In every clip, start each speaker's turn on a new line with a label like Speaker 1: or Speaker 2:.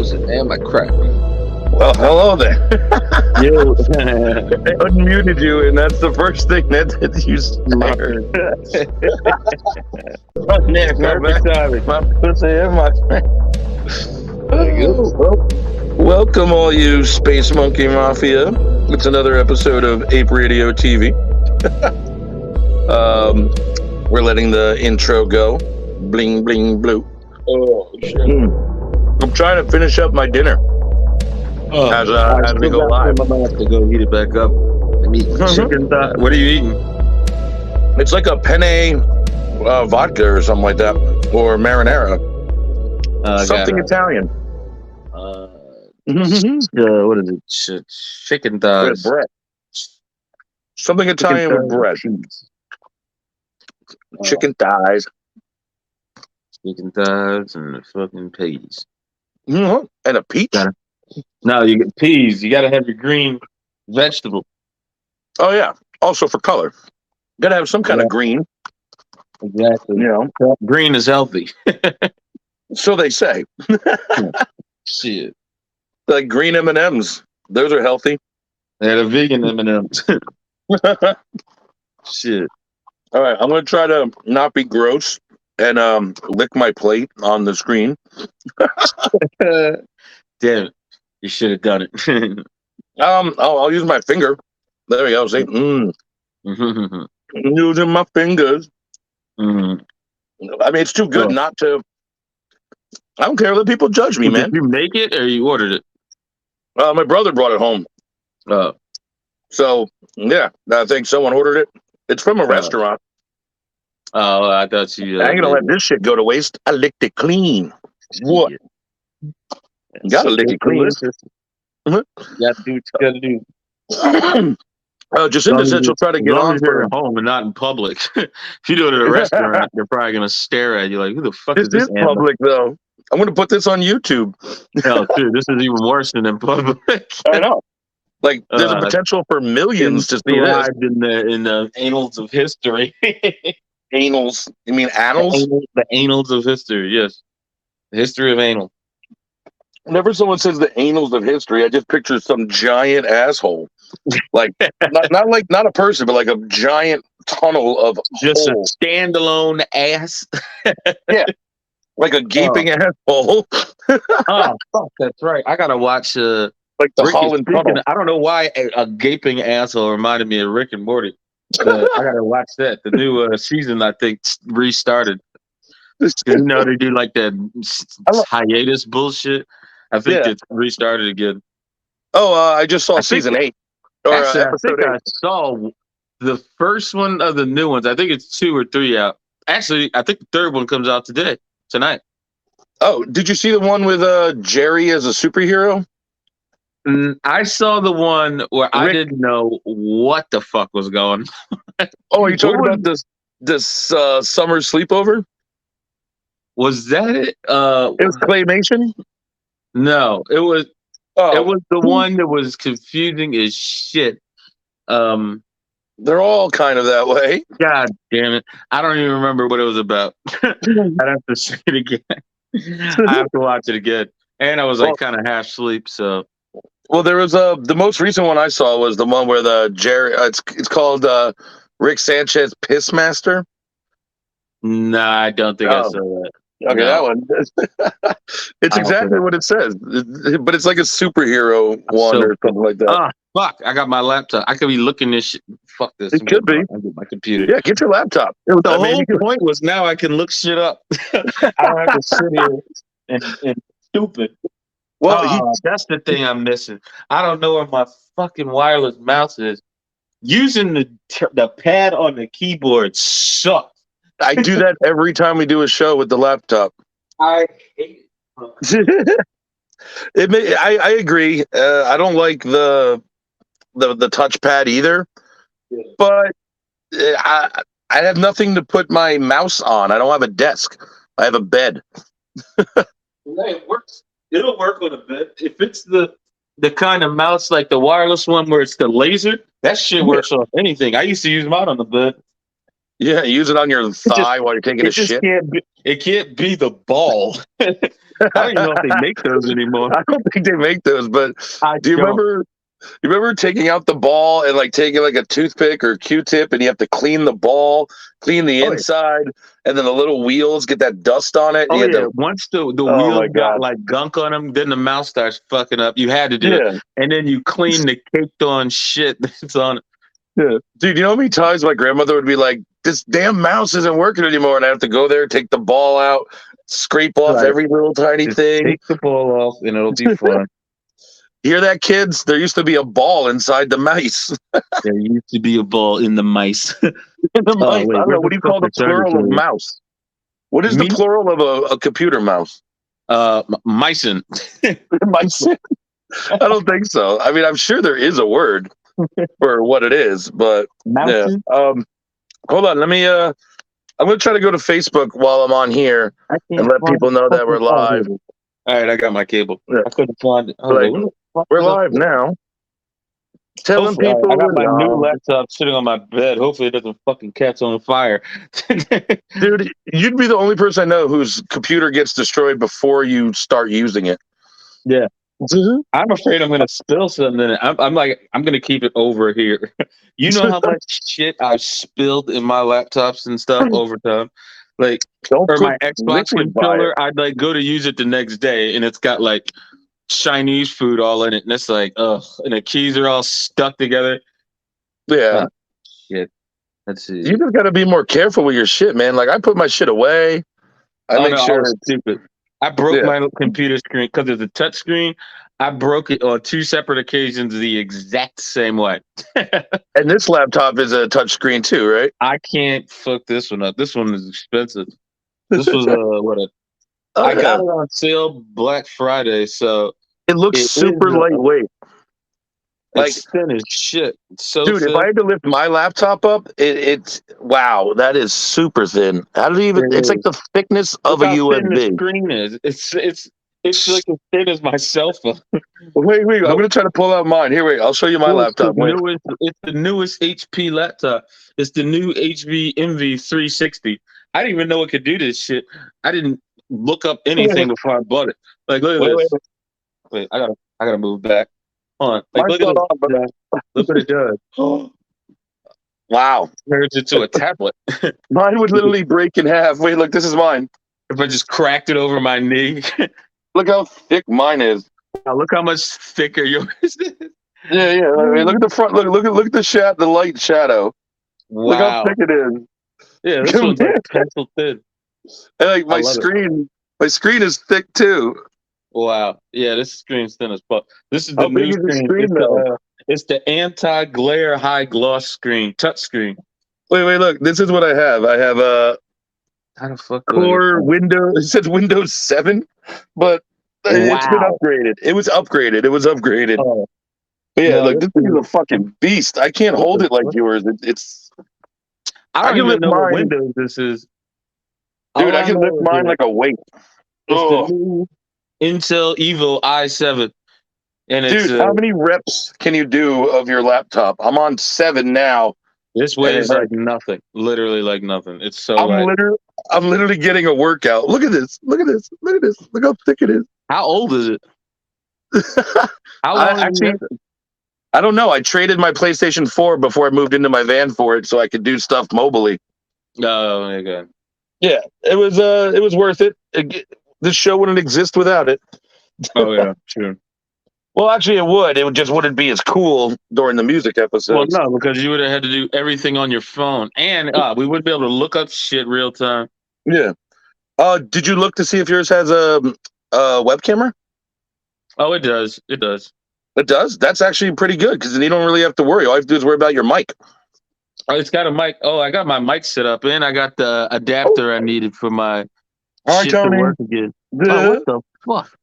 Speaker 1: frozen and my crap.
Speaker 2: Well, hello there.
Speaker 1: Yo.
Speaker 2: I unmuted you, and that's the first thing that you heard.
Speaker 1: Perfect timing.
Speaker 2: My pussy and my
Speaker 1: There you go.
Speaker 2: Welcome, all you Space Monkey Mafia. It's another episode of A.P.E.RadioTV. We're letting the intro go. Bling, bling, blue.
Speaker 1: Oh, shit.
Speaker 2: I'm trying to finish up my dinner. As we go live.
Speaker 1: I'm gonna have to go heat it back up. I'm eating chicken thigh. What are you eating?
Speaker 2: It's like a Penne vodka or something like that, or marinara. Something Italian.
Speaker 1: What is it? Chicken thighs.
Speaker 2: With bread. Something Italian with bread. Chicken thighs.
Speaker 1: Chicken thighs and the fucking peas.
Speaker 2: Mm-hmm. And a peach.
Speaker 1: No, you get peas. You gotta have your green vegetable.
Speaker 2: Oh yeah. Also for color. Gotta have some kind of green.
Speaker 1: Exactly.
Speaker 2: You know.
Speaker 1: Green is healthy.
Speaker 2: So they say.
Speaker 1: Shit.
Speaker 2: Like green M&Ms. Those are healthy.
Speaker 1: They're the vegan M&Ms. Shit.
Speaker 2: All right, I'm gonna try to not be gross and lick my plate on the screen.
Speaker 1: Damn it. You should have done it.
Speaker 2: I'll use my finger. There we go. See, using my fingers. I mean, it's too good not to. I don't care. Let people judge me, man.
Speaker 1: Did you make it or you ordered it?
Speaker 2: My brother brought it home. So yeah, I think someone ordered it. It's from a restaurant.
Speaker 1: Oh, I thought you.
Speaker 2: I ain't gonna let this shit go to waste. I licked it clean. What? You gotta lick it clean.
Speaker 1: You gotta do what you gotta do.
Speaker 2: Jacinta said she'll try to get on
Speaker 1: for home and not in public. If you do it at a restaurant, they're probably gonna stare at you like, "Who the fuck is this?"
Speaker 2: This is public though. I'm gonna put this on YouTube.
Speaker 1: Hell, dude, this is even worse than in public.
Speaker 2: I know. Like, there's a potential for millions to see this.
Speaker 1: In the annals of history.
Speaker 2: Anals? You mean annals?
Speaker 1: The annals of history. Yes, the history of anal.
Speaker 2: Whenever someone says the annals of history, I just picture some giant asshole, like not a person, but like a giant tunnel of
Speaker 1: just
Speaker 2: hole.
Speaker 1: A standalone ass.
Speaker 2: Yeah, like a gaping asshole.
Speaker 1: Oh, fuck, that's right. I gotta watch
Speaker 2: like the Holland Tunnel.
Speaker 1: I don't know why a gaping asshole reminded me of Rick and Morty. I gotta watch that. The new season, I think, restarted. You know, they do like that hiatus bullshit. I think it's restarted again.
Speaker 2: Oh, I just saw season 8.
Speaker 1: Actually, I think I saw the first one of the new ones. I think it's 2 or 3 out. Actually, I think the third one comes out tonight.
Speaker 2: Oh, did you see the one with Jerry as a superhero?
Speaker 1: I saw the one where I didn't know what the fuck was going on.
Speaker 2: Oh, are you talking about this summer sleepover?
Speaker 1: Was that it?
Speaker 2: It was claymation?
Speaker 1: No, it was. Oh. It was the one that was confusing as shit.
Speaker 2: They're all kind of that way.
Speaker 1: God damn it! I don't even remember what it was about. I'd have to see it again. I have to watch it again. And I was like kind of half asleep, so.
Speaker 2: Well, there was the most recent one I saw was the one where the Jerry. It's called Rick Sanchez Pissmaster.
Speaker 1: No, I don't think I saw that.
Speaker 2: Okay, that one. It's exactly what it says, but it's like a superhero one or something like that.
Speaker 1: Ah, fuck! I got my laptop. I could be looking this shit. Fuck this.
Speaker 2: It could be.
Speaker 1: I get my computer.
Speaker 2: Yeah, get your laptop.
Speaker 1: The whole point was now I can look shit up. I don't have to sit here and stupid. Well, that's the thing I'm missing. I don't know where my fucking wireless mouse is. Using the pad on the keyboard sucks.
Speaker 2: I do that every time we do a show with the laptop.
Speaker 1: I hate
Speaker 2: it. I agree. I don't like the touchpad either. Yeah. But I have nothing to put my mouse on. I don't have a desk. I have a bed.
Speaker 1: It works. It'll work on a bed. If it's the kind of mouse like the wireless one where it's the laser, that shit works on anything. I used to use mine on the bed.
Speaker 2: Yeah, use it on your thigh while you're taking a shit.
Speaker 1: It can't be the ball. I don't even know if they make those anymore.
Speaker 2: I don't think they make those, but
Speaker 1: do
Speaker 2: you remember taking out the ball and like taking like a toothpick or Q-tip and you have to clean the ball, clean the inside, and then the little wheels get that dust on it.
Speaker 1: And once the wheels got like gunk on them, then the mouse starts fucking up. You had to do it. And then you clean the caked on shit that's on it.
Speaker 2: Yeah. Dude, you know how many times my grandmother would be like, this damn mouse isn't working anymore, and I have to go there, take the ball out, scrape off every little tiny thing.
Speaker 1: Take the ball off and it'll be fun.
Speaker 2: Hear that, kids? There used to be a ball inside the mice.
Speaker 1: There used to be a ball in the mice.
Speaker 2: In the mice. I don't know. What do you call the plural of mouse? What is the plural of a computer mouse?
Speaker 1: Micin.
Speaker 2: Micin? I don't think so. I mean, I'm sure there is a word for what it is, but yeah. Hold on. Let me. I'm gonna try to go to Facebook while I'm on here and let people know that we're live.
Speaker 1: All right, I got my cable.
Speaker 2: Yeah.
Speaker 1: I couldn't find it.
Speaker 2: We're live now. Telling people
Speaker 1: I got my new laptop sitting on my bed. Hopefully it doesn't fucking catch on fire.
Speaker 2: Dude, you'd be the only person I know whose computer gets destroyed before you start using it.
Speaker 1: Yeah. I'm afraid I'm gonna spill something in it. I'm gonna keep it over here. You know how much shit I've spilled in my laptops and stuff over time? Like or my Xbox controller, I'd like go to use it the next day and it's got like Chinese food all in it, and it's like, ugh, and the keys are all stuck together.
Speaker 2: Yeah.
Speaker 1: Shit. Let's see.
Speaker 2: You just gotta be more careful with your shit, man. Like I put my shit away. I make sure
Speaker 1: it's stupid. I broke my computer screen because it's a touch screen. I broke it on 2 separate occasions the exact same way.
Speaker 2: And this laptop is a touch screen too, right?
Speaker 1: I can't fuck this one up. This one is expensive. This was I got it on sale Black Friday, so
Speaker 2: it looks super lightweight.
Speaker 1: Like it's thin as shit. So
Speaker 2: dude,
Speaker 1: thin.
Speaker 2: if I had to lift my laptop up, it's wow, that is super thin. How do you even? It's like the thickness of a USB.
Speaker 1: The screen is. It's like as thin as my cell phone.
Speaker 2: Wait, I'm gonna try to pull out mine. Here, wait, I'll show you my laptop.
Speaker 1: It's the newest HP laptop. It's the new HP Envy 360. I didn't even know it could do this shit. I didn't look up anything before I bought it. Like, look at this. Wait, I gotta move back. Hold on. Like, look what it does.
Speaker 2: Wow.
Speaker 1: Turns into a tablet.
Speaker 2: Mine would literally break in half. Wait, look, this is mine.
Speaker 1: If I just cracked it over my knee.
Speaker 2: Look how thick mine is.
Speaker 1: Now look how much thicker yours is.
Speaker 2: Yeah. I mean, look at the front. Look at the light shadow.
Speaker 1: Wow.
Speaker 2: Look how thick it is.
Speaker 1: Yeah, this one's like pencil thin.
Speaker 2: And like my screen is thick too.
Speaker 1: Wow. Yeah, this screen's thin as fuck. This is the new screen. It's the anti-glare high gloss screen, touch screen.
Speaker 2: Wait, look. This is what I have. I have a Core Windows. It says Windows 7, but it's been upgraded. It was upgraded. Oh. Yeah, look, this thing is a fucking beast. I can't hold it like yours.
Speaker 1: I don't even know what Windows this is.
Speaker 2: Dude, I can lift mine like a weight.
Speaker 1: It's the new Intel Evo i7. And
Speaker 2: dude, how many reps can you do of your laptop? I'm on 7 now.
Speaker 1: This weighs like nothing. Literally like nothing. It's so
Speaker 2: I'm literally getting a workout. Look at this. Look how thick it is.
Speaker 1: How old is it? How long
Speaker 2: I don't know. I traded my PlayStation 4 before I moved into my van for it so I could do stuff mobily.
Speaker 1: Oh, okay.
Speaker 2: Yeah, it was worth it. This show wouldn't exist without it.
Speaker 1: Oh yeah, sure.
Speaker 2: Well, actually, it would. It just wouldn't be as cool during the music episodes.
Speaker 1: Well, no, because you would have had to do everything on your phone, and we wouldn't be able to look up shit real time.
Speaker 2: Yeah. Did you look to see if yours has a web camera?
Speaker 1: Oh, it does. It does.
Speaker 2: It does? That's actually pretty good because then you don't really have to worry. All you have to do is worry about your mic.
Speaker 1: Oh, it's got a mic. Oh, I got my mic set up, and I got the adapter I needed for my shit to work again. Oh, what the fuck?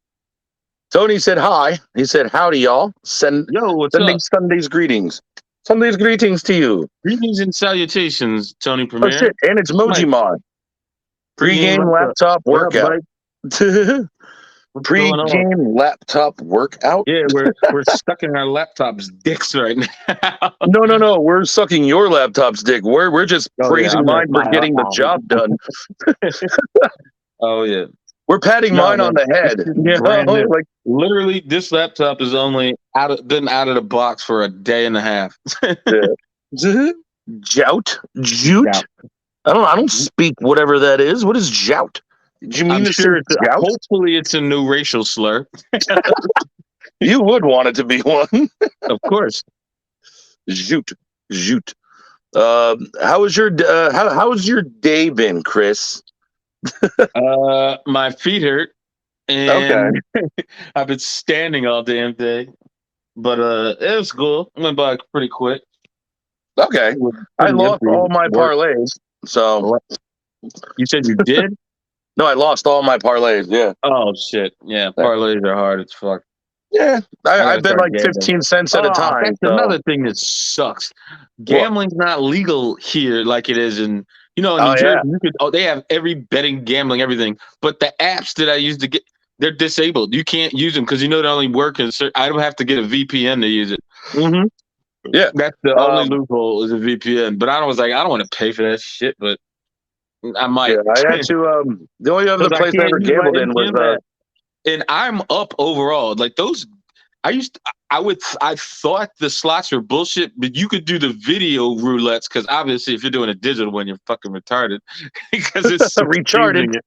Speaker 2: Tony said hi. He said, howdy, y'all.
Speaker 1: What's up?
Speaker 2: Sunday's greetings. Sunday's greetings to you.
Speaker 1: Greetings and salutations, Tony Premier.
Speaker 2: Oh, shit. And it's Moji Mod. Pre-game laptop workout.
Speaker 1: What's going on?
Speaker 2: Pre-game laptop workout?
Speaker 1: Yeah, we're stuck in our laptops' dicks right now.
Speaker 2: No. We're sucking your laptop's dick. We're just
Speaker 1: Oh yeah,
Speaker 2: praising
Speaker 1: I'm like
Speaker 2: mine for getting the job done.
Speaker 1: Oh yeah.
Speaker 2: We're patting
Speaker 1: No
Speaker 2: mine on
Speaker 1: man,
Speaker 2: the
Speaker 1: this
Speaker 2: head.
Speaker 1: is
Speaker 2: You
Speaker 1: brand
Speaker 2: know,
Speaker 1: new.
Speaker 2: like
Speaker 1: Literally, this laptop is only been out of the box for a day and a half.
Speaker 2: jout,
Speaker 1: Yeah.
Speaker 2: jute. I don't speak whatever that is. What is jout? Did you mean
Speaker 1: I'm
Speaker 2: to say
Speaker 1: sure
Speaker 2: jout?
Speaker 1: hopefully it's a new racial slur.
Speaker 2: You would want it to be one.
Speaker 1: Of course.
Speaker 2: Jute, jute. How was your how's your day been, Chris?
Speaker 1: My feet hurt
Speaker 2: Okay,
Speaker 1: and I've been standing all damn day. But it was cool. It went by pretty quick.
Speaker 2: okay.
Speaker 1: It was
Speaker 2: I
Speaker 1: pretty
Speaker 2: lost
Speaker 1: empty
Speaker 2: all my
Speaker 1: work.
Speaker 2: parlays. So
Speaker 1: What? You said you did?
Speaker 2: no, I lost all my parlays. Yeah,
Speaker 1: Oh shit. Yeah, parlays are hard as fuck.
Speaker 2: yeah.
Speaker 1: I
Speaker 2: I
Speaker 1: gotta
Speaker 2: bet
Speaker 1: start
Speaker 2: like
Speaker 1: gambling.
Speaker 2: 15 cents at a
Speaker 1: Oh,
Speaker 2: time.
Speaker 1: that's
Speaker 2: So
Speaker 1: another thing that sucks.
Speaker 2: what?
Speaker 1: Gambling's not legal here like it is in in
Speaker 2: Oh
Speaker 1: New Jersey.
Speaker 2: yeah.
Speaker 1: You could they have every betting, gambling, everything. But the apps that I use to get they're disabled. You can't use them because they only work in certain. I don't have to get a VPN to use it.
Speaker 2: Mm-hmm. Yeah.
Speaker 1: That's the only loophole is a VPN. But I was like, I don't want to pay for that shit, but I
Speaker 2: Yeah.
Speaker 1: might.
Speaker 2: I had to. The only other
Speaker 1: Because I
Speaker 2: place I
Speaker 1: can't
Speaker 2: ever
Speaker 1: use my
Speaker 2: gambled in was
Speaker 1: MGM app. And I'm up overall. Like those I thought the slots were bullshit, but you could do the video roulettes because obviously if you're doing a digital one, you're fucking retarded because it's
Speaker 2: recharted.
Speaker 1: confusing.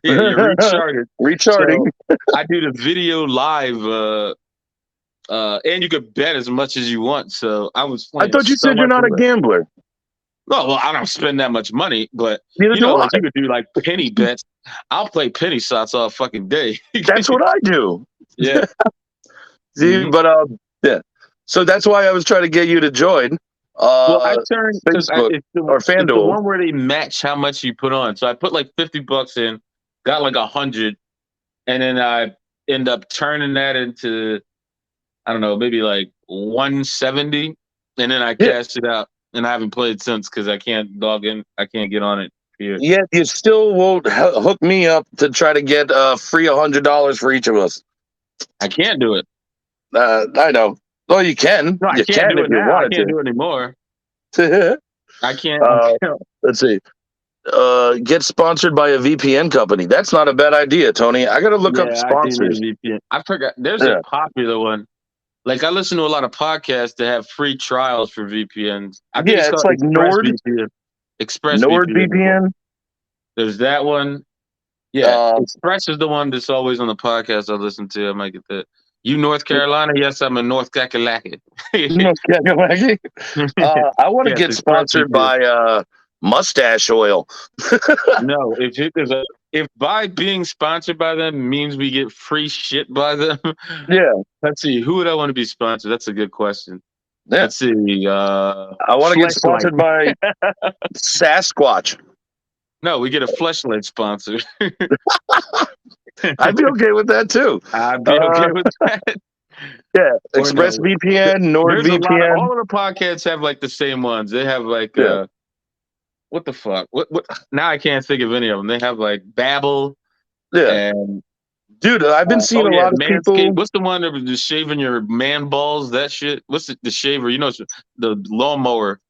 Speaker 1: Yeah, you're recharted.
Speaker 2: Recharting.
Speaker 1: So I do the video live, and you could bet as much as you want. So I was
Speaker 2: I
Speaker 1: playing
Speaker 2: thought you
Speaker 1: so
Speaker 2: said you're
Speaker 1: much
Speaker 2: not a
Speaker 1: roulette.
Speaker 2: gambler.
Speaker 1: No, well, I don't spend that much money, but
Speaker 2: Neither do
Speaker 1: like
Speaker 2: I.
Speaker 1: you could do like penny bets. I'll play penny slots all fucking day.
Speaker 2: That's what I do.
Speaker 1: Yeah.
Speaker 2: See, but yeah. So that's why I was trying to get you to join.
Speaker 1: Well, I turned because
Speaker 2: Facebook or
Speaker 1: it's the
Speaker 2: FanDuel.
Speaker 1: one where they match how much you put on. So I put like $50 in, got like 100, and then I end up turning that into I don't know, maybe like 170, and then I cashed it out. And I haven't played since because I can't log in. I can't get on it here.
Speaker 2: Yet you still won't hook me up to try to get free $100 for each of us.
Speaker 1: I can't do it.
Speaker 2: I know. Well, you can.
Speaker 1: No, I
Speaker 2: You
Speaker 1: can't
Speaker 2: can
Speaker 1: do
Speaker 2: if
Speaker 1: it
Speaker 2: you
Speaker 1: now. I
Speaker 2: wanted
Speaker 1: can't do it anymore.
Speaker 2: to.
Speaker 1: I can't.
Speaker 2: Let's see. Get sponsored by a VPN company. That's not a bad idea, Tony. I got to look up
Speaker 1: Yeah, I do
Speaker 2: sponsors.
Speaker 1: need a VPN. I forgot. There's a popular one. Like I listen to a lot of podcasts that have free trials for VPNs. I think
Speaker 2: it's like
Speaker 1: ExpressVPN.
Speaker 2: NordVPN.
Speaker 1: There's that one. Yeah, Express is the one that's always on the podcast I listen to. I might get that. You North Carolina? Yes, I'm in North Kakalaki.
Speaker 2: North Kakalaki. I want to get sponsored by Mustache Oil.
Speaker 1: No, if by being sponsored by them means we get free shit by them.
Speaker 2: Yeah.
Speaker 1: Let's see. Who would I want to be sponsored? That's a good question.
Speaker 2: Yeah.
Speaker 1: Let's see.
Speaker 2: I want to get sponsored by Sasquatch.
Speaker 1: No, we get a Fleshlight sponsor.
Speaker 2: I'd be okay with that too.
Speaker 1: I'd be okay with that.
Speaker 2: Yeah, ExpressVPN, NordVPN.
Speaker 1: All of the podcasts have like the same ones. They have like what the fuck? What? Now I can't think of any of them. They have like Babbel.
Speaker 2: Yeah.
Speaker 1: And
Speaker 2: dude, I've been seeing a lot of people.
Speaker 1: What's the one that was just shaving your man balls? That shit. What's the shaver? You know, the lawnmower.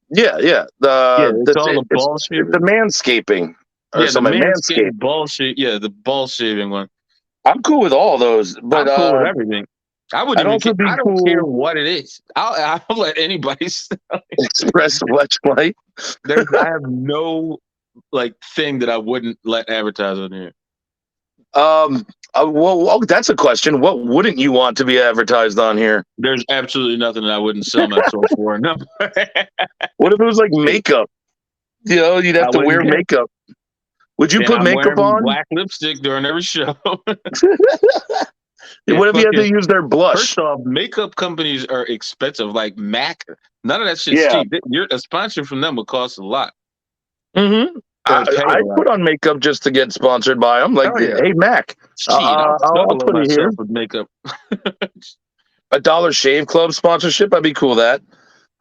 Speaker 2: Yeah.
Speaker 1: It's all the ball shaving.
Speaker 2: The manscaping.
Speaker 1: The manscaping ball shave. Yeah, the ball shaving one.
Speaker 2: I'm cool with all those, but
Speaker 1: I'm cool with everything. I wouldn't even care. I don't care what it is. I'll let anybody sell it.
Speaker 2: Express Fleshlight.
Speaker 1: I have no like thing that I wouldn't let advertise on here.
Speaker 2: Well, that's a question. What wouldn't you want to be advertised on here?
Speaker 1: There's absolutely nothing that I wouldn't sell my soul for. No.
Speaker 2: What if it was like makeup? You know, you'd have to wear makeup. Would you put makeup on?
Speaker 1: Black lipstick during every show.
Speaker 2: What if you had to use their blush?
Speaker 1: First off, makeup companies are expensive. Like MAC, none of that shit's cheap. A sponsor from them would cost a lot.
Speaker 2: Mm-hmm. I put on makeup just to get sponsored by them. Like, hey, Mac, I'll put it here.
Speaker 1: With makeup.
Speaker 2: $1 Shave Club sponsorship, I'd be cool with that.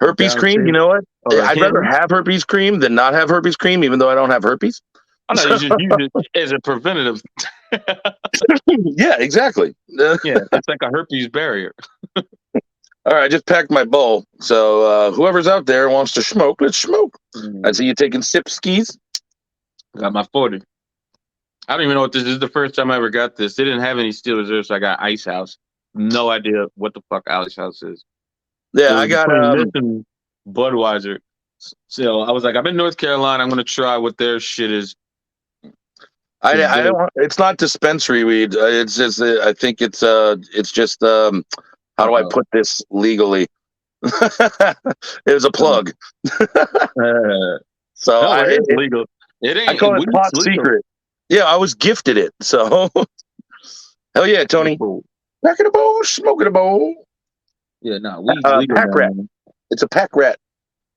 Speaker 2: Herpes cream, you know what? I'd rather have herpes cream than not have herpes cream, even though I don't have herpes.
Speaker 1: I know you just use it as a preventative.
Speaker 2: Yeah, exactly.
Speaker 1: Yeah, it's like a herpes barrier.
Speaker 2: All right, I just packed my bowl. So whoever's out there wants to smoke, let's smoke. I see you taking sip skis.
Speaker 1: Got my 40. I don't even know what this is. This is the first time I ever got this. They didn't have any Steel Reserve, so I got Ice House. No idea what the fuck Ice House is.
Speaker 2: Yeah,
Speaker 1: It
Speaker 2: I
Speaker 1: was
Speaker 2: got
Speaker 1: between this and Budweiser. So I was like, I'm in North Carolina. I'm gonna try what their shit is.
Speaker 2: I don't. It's not dispensary weed. It's just. I think it's. It's just. How do I put this legally? It was a plug. So
Speaker 1: no, it is legal. It ain't.
Speaker 2: I call it pot secret. Yeah, I was gifted it. So hell yeah, Tony. Back in the bowl, smoking a bowl.
Speaker 1: Yeah, no, weed's legal.
Speaker 2: Pack rat. It's a pack rat.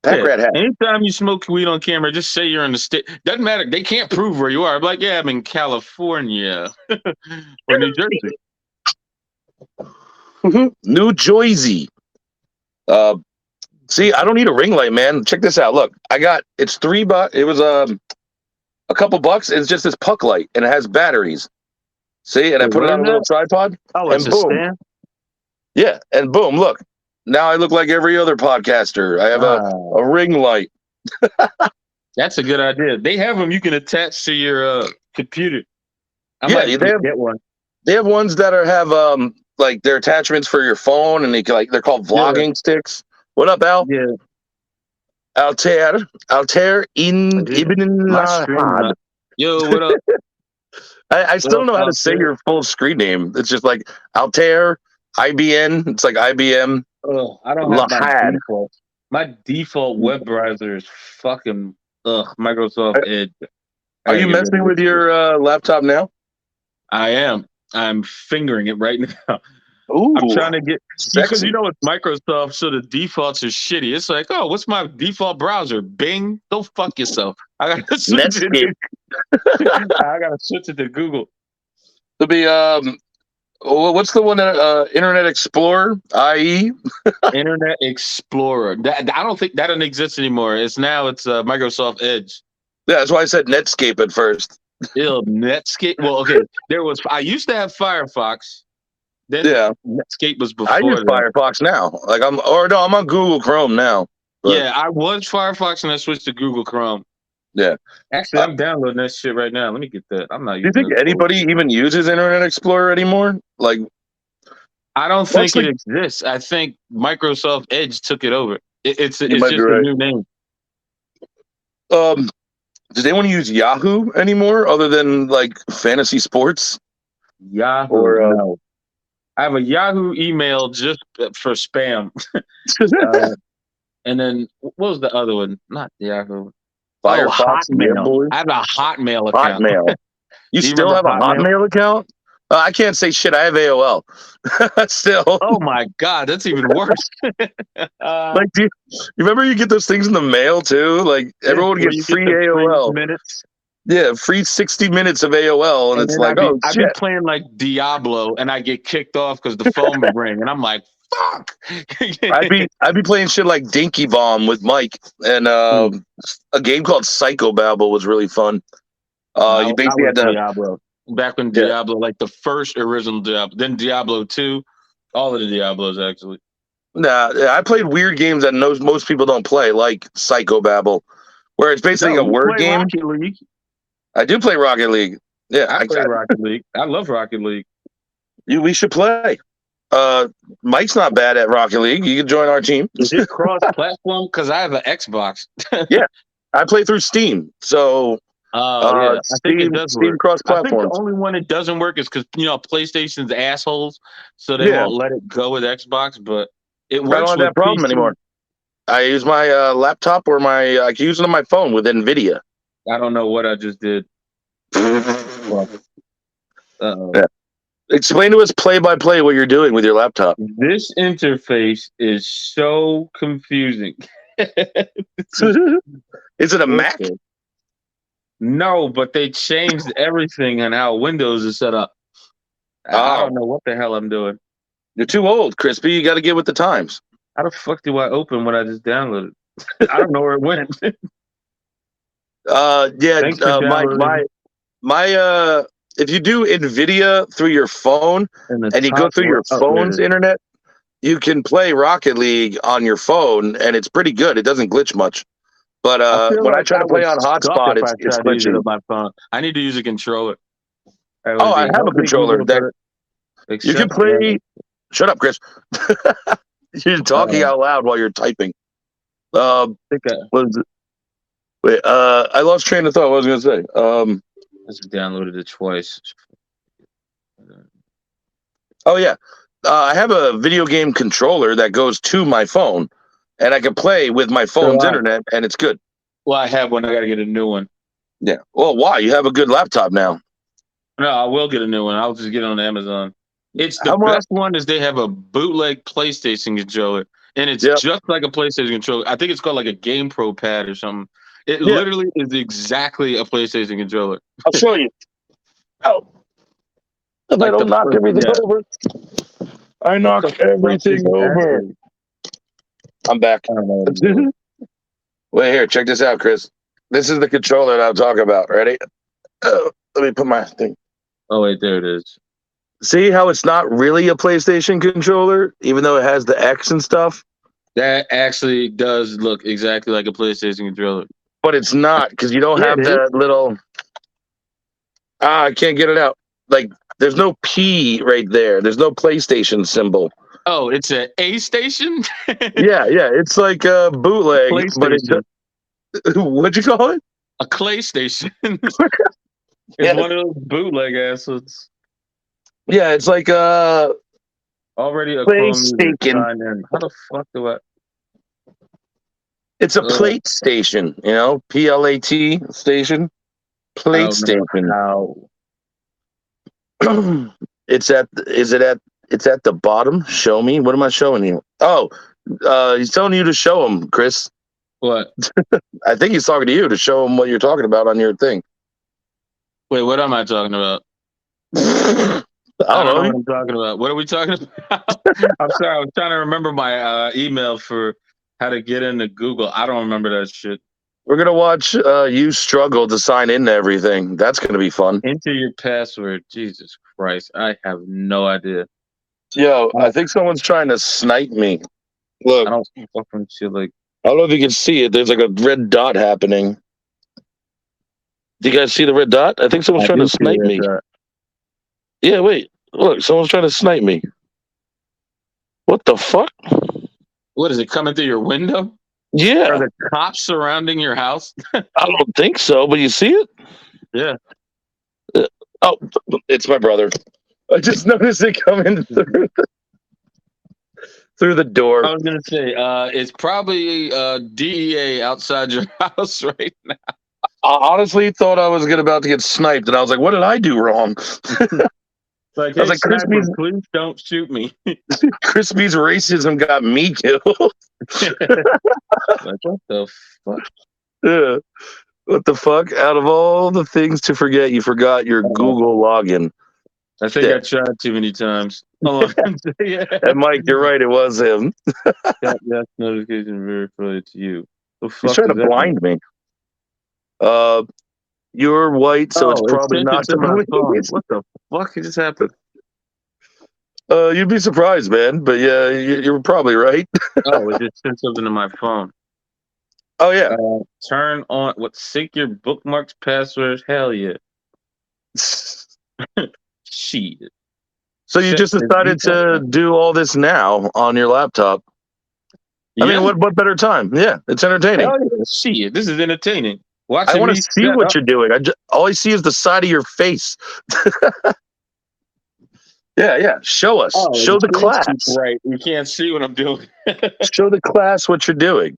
Speaker 2: Pack rat hat.
Speaker 1: Anytime you smoke weed on camera, just say you're in the state. Doesn't matter. They can't prove where you are. I'm like, yeah, I'm in California or New Jersey.
Speaker 2: New Jersey. See, I don't need a ring light, man. Check this out. Look, it's $3. It was a couple bucks. It's just this puck light, and it has batteries. See, and I put it on a little tripod.
Speaker 1: Oh, it's
Speaker 2: and boom.
Speaker 1: stand?
Speaker 2: Yeah, and boom, look. Now I look like every other podcaster. I have a ring light.
Speaker 1: That's a good idea. They have them you can attach to your computer.
Speaker 2: They
Speaker 1: get one.
Speaker 2: They have ones that have like their attachments for your phone, and they're called vlogging sticks. What up, Al?
Speaker 1: Yeah.
Speaker 2: Altair in Ibn Lahad.
Speaker 1: Yo, what up?
Speaker 2: I still don't know how to say your full screen name. It's just like Altair, IBN. It's like IBM.
Speaker 1: Oh, I don't have my default. My default web browser is fucking Microsoft Edge.
Speaker 2: Are you messing with your laptop now?
Speaker 1: I am. I'm fingering it right now.
Speaker 2: Ooh,
Speaker 1: I'm trying to get because
Speaker 2: sexy.
Speaker 1: it's Microsoft, so the defaults are shitty. It's like, oh, what's my default browser? Bing. Go fuck yourself. I gotta switch it. I gotta switch it to Google.
Speaker 2: It'll be what's the one that Internet Explorer, IE?
Speaker 1: Internet Explorer. I don't think that doesn't exist anymore. It's Microsoft Edge.
Speaker 2: Yeah, that's why I said Netscape at first.
Speaker 1: Ew, Netscape. Well, okay. I used to have Firefox. Then Netscape was before.
Speaker 2: I use Firefox now. Like I'm on Google Chrome now.
Speaker 1: But yeah, I was Firefox and I switched to Google Chrome.
Speaker 2: Yeah.
Speaker 1: Actually, I'm downloading that shit right now. Let me get that. I'm not using.
Speaker 2: Do you think anybody even uses Internet Explorer anymore? Like,
Speaker 1: I don't think it exists. I think Microsoft Edge took it over. It's just a new name.
Speaker 2: Does anyone use Yahoo anymore other than like fantasy sports?
Speaker 1: Yahoo. Or no. I have a Yahoo email just for spam. And then what was the other one? Not Yahoo. Hotmail. I have a Hotmail account.
Speaker 2: Hotmail. You still have a Hotmail account? I can't say shit. I have AOL. Still.
Speaker 1: Oh my god, that's even worse.
Speaker 2: Like, do you remember you get those things in the mail too? Like everyone would get free AOL.
Speaker 1: Minutes.
Speaker 2: Yeah, free 60 minutes of AOL, and it's like,
Speaker 1: I've been playing like Diablo, and I get kicked off because the phone would ring, and I'm like, fuck.
Speaker 2: I'd be playing shit like Dinky Bomb with Mike, and a game called Psychobabble was really fun. You basically had to
Speaker 1: Diablo. Back when Diablo, like the first original Diablo, then Diablo 2, all of the Diablos actually.
Speaker 2: Nah, I played weird games that most people don't play, like Psychobabble, where it's basically a word game.
Speaker 1: Rocket League.
Speaker 2: I do play Rocket League. Yeah,
Speaker 1: I play Rocket League. I love Rocket League.
Speaker 2: We should play. Mike's not bad at Rocket League. You can join our team.
Speaker 1: Is it cross-platform? Because I have an Xbox.
Speaker 2: Yeah, I play through Steam. So,
Speaker 1: I think it does
Speaker 2: Steam cross-platform.
Speaker 1: I think the only one it doesn't work is because PlayStation's assholes, so they won't let it go with Xbox. But it works. I don't have that problem anymore.
Speaker 2: I use my laptop or I can use it on my phone with NVIDIA.
Speaker 1: I don't know what I just did.
Speaker 2: Yeah. Explain to us play-by-play what you're doing with your laptop.
Speaker 1: This interface is so confusing.
Speaker 2: Is it a Mac?
Speaker 1: No, but they changed everything and how Windows is set up. I don't know what the hell I'm doing.
Speaker 2: You're too old, Chrispy. You got to get with the times.
Speaker 1: How the fuck do I open what I just downloaded? I don't know where it went.
Speaker 2: Yeah.
Speaker 1: Thanks for
Speaker 2: My
Speaker 1: downloading.
Speaker 2: if you do NVIDIA through your phone
Speaker 1: And the
Speaker 2: and you go
Speaker 1: top
Speaker 2: through your
Speaker 1: oh, there it
Speaker 2: phone's
Speaker 1: is.
Speaker 2: internet, you can play Rocket League on your phone, and it's pretty good. It doesn't glitch much. But
Speaker 1: I feel
Speaker 2: when I
Speaker 1: like
Speaker 2: try
Speaker 1: I
Speaker 2: to play
Speaker 1: would
Speaker 2: on
Speaker 1: suck
Speaker 2: hotspot,
Speaker 1: if I
Speaker 2: it's
Speaker 1: tried to use it
Speaker 2: glitchy.
Speaker 1: on my phone. I need to use a controller. That
Speaker 2: Oh,
Speaker 1: would
Speaker 2: I
Speaker 1: be
Speaker 2: have a
Speaker 1: help me
Speaker 2: controller
Speaker 1: Google
Speaker 2: that
Speaker 1: to
Speaker 2: you can
Speaker 1: accept.
Speaker 2: play. Shut up, Chris. You're talking out loud while you're typing.
Speaker 1: Think
Speaker 2: Was wait? I lost train of thought. What was I going to say?
Speaker 1: I just downloaded it twice.
Speaker 2: Oh yeah, I have a video game controller that goes to my phone, and I can play with my phone's internet, and it's good.
Speaker 1: Well, I have one. I got to get a new one.
Speaker 2: Yeah. Well, why? You have a good laptop now.
Speaker 1: No, I will get a new one. I'll just get it on Amazon. It's the
Speaker 2: How much?
Speaker 1: best one is they have a bootleg PlayStation controller, and it's
Speaker 2: Yep.
Speaker 1: just like a PlayStation controller. I think it's called like a Game Pro pad or something. It
Speaker 2: Yeah.
Speaker 1: literally is exactly a PlayStation controller.
Speaker 2: I'll show you. Oh, if I
Speaker 1: Like the
Speaker 2: don't knock
Speaker 1: first,
Speaker 2: everything
Speaker 1: yeah.
Speaker 2: over, I
Speaker 1: What
Speaker 2: knock
Speaker 1: the fuck is
Speaker 2: everything
Speaker 1: it
Speaker 2: over.
Speaker 1: asking?
Speaker 2: I'm back.
Speaker 1: I don't know what I'm doing.
Speaker 2: Wait here, check this out, Chris. This is the controller that I'm talking about. Ready? Let me put my thing.
Speaker 1: Oh wait, there it is.
Speaker 2: See how it's not really a PlayStation controller, even though it has the X and stuff?
Speaker 1: That actually does look exactly like a PlayStation controller.
Speaker 2: But it's not, because you don't
Speaker 1: Yeah,
Speaker 2: have
Speaker 1: it is.
Speaker 2: that little. I can't get it out. Like, there's no P right there. There's no PlayStation symbol.
Speaker 1: Oh, it's a station.
Speaker 2: Yeah, it's like a bootleg, but it.
Speaker 1: PlayStation.
Speaker 2: What'd you call it?
Speaker 1: A clay station. It's
Speaker 2: Yeah,
Speaker 1: one of those bootleg assets.
Speaker 2: yeah, it's like
Speaker 1: Already a Chrome user
Speaker 2: PlayStation.
Speaker 1: signed in. How the fuck do I?
Speaker 2: It's a plate station, PLAT station.
Speaker 1: I
Speaker 2: Plate
Speaker 1: don't know
Speaker 2: station.
Speaker 1: how.
Speaker 2: It's at the bottom. Show me. What am I showing you? Oh, he's telling you to show him, Chris.
Speaker 1: What?
Speaker 2: I think he's talking to you to show him what you're talking about on your thing.
Speaker 1: Wait, what am I talking about?
Speaker 2: I
Speaker 1: I don't know
Speaker 2: know.
Speaker 1: what I'm talking about. What are we talking about? I'm sorry. I was trying to remember my email for how to get into Google. I don't remember that shit.
Speaker 2: We're gonna watch you struggle to sign into everything. That's gonna be fun.
Speaker 1: Enter your password. Jesus Christ. I have no idea.
Speaker 2: Yo, I think someone's trying to snipe me. Look,
Speaker 1: I don't fucking shit like.
Speaker 2: I don't know if you can see it. There's like a red dot happening. Do you guys see the red dot? I think someone's trying to snipe me. Yeah, wait. Look, someone's trying to snipe me. What the fuck?
Speaker 1: What is it coming through your window?
Speaker 2: Yeah.
Speaker 1: Are the cops surrounding your house?
Speaker 2: I don't think so, but you see it?
Speaker 1: Yeah.
Speaker 2: Oh, it's my brother. I just noticed it coming through the door.
Speaker 1: I was gonna say, it's probably DEA outside your house right now.
Speaker 2: I honestly thought I was about to get sniped, and I was like, "What did I do wrong?"
Speaker 1: Like,
Speaker 2: I was
Speaker 1: hey,
Speaker 2: like,
Speaker 1: sniper, please don't shoot me.
Speaker 2: Crispy's racism got me killed.
Speaker 1: Like, what the fuck?
Speaker 2: Yeah. What the fuck? Out of all the things to forget, you forgot your Google login.
Speaker 1: I think I tried too many times. Hold on. Yeah.
Speaker 2: And Mike, you're right. It was him.
Speaker 1: Yes, notification verified to you. The fuck
Speaker 2: He's trying to
Speaker 1: does that
Speaker 2: blind
Speaker 1: mean?
Speaker 2: me. You're white, so it's probably
Speaker 1: sent it
Speaker 2: not
Speaker 1: to my
Speaker 2: the
Speaker 1: phone.
Speaker 2: police.
Speaker 1: What the fuck just happened?
Speaker 2: You'd be surprised, man. But yeah, you're probably right.
Speaker 1: Oh, it just sent something to my phone.
Speaker 2: Oh yeah.
Speaker 1: Turn on what? Sync your bookmarks, passwords. Hell yeah. Shit.
Speaker 2: So you just decided to do all this now on your laptop. I mean, what better time? Yeah, it's entertaining.
Speaker 1: Hell yeah. Shit, this is entertaining.
Speaker 2: I want to see what you're doing. All I see is the side of your face. Yeah. Show us. Show the class.
Speaker 1: Right. You can't see what I'm doing.
Speaker 2: Show the class what you're doing.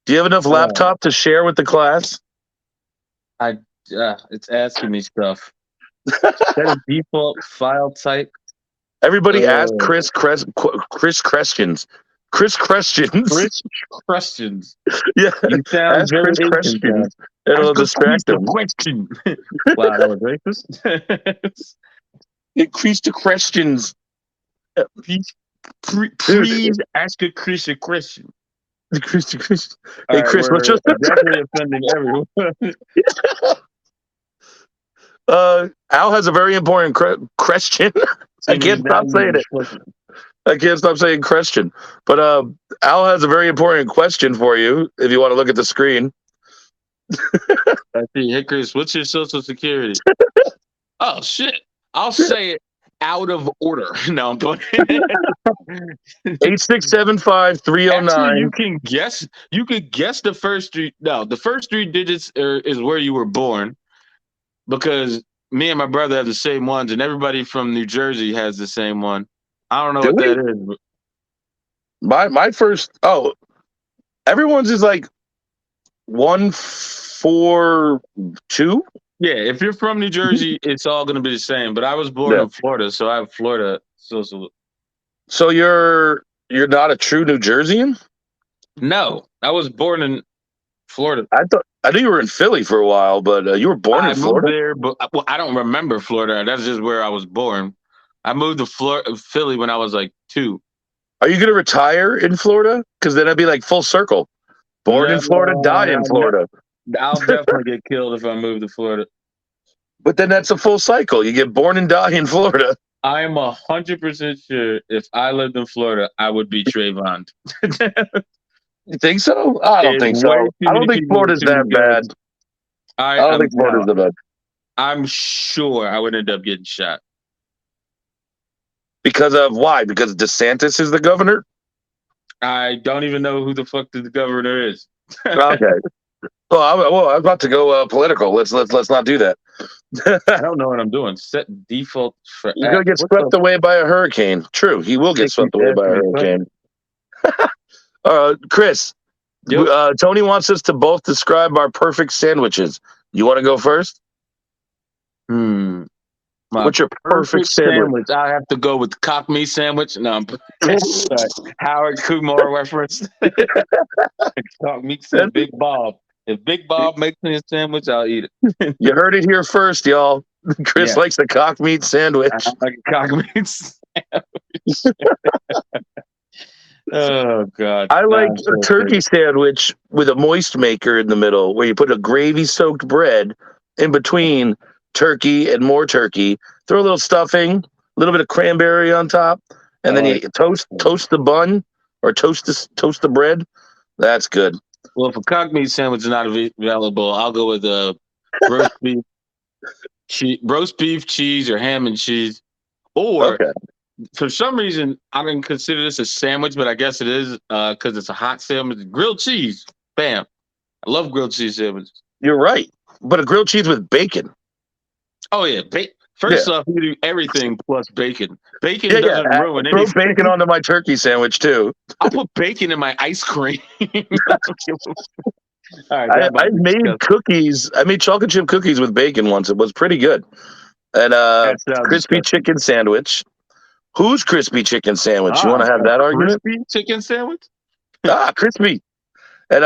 Speaker 2: Do you have enough laptop to share with the class?
Speaker 1: It's asking me stuff. Set a default file type.
Speaker 2: Everybody ask Chris Chrestions. Chris Chrestions.
Speaker 1: Chris Chrestions.
Speaker 2: Yeah.
Speaker 1: You sound
Speaker 2: ask Chris Chrestions. It'll distract them.
Speaker 1: Question. Wow, that was racist.
Speaker 2: Increase the questions.
Speaker 1: Please ask a Chris a question.
Speaker 2: Chris.
Speaker 1: All
Speaker 2: Hey,
Speaker 1: right,
Speaker 2: Chris, what's
Speaker 1: we're
Speaker 2: your
Speaker 1: definitely offending everyone.
Speaker 2: Al has a very important question. I
Speaker 1: See me
Speaker 2: can't
Speaker 1: now,
Speaker 2: stop saying
Speaker 1: you
Speaker 2: it.
Speaker 1: fucking.
Speaker 2: I can't stop saying question. But Al has a very important question for you. If you want to look at the screen,
Speaker 1: I see. Hey, Chris, what's your social security? Oh shit! I'll say it out of order. No, I'm playing.
Speaker 2: 8675309.
Speaker 1: Actually, you can guess. You could guess the first three. No, the first three digits is where you were born, because me and my brother have the same ones, and everybody from New Jersey has the same one. I don't know
Speaker 2: Do
Speaker 1: what
Speaker 2: we?
Speaker 1: that is. But
Speaker 2: My first. Oh, everyone's is like 142.
Speaker 1: yeah, if you're from New Jersey, it's all going to be the same. But I was born
Speaker 2: Yeah.
Speaker 1: in Florida, so I have Florida social.
Speaker 2: So you're not a true New Jerseyan?
Speaker 1: No, I was born in Florida.
Speaker 2: I knew you were in Philly for a while, but you were born in
Speaker 1: I moved
Speaker 2: Florida.
Speaker 1: there, but well, I don't remember Florida. That's just where I was born. I moved to Philly when I was like 2.
Speaker 2: Are you going to retire in Florida? Because then I'd be like full circle. Born in Florida, die in Florida.
Speaker 1: I'll definitely get killed if I move to Florida.
Speaker 2: But then that's a full cycle. You get born and die in Florida.
Speaker 1: I am 100% sure if I lived in Florida, I would be Trayvon.
Speaker 2: You think so? I don't
Speaker 1: There's
Speaker 2: think
Speaker 1: way
Speaker 2: so.
Speaker 1: too
Speaker 2: I don't
Speaker 1: many
Speaker 2: think
Speaker 1: people with
Speaker 2: Florida's
Speaker 1: too many
Speaker 2: that bad.
Speaker 1: guns.
Speaker 2: I don't think Florida's that bad.
Speaker 1: I'm sure I would end up getting shot.
Speaker 2: Because of why? Because DeSantis is the governor?
Speaker 1: I don't even know who the fuck the governor is.
Speaker 2: Okay. Well, I'm about to go political. Let's not do that.
Speaker 1: I don't know what I'm doing. Set default for
Speaker 2: You're gonna
Speaker 1: app.
Speaker 2: get
Speaker 1: What
Speaker 2: swept
Speaker 1: the
Speaker 2: away by a hurricane. True, he will get
Speaker 1: fuck keep
Speaker 2: swept away by a
Speaker 1: asking me
Speaker 2: hurricane.
Speaker 1: questions?
Speaker 2: Chris,
Speaker 1: Yep.
Speaker 2: Tony wants us to both describe our perfect sandwiches. You want to go first?
Speaker 1: My
Speaker 2: What's your perfect sandwich?
Speaker 1: sandwich. I have to go with cock meat sandwich. No, I'm sorry. Howard Kumar reference. Cock meat sandwich. Big Bob. If Big Bob makes me a sandwich, I'll eat it.
Speaker 2: You heard it here first, y'all. Chris
Speaker 1: Yeah.
Speaker 2: likes a cock meat sandwich.
Speaker 1: I like a cock meat sandwich. Oh God.
Speaker 2: I like
Speaker 1: I'm
Speaker 2: a
Speaker 1: so
Speaker 2: turkey
Speaker 1: sick.
Speaker 2: sandwich with a moist maker in the middle, where you put a gravy-soaked bread in between turkey and more turkey. Throw a little stuffing, a little bit of cranberry on top, and
Speaker 1: I
Speaker 2: then
Speaker 1: like
Speaker 2: you toast the bun or toast the bread. That's good.
Speaker 1: Well, if a cock meat sandwich is not available, I'll go with roast beef, roast beef, cheese, or ham and cheese. Or
Speaker 2: Okay,
Speaker 1: for some reason, I didn't consider this a sandwich, but I guess it is because it's a hot sandwich. Grilled cheese, bam! I love grilled cheese sandwiches.
Speaker 2: you're right. But a grilled cheese with bacon.
Speaker 1: Oh yeah, first off, you do everything plus bacon. Bacon
Speaker 2: Yeah.
Speaker 1: doesn't ruin
Speaker 2: Throw bacon
Speaker 1: anything.
Speaker 2: onto my turkey sandwich too.
Speaker 1: I'll put bacon in my ice cream. All right, that
Speaker 2: I
Speaker 1: might be
Speaker 2: made
Speaker 1: disgusting.
Speaker 2: cookies. I made chocolate chip cookies with bacon once. It was pretty good. And
Speaker 1: That sounds
Speaker 2: crispy
Speaker 1: disgusting.
Speaker 2: chicken sandwich. Whose crispy chicken sandwich? You want to have
Speaker 1: A
Speaker 2: that argument?
Speaker 1: crispy chicken sandwich.
Speaker 2: Crispy. And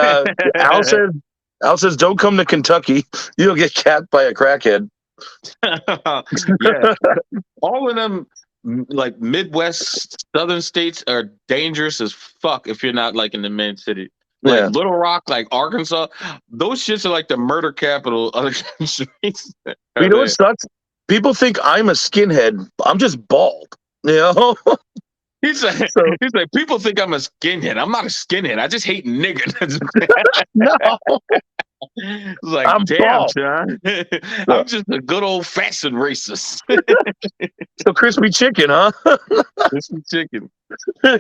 Speaker 2: Al says, don't come to Kentucky. You'll get capped by a crackhead.
Speaker 1: Yeah, all of them like Midwest Southern states are dangerous as fuck if you're not like in the main city. Like
Speaker 2: Yeah.
Speaker 1: Little Rock, like Arkansas, those shits are like the murder capital of the country.
Speaker 2: But you know what sucks? People think I'm a skinhead. I'm just bald. You know?
Speaker 1: He's like,
Speaker 2: So,
Speaker 1: he's like, people think I'm a skinhead. I'm not a skinhead. I just hate niggas.
Speaker 2: no,
Speaker 1: It's like,
Speaker 2: I'm
Speaker 1: damn,
Speaker 2: bald.
Speaker 1: son.
Speaker 2: So,
Speaker 1: I'm just a good old fashioned racist.
Speaker 2: so crispy chicken, huh?
Speaker 1: Crispy chicken.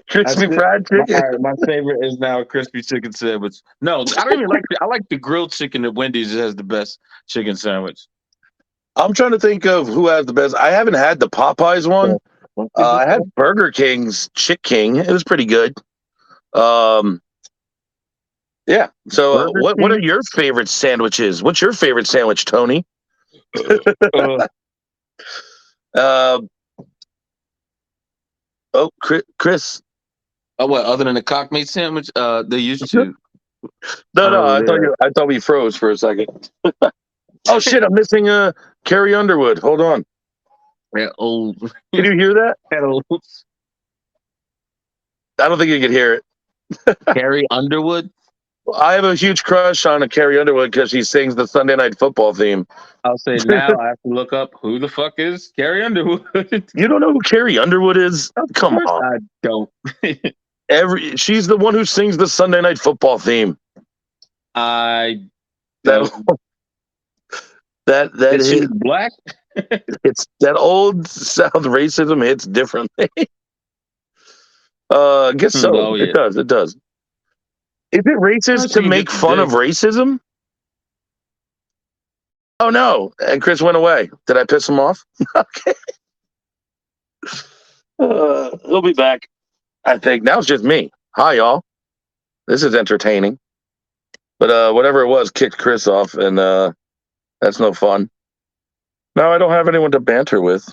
Speaker 2: Crispy fried chicken.
Speaker 1: My favorite is now a crispy chicken sandwich. No, I don't even like I like the grilled chicken at Wendy's. It has the best chicken sandwich.
Speaker 2: I'm trying to think of who has the best. I haven't had the Popeyes one. I had Burger King's Chick King. It was pretty good. Yeah. So, what are your favorite sandwiches? What's your favorite sandwich, Tony? Chris.
Speaker 1: Oh, what? Other than the cock meat sandwich, they used to.
Speaker 2: No. I thought we froze for a second. Oh shit! I'm missing Carrie Underwood. Hold on.
Speaker 1: Yeah, old.
Speaker 2: Can you hear that? I don't think you can hear it.
Speaker 1: Carrie Underwood.
Speaker 2: I have a huge crush on a Carrie Underwood because she sings the Sunday Night Football theme.
Speaker 1: I'll say now I have to look up who the fuck is Carrie Underwood.
Speaker 2: You don't know who Carrie Underwood is?
Speaker 1: Of
Speaker 2: Come
Speaker 1: course
Speaker 2: on.
Speaker 1: I don't.
Speaker 2: She's the one who sings the Sunday Night Football theme.
Speaker 1: I
Speaker 2: That
Speaker 1: don't.
Speaker 2: that
Speaker 1: Is she
Speaker 2: hit,
Speaker 1: black?
Speaker 2: it's that old South racism hits differently. I guess so.
Speaker 1: Oh yeah.
Speaker 2: It does. It does. Is it racist to
Speaker 1: She can get
Speaker 2: make
Speaker 1: the
Speaker 2: fun
Speaker 1: dick.
Speaker 2: of racism? Oh no! And Chris went away. Did I piss him off? Okay. He'll be back. I think now it's just me. Hi y'all. This is entertaining. But whatever it was kicked Chris off, and that's no fun. Now I don't have anyone to banter with.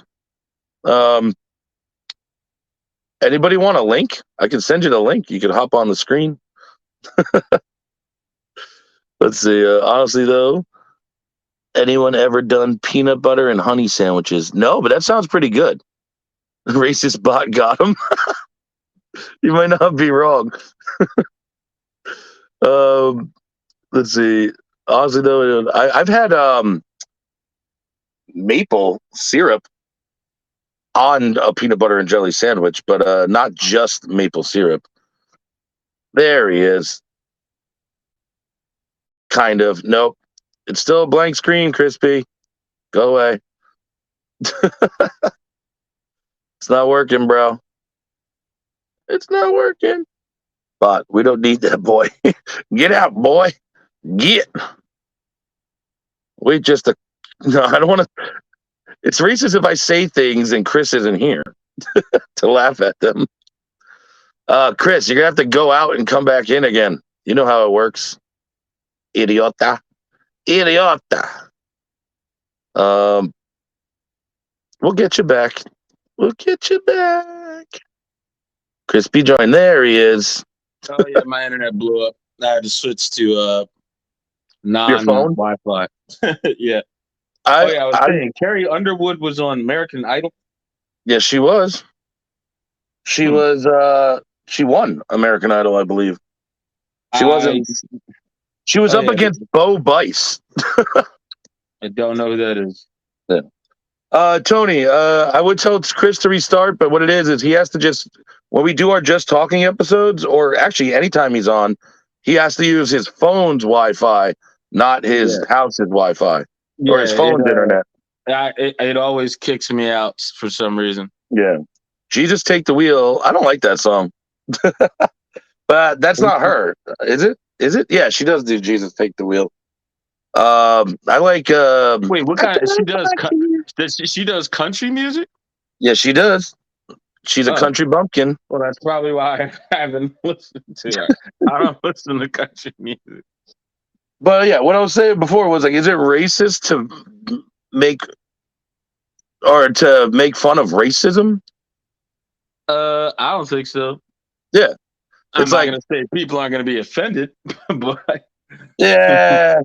Speaker 2: Anybody want a link? I can send you the link. You can hop on the screen. Let's see. Honestly, though, anyone ever done peanut butter and honey sandwiches? No, but that sounds pretty good. Racist bot got him. You might not be wrong. Let's see. Honestly, though, I've had maple syrup on a peanut butter and jelly sandwich, but not just maple syrup. There he is. Kind of. Nope. It's still a blank screen, Chrispy. Go away. It's not working, bro. It's not working. But we don't need that, boy. Get out, boy. Get. Wait, just a. No, I don't want to. It's racist if I say things and Chris isn't here to laugh at them. Chris, you're gonna have to go out and come back in again. You know how it works. Idiota. Idiota. We'll get you back. We'll get you back. Chrispy joined. There he is.
Speaker 1: Oh yeah, my internet blew up. I had to switch to
Speaker 2: phone?
Speaker 1: Wi-Fi. Yeah. I was saying Carrie Underwood was on American Idol.
Speaker 2: Yes, she was. She was. She won American Idol, I believe. She wasn't. She was up against Bo Bice.
Speaker 1: I don't know who that is.
Speaker 2: Yeah. Tony, I would tell Chris to restart, but what it is he has to just, when we do our Just Talking episodes, or actually anytime he's on, he has to use his phone's Wi-Fi, not his house's Wi-Fi, or his phone's internet.
Speaker 1: It always kicks me out for some reason.
Speaker 2: Yeah. Jesus Take the Wheel. I don't like that song. But that's not her. Is it? Is it? Yeah, she does do Jesus Take the Wheel. I like.
Speaker 1: Wait, what kind? She does country music.
Speaker 2: Yeah, she does. She's a country bumpkin.
Speaker 1: Well, that's probably why I haven't listened to her. I don't listen to country music.
Speaker 2: But yeah, what I was saying before was like, is it racist to make fun of racism?
Speaker 1: I don't think so.
Speaker 2: Yeah,
Speaker 1: I'm not gonna say people aren't gonna be offended, but
Speaker 2: yeah.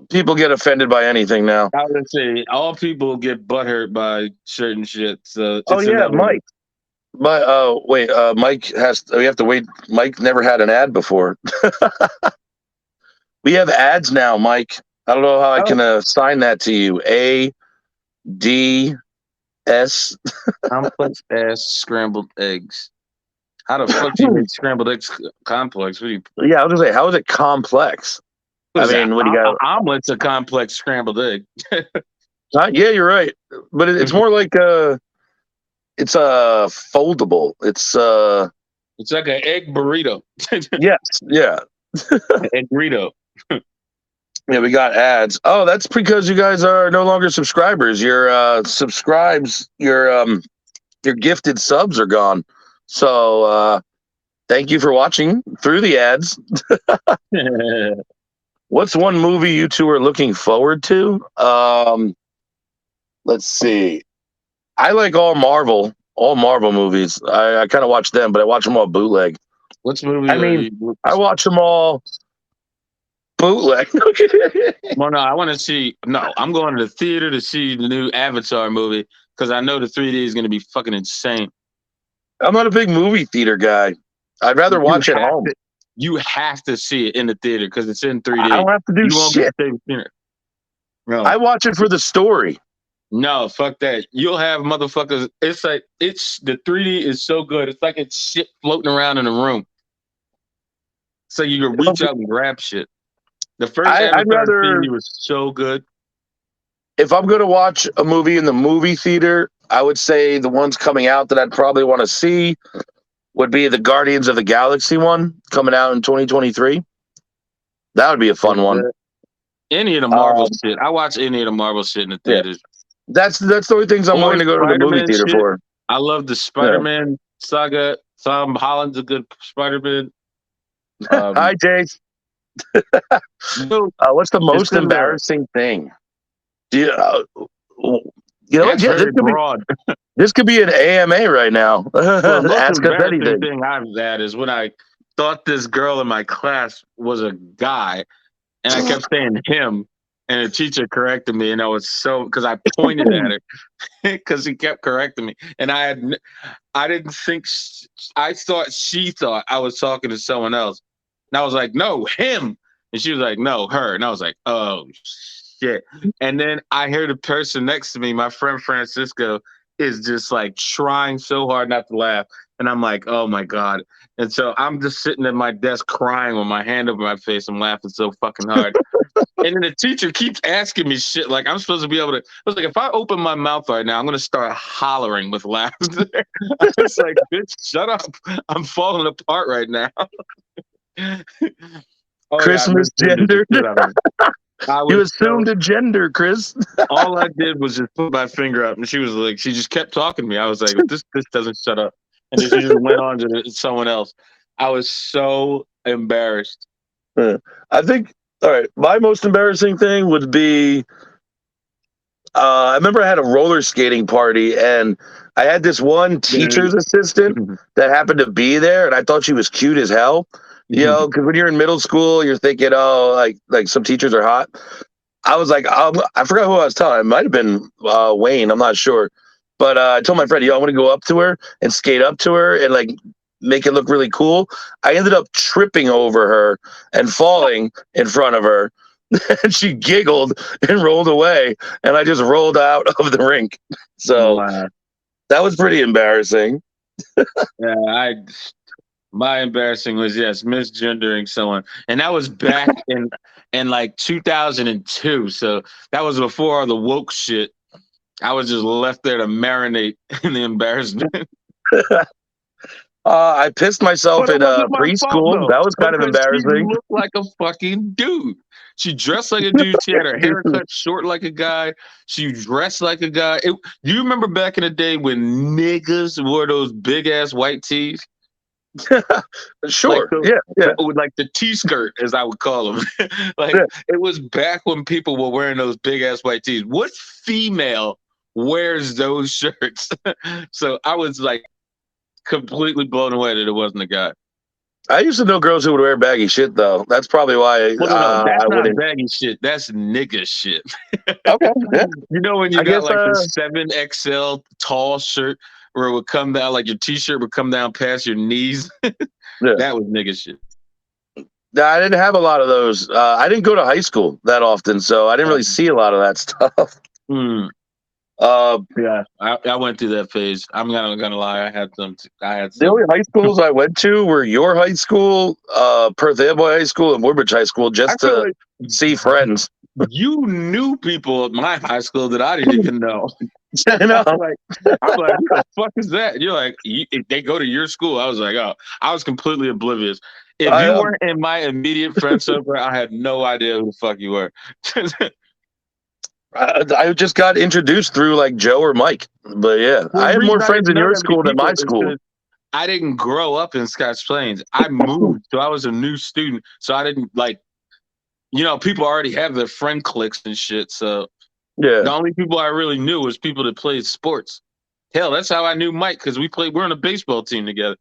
Speaker 2: People get offended by anything now.
Speaker 1: I would say all people get butthurt by certain shit. So
Speaker 2: Mike. But wait, Mike we have to wait. Mike never had an ad before. We have ads now, Mike. I don't know how I can assign that to you. ADS.
Speaker 1: Complex ass scrambled eggs. How the fuck do you make scrambled eggs complex?
Speaker 2: Yeah, I was gonna say, how is it complex? I mean, what do you got?
Speaker 1: Omelet's a complex scrambled egg.
Speaker 2: Yeah, you're right, but it's more like it's a foldable. It's
Speaker 1: like an egg burrito.
Speaker 2: Yes, yeah,
Speaker 1: egg burrito.
Speaker 2: Yeah, we got ads. Oh, that's because you guys are no longer subscribers. Your your gifted subs are gone. So thank you for watching through the ads. What's one movie you two are looking forward to? Let's see. I like all Marvel movies. I kind of watch them, but I watch them all bootleg.
Speaker 1: What's movie?
Speaker 2: I watch them all bootleg.
Speaker 1: Well, no, I want to see. No, I'm going to the theater to see the new Avatar movie because I know the 3D is going to be fucking insane.
Speaker 2: I'm not a big movie theater guy. I'd rather watch at home.
Speaker 1: You have to see it in the theater because it's in 3D.
Speaker 2: I don't have to do
Speaker 1: You won't get
Speaker 2: shit.
Speaker 1: the same experience. No.
Speaker 2: I watch it for the story.
Speaker 1: No, fuck that. You'll have motherfuckers. It's like the 3D is so good. It's like it's shit floating around in the room. So you can reach out and grab shit. The first
Speaker 2: I'd
Speaker 1: Avatar
Speaker 2: rather,
Speaker 1: 3D was so good.
Speaker 2: if I'm going to watch a movie in the movie theater, I would say the ones coming out that I'd probably want to see would be the Guardians of the Galaxy one coming out in 2023. That would be a fun one.
Speaker 1: Any of the Marvel shit. I watch any of the Marvel shit in the theaters.
Speaker 2: That's the only things I'm willing to go to the movie theater
Speaker 1: shit.
Speaker 2: for.
Speaker 1: I love the Spider-Man saga. Tom Holland's a good Spider-Man.
Speaker 2: Hi, Jace. What's the most embarrassing thing? You know,
Speaker 1: that's very broad.
Speaker 2: This could be an AMA right now.
Speaker 1: Well, the most
Speaker 2: Ask us anything.
Speaker 1: thing I've had is when I thought this girl in my class was a guy, and I kept saying him, and the teacher corrected me, and I was so because I pointed at her because he kept correcting me, and I didn't think I thought she thought I was talking to someone else, and I was like, no, him, and she was like, no, her, and I was like, oh shit, and then I hear the person next to me, my friend Francisco, is just like trying so hard not to laugh. And I'm like, oh my God. And so I'm just sitting at my desk crying with my hand over my face. I'm laughing so fucking hard. And then the teacher keeps asking me shit like I'm supposed to be able to. I was like, if I open my mouth right now, I'm going to start hollering with laughter. I was like, bitch, shut up. I'm falling apart right now.
Speaker 2: Christmas gendered. You assumed a gender, Chris.
Speaker 1: All I did was just put my finger up, and she was like, she just kept talking to me. I was like, this doesn't shut up. And then she just went on to someone else. I was so embarrassed.
Speaker 2: I think, all right, my most embarrassing thing would be, I remember I had a roller skating party, and I had this one teacher's assistant that happened to be there, and I thought she was cute as hell. You know, because when you're in middle school, you're thinking, oh, like some teachers are hot. I was like, I forgot who I was telling. It might have been Wayne. I'm not sure. But I told my friend, yo, I want to go up to her and skate up to her and like make it look really cool. I ended up tripping over her and falling in front of her. And she giggled and rolled away. And I just rolled out of the rink. So that was pretty embarrassing.
Speaker 1: Yeah, my embarrassing was misgendering someone, and that was back in like 2002. So that was before all the woke shit. I was just left there to marinate in the embarrassment.
Speaker 2: I pissed myself in preschool. That was kind of embarrassing.
Speaker 1: She looked like a fucking dude. She dressed like a dude. She had her hair cut short like a guy. She dressed like a guy. Do you remember back in the day when niggas wore those big ass white tees?
Speaker 2: Sure.
Speaker 1: Like with like the T-skirt, as I would call them. It was back when people were wearing those big ass white tees. What female wears those shirts? So I was like completely blown away that it wasn't a guy.
Speaker 2: I used to know girls who would wear baggy shit, though. That's probably why.
Speaker 1: No, that's not baggy shit. That's nigga shit.
Speaker 2: Okay. Yeah.
Speaker 1: You know when you got like the 7XL tall shirt where it would come down, like your T-shirt would come down past your knees? That was nigga shit.
Speaker 2: I didn't have a lot of those. I didn't go to high school that often, so I didn't really see a lot of that stuff.
Speaker 1: Yeah, I went through that phase. I'm not gonna lie. I had some.
Speaker 2: The only high schools I went to were your high school, Perth Amboy High School, and Woodbridge High School, just to see friends.
Speaker 1: You knew people at my high school that I didn't even know.
Speaker 2: I know.
Speaker 1: I'm like, who the fuck is that? And you're like, if they go to your school. I was like, oh, I was completely oblivious. If you weren't in my immediate friend circle, I had no idea who the fuck you were.
Speaker 2: I just got introduced through like Joe or Mike, but I had more friends in your school than my school.
Speaker 1: I didn't grow up in Scotch Plains. I moved, so I was a new student. So I didn't people already have their friend cliques and shit. So the only people I really knew was people that played sports. Hell, that's how I knew Mike, because we're on a baseball team together.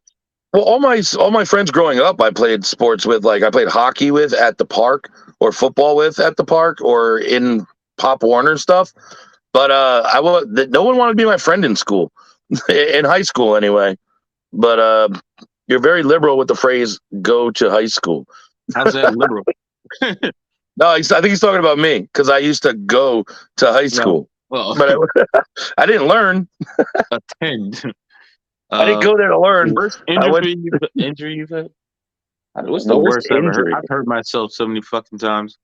Speaker 2: Well, all my friends growing up, I played sports with. Like I played hockey with at the park, or football with at the park, or in Pop Warner stuff. But no one wanted to be my friend in school, in high school anyway. But You're very liberal with the phrase "go to high school."
Speaker 1: How's that liberal?
Speaker 2: No, I think he's talking about me because I used to go to high
Speaker 1: No.
Speaker 2: school,
Speaker 1: Well,
Speaker 2: but I didn't learn.
Speaker 1: attend.
Speaker 2: I didn't go there to learn.
Speaker 1: Worst
Speaker 2: I went
Speaker 1: injury you've had? What's the
Speaker 2: worst
Speaker 1: worst I've ever heard?
Speaker 2: injury.
Speaker 1: I've hurt myself so many fucking times.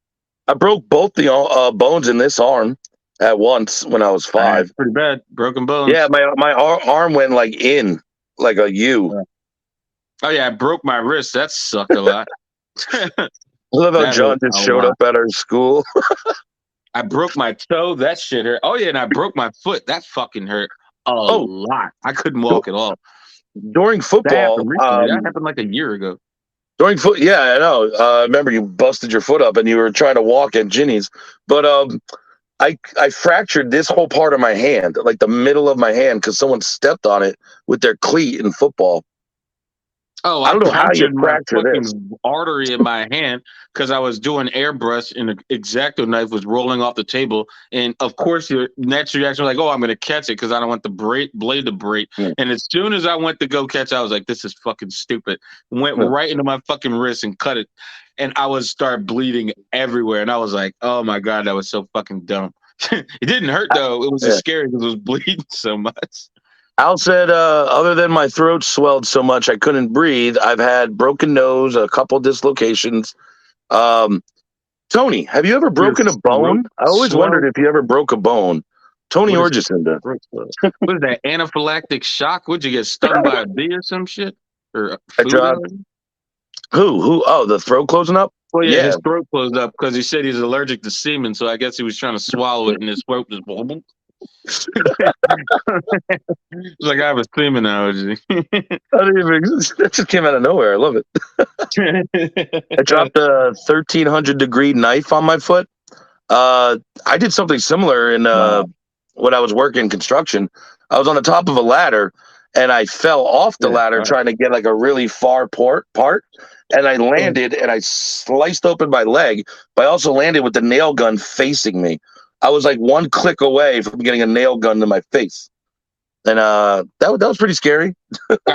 Speaker 2: I broke both the bones in this arm at once when I was 5.
Speaker 1: Pretty bad. Broken bones.
Speaker 2: Yeah, my arm went like in, like a U.
Speaker 1: Oh yeah, I broke my wrist. That sucked a lot.
Speaker 2: I love how
Speaker 1: That
Speaker 2: John
Speaker 1: hurt
Speaker 2: just
Speaker 1: a
Speaker 2: showed
Speaker 1: lot.
Speaker 2: up at our school.
Speaker 1: I broke my toe. That shit hurt. Oh yeah, and I broke my foot. That fucking hurt a lot. I couldn't walk at all.
Speaker 2: During
Speaker 1: That
Speaker 2: football,
Speaker 1: happened recently. That happened like a year ago.
Speaker 2: yeah, I know. Remember you busted your foot up and you were trying to walk at Ginny's, but I fractured this whole part of my hand, like the middle of my hand, because someone stepped on it with their cleat in football.
Speaker 1: Oh,
Speaker 2: I don't know how you
Speaker 1: punctured my
Speaker 2: fracture this.
Speaker 1: fucking artery in my hand because I was doing airbrush and the X-Acto knife was rolling off the table. And of course, your next reaction was like, "Oh, I'm gonna catch it because I don't want the blade to break." And as soon as I went to go catch it, I was like, "This is fucking stupid." Went right into my fucking wrist and cut it, and I was start bleeding everywhere. And I was like, "Oh my god, that was so fucking dumb." It didn't hurt though. It was just scary because it was bleeding so much.
Speaker 2: Al said, other than my throat swelled so much I couldn't breathe, I've had broken nose, a couple dislocations. Tony, have you ever broken a bone? I always wondered if you ever broke a bone. Tony Orgeson did.
Speaker 1: What is that? Anaphylactic shock? Would you get stung by a bee or some shit? Or food allergy?
Speaker 2: Who? Oh, the throat closing up?
Speaker 1: Well, yeah, his throat closed up because he said he's allergic to semen, so I guess he was trying to swallow it and his throat just it's like I have a semen allergy.
Speaker 2: That just came out of nowhere. I love it. I dropped a 1,300-degree knife on my foot. I did something similar in when I was working construction. I was on the top of a ladder and I fell off the ladder trying to get like a really far part, and I landed and I sliced open my leg, but I also landed with the nail gun facing me. I was like one click away from getting a nail gun to my face. And that was pretty scary.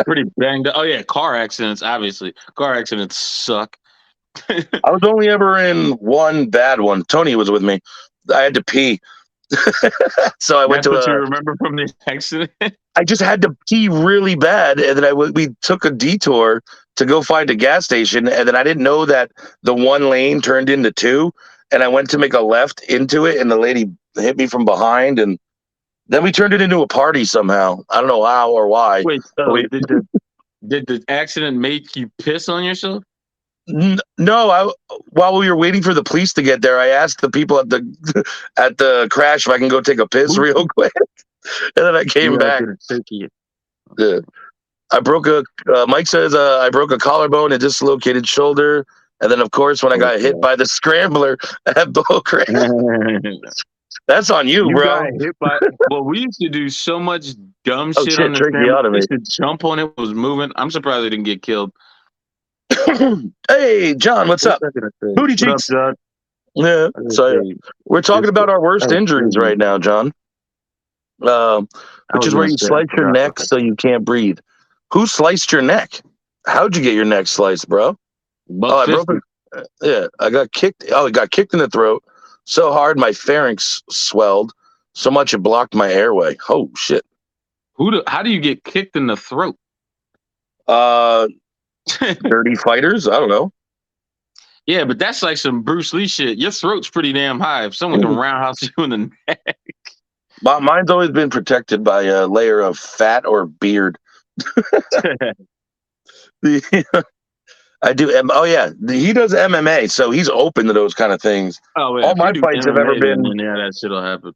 Speaker 1: Pretty banged up. Oh yeah, car accidents, obviously. Car accidents suck.
Speaker 2: I was only ever in one bad one. Tony was with me. I had to pee. So I went to
Speaker 1: what you remember from the accident?
Speaker 2: I just had to pee really bad, and then we took a detour to go find a gas station, and then I didn't know that the one lane turned into two, and I went to make a left into it, and the lady hit me from behind, and then we turned it into a party somehow. I don't know how or why.
Speaker 1: Wait, did the accident make you piss on yourself?
Speaker 2: No, while we were waiting for the police to get there, I asked the people at the crash if I can go take a piss real quick, and then I came back. Yeah. I broke Mike says I broke a collarbone, a dislocated shoulder, and then of course when I got hit by the scrambler at Bow Creek. That's on you, bro.
Speaker 1: Got hit by, well, we used to do so much dumb shit on the scrambler. We used to jump on it, was moving. I'm surprised they didn't get killed.
Speaker 2: Hey, John, what's up? Booty cheeks.
Speaker 1: What up, John?
Speaker 2: Yeah, so we're talking about our worst injuries right now, John. Which is where you slice your neck so you can't breathe. Who sliced your neck? How'd you get your neck sliced, bro? I broke it. Yeah, I got kicked. Oh, I got kicked in the throat so hard my pharynx swelled so much it blocked my airway. Oh shit!
Speaker 1: How do you get kicked in the throat?
Speaker 2: Dirty fighters. I don't know.
Speaker 1: Yeah, but that's like some Bruce Lee shit. Your throat's pretty damn high. If someone can roundhouse you in the neck.
Speaker 2: Mine's always been protected by a layer of fat or beard. I do. Oh yeah, he does MMA, so he's open to those kind of things.
Speaker 1: Oh, yeah.
Speaker 2: All my fights have ever been.
Speaker 1: Yeah, that shit'll happen.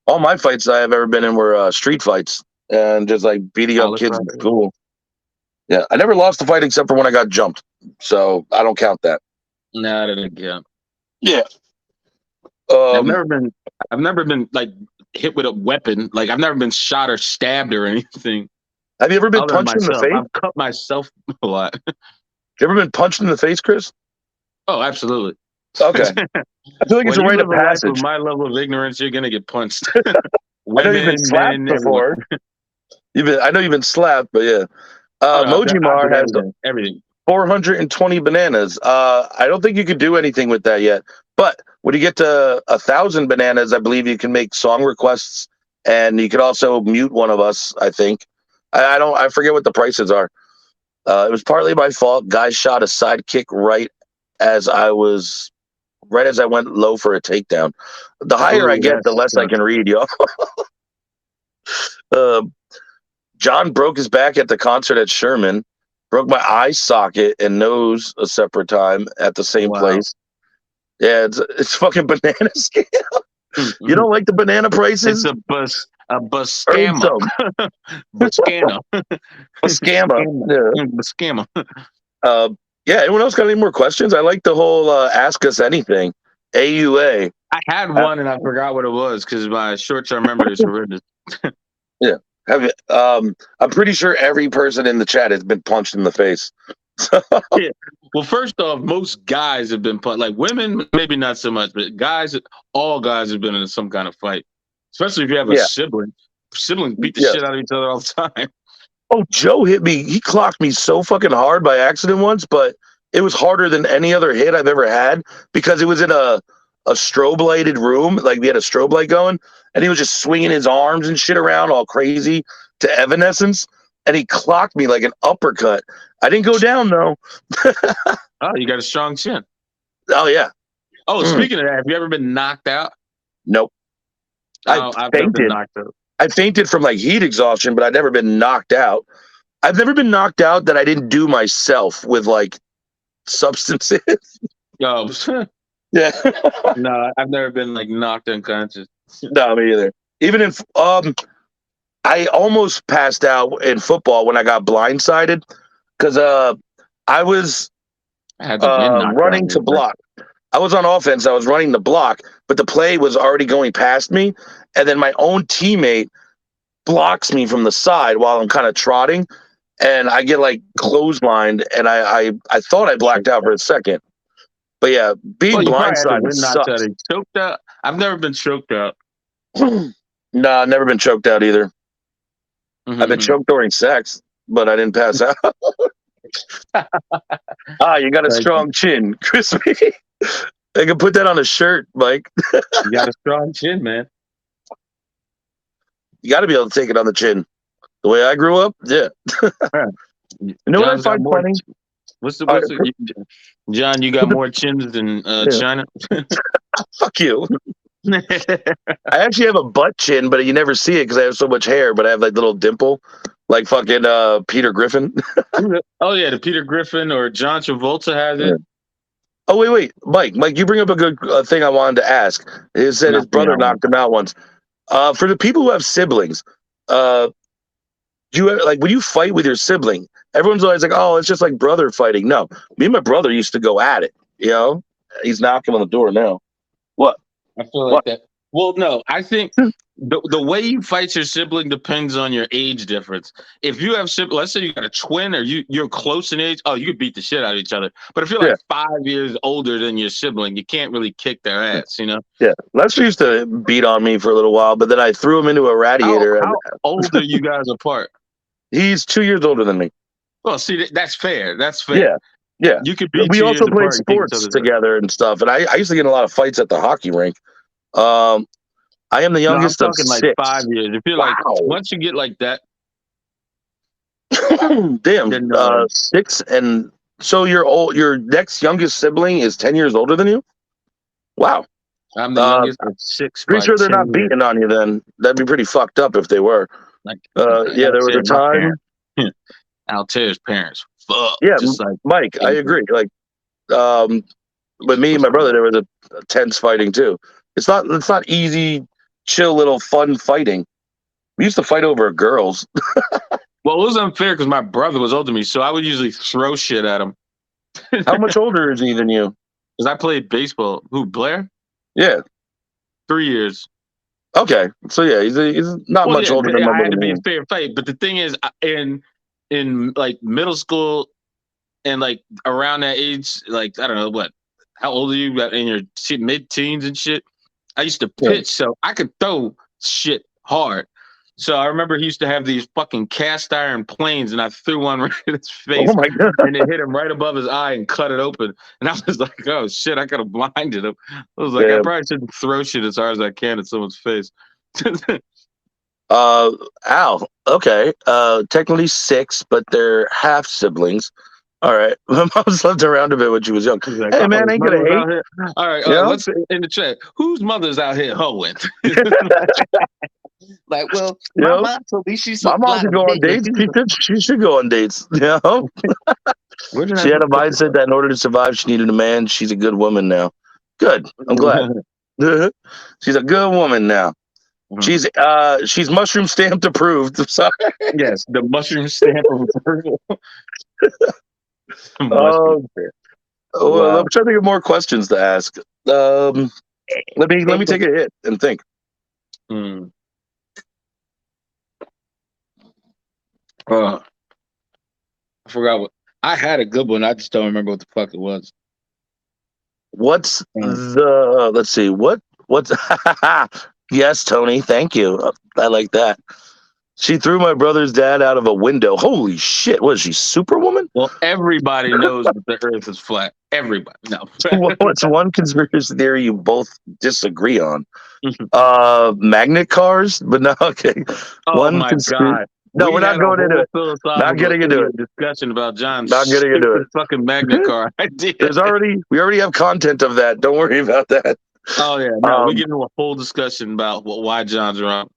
Speaker 2: All my fights I have ever been in were street fights and just like beating up kids in school. Yeah, I never lost a fight except for when I got jumped, so I don't count that.
Speaker 1: No, that didn't count.
Speaker 2: Yeah.
Speaker 1: I've never been like hit with a weapon. Like I've never been shot or stabbed or anything.
Speaker 2: Have you ever been punched in the face?
Speaker 1: I've cut myself a lot.
Speaker 2: You ever been punched in the face, Chris?
Speaker 1: Oh, absolutely.
Speaker 2: Okay. I feel like it's a rite of passage.
Speaker 1: With my level of ignorance, you're gonna get punched.
Speaker 2: I know you've been slapped before. I know you've been slapped, but yeah.
Speaker 1: Oh, no, I
Speaker 2: Mojimar
Speaker 1: did
Speaker 2: has
Speaker 1: everything.
Speaker 2: 420 bananas. I don't think you could do anything with that yet. But when you get to 1,000 bananas, I believe you can make song requests, and you could also mute one of us. I think. I forget what the prices are. It was partly my fault. Guy shot a sidekick as I was right as I went low for a takedown. The higher I
Speaker 1: Ooh,
Speaker 2: get, the less I can read, yo. uh, John broke his back at the concert at Sherman. Broke my eye socket and nose a separate time at the same
Speaker 1: wow.
Speaker 2: place. Yeah, it's fucking banana scam. You don't like the banana prices?
Speaker 1: It's a
Speaker 2: Earn
Speaker 1: scammer.
Speaker 2: some.
Speaker 1: Buscana.
Speaker 2: A scammer. Yeah.
Speaker 1: Buscama.
Speaker 2: Uh, yeah. Anyone else got any more questions? I like the whole ask us anything. AUA.
Speaker 1: I had one and I forgot what it was because my short-term memory is horrendous.
Speaker 2: Yeah. I'm pretty sure every person in the chat has been punched in the face.
Speaker 1: Yeah. Well, first off, most guys have been punched. Like women, maybe not so much, but guys, all guys have been in some kind of fight. Especially if you have a
Speaker 2: Yeah.
Speaker 1: sibling. Siblings beat the
Speaker 2: Yeah.
Speaker 1: shit out of each other all the time.
Speaker 2: Oh, Joe hit me. He clocked me so fucking hard by accident once, but it was harder than any other hit I've ever had because it was in a strobe lighted room. Like we had a strobe light going, and he was just swinging his arms and shit around all crazy to Evanescence, and he clocked me like an uppercut. I didn't go down though.
Speaker 1: Oh, you got a strong chin.
Speaker 2: Oh yeah.
Speaker 1: Oh, speaking of that, have you ever been knocked out?
Speaker 2: Nope.
Speaker 1: I've never been knocked out.
Speaker 2: I fainted from like heat exhaustion, but I've never been knocked out. I've never been knocked out that I didn't do myself with like substances.
Speaker 1: Oh,
Speaker 2: Yeah.
Speaker 1: no, I've never been like knocked unconscious.
Speaker 2: No, me either. Even if I almost passed out in football when I got blindsided because I was
Speaker 1: I haven't been knocked out
Speaker 2: running to
Speaker 1: yet.
Speaker 2: block. I was on offense. I was running the block, but the play was already going past me, and then my own teammate blocks me from the side while I'm kind of trotting, and I get like clotheslined, and I thought I blacked out for a second. But yeah, being
Speaker 1: Well, you probably had to
Speaker 2: blindsided
Speaker 1: been knocked out
Speaker 2: sucks.
Speaker 1: and choked out. I've never been choked out.
Speaker 2: Nah, never been choked out either. I've been choked during sex, but I didn't pass out. You got a strong chin, Chrispy. I can put that on a shirt, Mike.
Speaker 1: You got a strong chin, man.
Speaker 2: You got to be able to take it on the chin. The way I grew up, yeah. You know what I find funny?
Speaker 1: John, you got more chins than China?
Speaker 2: Fuck you. I actually have a butt chin, but you never see it because I have so much hair, but I have like little dimple, like fucking Peter Griffin.
Speaker 1: Oh, yeah, the Peter Griffin or John Travolta has it.
Speaker 2: Yeah. Oh, wait. Mike, you bring up a good thing I wanted to ask. He said his brother knocked him out once. For the people who have siblings, do you ever, like when you fight with your sibling, everyone's always like, oh, it's just like brother fighting. No, me and my brother used to go at it, you know? He's knocking on the door now. What?
Speaker 1: I feel like that. Well, no, I think the way you fight your sibling depends on your age difference. If you have siblings, let's say you got a twin or you're close in age, oh, you could beat the shit out of each other. But if you're like 5 years older than your sibling, you can't really kick their ass, you know?
Speaker 2: Yeah, Lester used to beat on me for a little while, but then I threw him into a radiator.
Speaker 1: How old are you guys apart?
Speaker 2: He's 2 years older than me.
Speaker 1: Well, see, that's fair. That's fair.
Speaker 2: Yeah.
Speaker 1: You could be.
Speaker 2: We also played sports together and stuff, and I used to get in a lot of fights at the hockey rink. I am the youngest of 6.
Speaker 1: Like 5 years. If you're like, once you get like that,
Speaker 2: damn, 6, and so your next youngest sibling is 10 years older than you. Wow.
Speaker 1: I'm the youngest of 6.
Speaker 2: Pretty sure they're not beating on you then. That'd be pretty fucked up if they were.
Speaker 1: Like,
Speaker 2: yeah, there was a time.
Speaker 1: Altair's parents. Fuck.
Speaker 2: Yeah,
Speaker 1: just like
Speaker 2: Mike, I agree. Like, with me and my brother, there was a tense fighting too. It's not easy, chill, little fun fighting. We used to fight over girls.
Speaker 1: Well, it was unfair because my brother was older than me, so I would usually throw shit at him.
Speaker 2: How much older is he than you?
Speaker 1: Because I played baseball. Who, Blair?
Speaker 2: Yeah.
Speaker 1: 3 years.
Speaker 2: Okay. So yeah, he's not much older than my brother.
Speaker 1: I had to be a fair fight. But the thing is, in like middle school and like around that age, like, I don't know how old are you in your mid-teens and shit? I used to pitch, so I could throw shit hard. So I remember he used to have these fucking cast iron planes, and I threw one right in his
Speaker 2: Oh
Speaker 1: face,
Speaker 2: my god!
Speaker 1: and it hit him right above his eye and cut it open. And I was like, "Oh shit, I could have blinded him." I was like, "I
Speaker 2: Damn.
Speaker 1: probably shouldn't throw shit as hard as I can at someone's face."
Speaker 2: Al. Okay. Technically 6, but they're half siblings. All right. My mom slept around a bit when she was young.
Speaker 1: He's like,
Speaker 2: Hey
Speaker 1: "Oh,
Speaker 2: man,
Speaker 1: his
Speaker 2: ain't gonna
Speaker 1: mother's
Speaker 2: hate.
Speaker 1: out here." All right,
Speaker 2: You know?
Speaker 1: let's in the chat. Whose mother's out here hoeing? Like, well,
Speaker 2: You
Speaker 1: my
Speaker 2: know?
Speaker 1: mom told me she's a
Speaker 2: My mom
Speaker 1: lot
Speaker 2: could
Speaker 1: of
Speaker 2: go on
Speaker 1: niggas.
Speaker 2: dates. She should go on dates. You know?
Speaker 1: Where did I
Speaker 2: She had a
Speaker 1: put
Speaker 2: mindset that in order to survive, she needed a man. She's a good woman now. Good. I'm glad. She's a good woman now. She's mushroom stamped approved. I'm sorry.
Speaker 1: Yes, the mushroom stamp of approval. Mushroom
Speaker 2: Um,
Speaker 1: stamp.
Speaker 2: well,
Speaker 1: Wow.
Speaker 2: I'm trying to think of more questions to ask. Let me take a hit and think.
Speaker 1: Hmm. I forgot what I had a good one. I just don't remember what the fuck it was.
Speaker 2: What's
Speaker 1: Mm.
Speaker 2: the? Let's see. What's? Yes, Tony. Thank you. I like that. She threw my brother's dad out of a window. Holy shit! Was she Superwoman?
Speaker 1: Well, everybody knows that the Earth is flat. Everybody, no.
Speaker 2: What's one conspiracy theory you both disagree on?
Speaker 1: Mhm.
Speaker 2: Magnet cars, but no. Okay,
Speaker 1: Oh
Speaker 2: one
Speaker 1: my
Speaker 2: conspiracy.
Speaker 1: god,
Speaker 2: No,
Speaker 1: we
Speaker 2: we're not
Speaker 1: had a
Speaker 2: going into
Speaker 1: whole
Speaker 2: it. Not
Speaker 1: philosophical
Speaker 2: getting into it.
Speaker 1: idiot discussion about John's
Speaker 2: Not getting into
Speaker 1: stupid
Speaker 2: it.
Speaker 1: fucking magnet car idea.
Speaker 2: We already have content of that. Don't worry about that.
Speaker 1: Oh yeah, no, we
Speaker 2: Um,
Speaker 1: get into a whole discussion about why John's wrong.